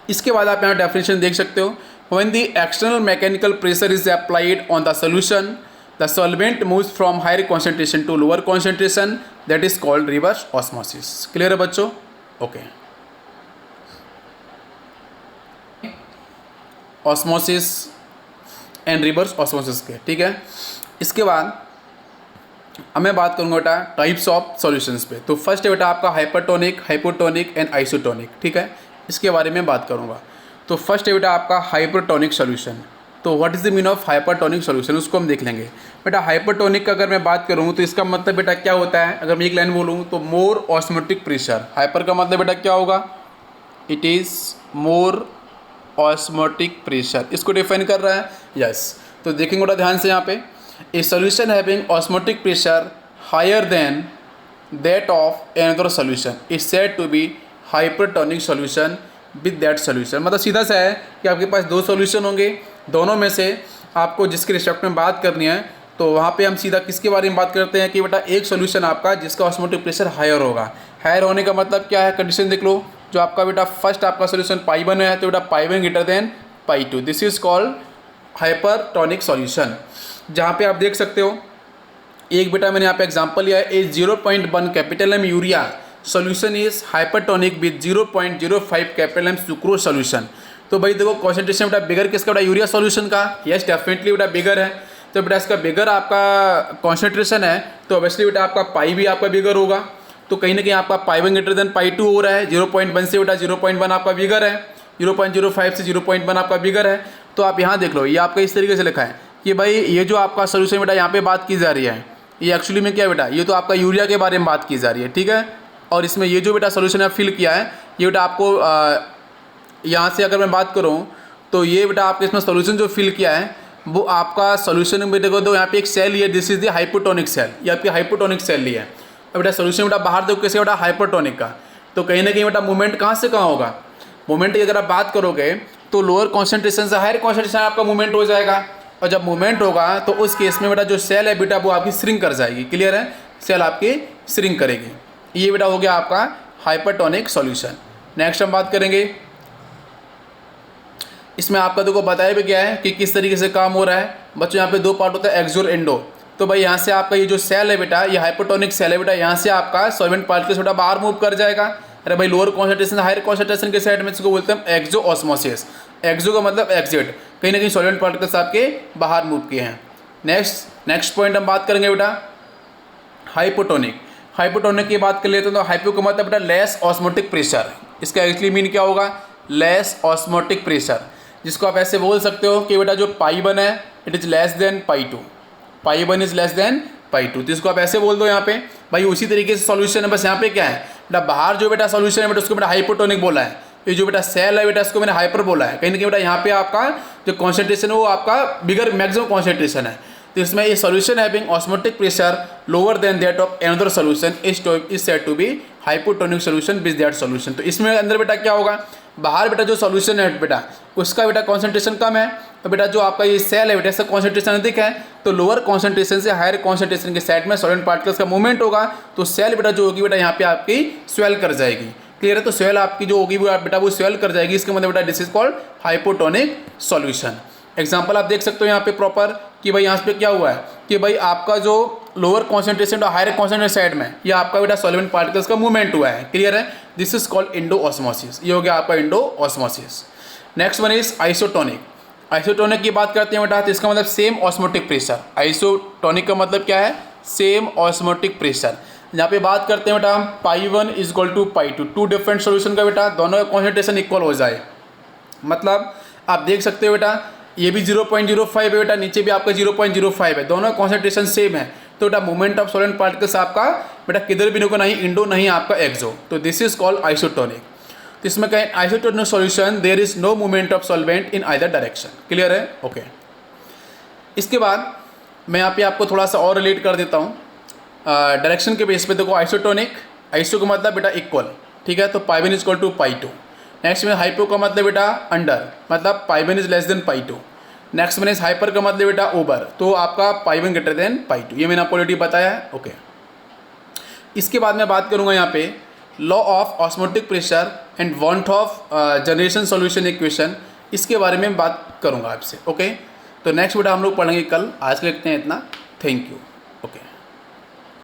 इसके बाद आप यहाँ डेफिनेशन देख सकते हो, when the external mechanical pressure is applied on the solution the solvent moves from higher concentration to lower concentration, that is called reverse osmosis. Clear है बच्चों? Okay. Osmosis and reverse osmosis के, ठीक है। इसके बाद अब मैं बात करूंगा बेटा टाइप्स ऑफ सॉल्यूशंस पे। तो फर्स्ट है बेटा आपका हाइपरटोनिक, हाइपोटोनिक एंड आइसोटोनिक, ठीक है। इसके बारे में बात करूंगा। तो फर्स्ट है बेटा आपका हाइपरटोनिक सॉल्यूशन। तो what is the mean of hypertonic solution, उसको हम देख लेंगे। बेटा हाइपरटोनिक का अगर मैं बात करूँ तो इसका मतलब बेटा क्या होता है, अगर मैं एक लाइन बोलूँ तो मोर ऑस्मोटिक प्रेशर। हाइपर का मतलब बेटा क्या होगा, it is more osmotic pressure, इसको डिफाइन कर रहा है। यस। तो देखेंगे बेटा ध्यान से यहाँ पे, a solution having osmotic pressure higher than that of another solution is said to be hypertonic solution with that solution. मतलब सीधा सा है कि आपके पास दो सॉल्यूशन होंगे, दोनों में से आपको जिसके रिस्पेक्ट में बात करनी है तो वहाँ पे हम सीधा किसके बारे में बात करते हैं कि बेटा एक सॉल्यूशन आपका जिसका ऑस्मोटिक प्रेशर हायर होगा। हायर होने का मतलब क्या है, कंडीशन देख लो। जो आपका बेटा फर्स्ट आपका सॉल्यूशन π1 है तो बेटा π1 greater than π2, this is called hypertonic solution. जहाँ पे आप देख सकते हो एक बेटा मैंने यहाँ पे एग्जांपल लिया है, a 0.1 capital M urea solution is hypertonic with 0.05 capital M sucrose solution. तो भाई देखो कॉन्सेंट्रेशन बेटा बिगर किसका बेटा, यूरिया सॉल्यूशन का। यस डेफिनेटली बेटा बिगर है, तो बेटा इसका बिगर आपका कॉन्सेंट्रेशन है तो ऑब्वियसली बेटा आपका पाई भी आपका बिगर होगा। तो कहीं ना कहीं आपका π1 ग्रेटर देन π2 हो रहा है, 0.1 से बेटा 0.1 आपका बिगर है, 0.05 से 0.1 आपका बिगर है। तो आप यहाँ देख लो, ये आपका इस तरीके से लिखा है कि भाई ये जो आपका सोल्यूशन बेटा यहाँ पे बात की जा रही है, ये एक्चुअली में क्या बेटा, ये तो आपका यूरिया के बारे में बात की जा रही है, ठीक है। और इसमें ये जो बेटा सोल्यूशन है फिल किया है, ये बेटा आपको यहाँ से अगर मैं बात करूँ तो ये बेटा आपके इसमें सोल्यूशन जो फिल किया है वो आपका सोल्यूशन में देखो तो यहाँ पे एक सेल लिया, this is the hypotonic cell, ये आपकी हाइपोटोनिक सेल लिया है। अब बेटा सोल्यूशन बेटा बाहर देखो कैसे बेटा हाइपरटोनिक का, तो कहीं ना कहीं बेटा मूवमेंट कहाँ से कहाँ होगा, मूवमेंट की अगर आप बात करोगे तो लोअर कॉन्सेंट्रेशन से हायर कॉन्सेंट्रेशन आपका मूवमेंट हो जाएगा। और जब मूवमेंट होगा तो उस केस में बेटा जो सेल है बेटा वो आपकी श्रिंक कर जाएगी। क्लियर है? सेल आपकी श्रिंक करेगी। ये बेटा हो गया आपका हाइपरटोनिक सॉल्यूशन। नेक्स्ट हम बात करेंगे इसमें आपका देखो बताया भी गया है कि किस तरीके से काम हो रहा है बच्चों। यहाँ पे दो पार्ट होता है, एक्सो और एंडो। तो भाई यहाँ से आपका ये जो सेल है बेटा, ये हाइपोटोनिक सेल है बेटा, यहाँ से आपका सॉल्वेंट पार्टिकल थोड़ा बाहर मूव कर जाएगा। अरे भाई लोअर कॉन्सेंट्रेशन हायर कॉन्सेंट्रेशन के साइड में इसको बोलते हैं एक्सो ऑस्मोसिस। एक्सो का मतलब एग्जिट, कहीं ना कहीं सॉल्वेंट पार्टिकल्स आपके बाहर मूव किए हैं। नेक्स्ट पॉइंट हम बात करेंगे बेटा हाइपोटोनिक। हाइपोटोनिक की बात कर लेते हैं तो हाइपो का मतलब बेटा लेस ऑस्मोटिक प्रेशर। इसका एक्चुअली मीन क्या होगा, लेस ऑस्मोटिक प्रेशर, जिसको आप ऐसे बोल सकते हो कि बेटा जो पाई 1 है it is less than pi 2, pi 1 is less than pi 2। तो इसको आप ऐसे बोल दो यहाँ पे। भाई उसी तरीके से सॉल्यूशन है, बस यहाँ पे क्या है बेटा, बाहर जो बेटा सॉल्यूशन है बेटा उसको बेटा हाइपोटोनिक बोला है। ये जो बेटा सेल है बेटा इसको मैंने हाइपर बोला है। कहीं ना कहीं बेटा यहाँ पे आपका जो कॉन्सेंट्रेशन है वो आपका बिगर मैक्सिमम कॉन्सेंट्रेशन है। तो इसमें ये solution having osmotic pressure lower than that of another solution is said to be hypotonic solution with that solution. तो इसमें अंदर बेटा क्या होगा, बाहर बेटा जो सॉल्यूशन है बेटा उसका बेटा कॉन्सेंट्रेशन कम है, तो बेटा जो आपका ये सेल है बेटा इसका कॉन्सेंट्रेशन अधिक है। तो लोअर कॉन्सेंट्रेशन से हायर कॉन्सेंट्रेशन के साइड में सॉल्वेंट पार्टिकल्स का मूवमेंट होगा, तो सेल बेटा जो होगी बेटा यहाँ पे आपकी स्वेल कर जाएगी। क्लियर है? तो स्वेल आपकी जो होगी बेटा वो स्वेल कर जाएगी। इसका मतलब बेटा this is called hypotonic solution. Example आप देख सकते हो यहाँ पे प्रॉपर कि भाई यहाँ पे क्या हुआ है कि भाई आपका जो लोअर कॉन्सेंट्रेशन और हायर कॉन्सेंट्रेशन साइड में ये आपका बेटा सॉल्वेंट पार्टिकल्स का मूवमेंट हुआ है। क्लियर है? This is called Indo osmosis. ये हो गया आपका Indo osmosis. Next one is isotonic. Isotonic की बात करते हैं बेटा तो इसका मतलब सेम ऑस्मोटिक प्रेशर। आइसोटोनिक का मतलब क्या है, सेम ऑस्मोटिक प्रेशर। यहाँ पे बात करते हैं बेटा pi 1 is equal to pi 2, two different solution का बेटा दोनों का कॉन्सेंट्रेशन इक्वल हो जाए। मतलब आप देख सकते हो बेटा ये भी 0.05 है बेटा, नीचे भी आपका 0.05 है, दोनों कॉन्सेंट्रेशन सेम है। तो बेटा मूवमेंट ऑफ सॉल्वेंट पार्टिकल्स आपका बेटा किधर भी नहीं, नहीं इंडो नहीं आपका एक्सो। तो दिस इज कॉल्ड आइसोटोनिक। तो इसमें कहें isotonic solution there is no movement of solvent in either direction. Clear है? ओके। इसके बाद मैं यहाँ पे आपको थोड़ा सा और रिलेट कर देता हूँ डायरेक्शन के बेस पे। देखो आइसोटोनिक, आइसो का मतलब बेटा इक्वल, ठीक है, तो pi 1 is equal to pi 2। Next में हाइपो का मतलब बेटा अंडर, मतलब pi 1 is less than pi 2। Next में हाइपर का मतलब बेटा ओवर, तो आपका पाई 1 ग्रेटर देन पाई 2। ये मैंने आपको ऑलरेडी बताया है। ओके। इसके बाद मैं बात करूँगा यहाँ पे law of osmotic pressure and want of generation solution equation, इसके बारे में बात करूँगा आपसे। ओके। तो नेक्स्ट बेटा हम लोग पढ़ेंगे कल। आज के लिखते हैं इतना। Thank you. ओके।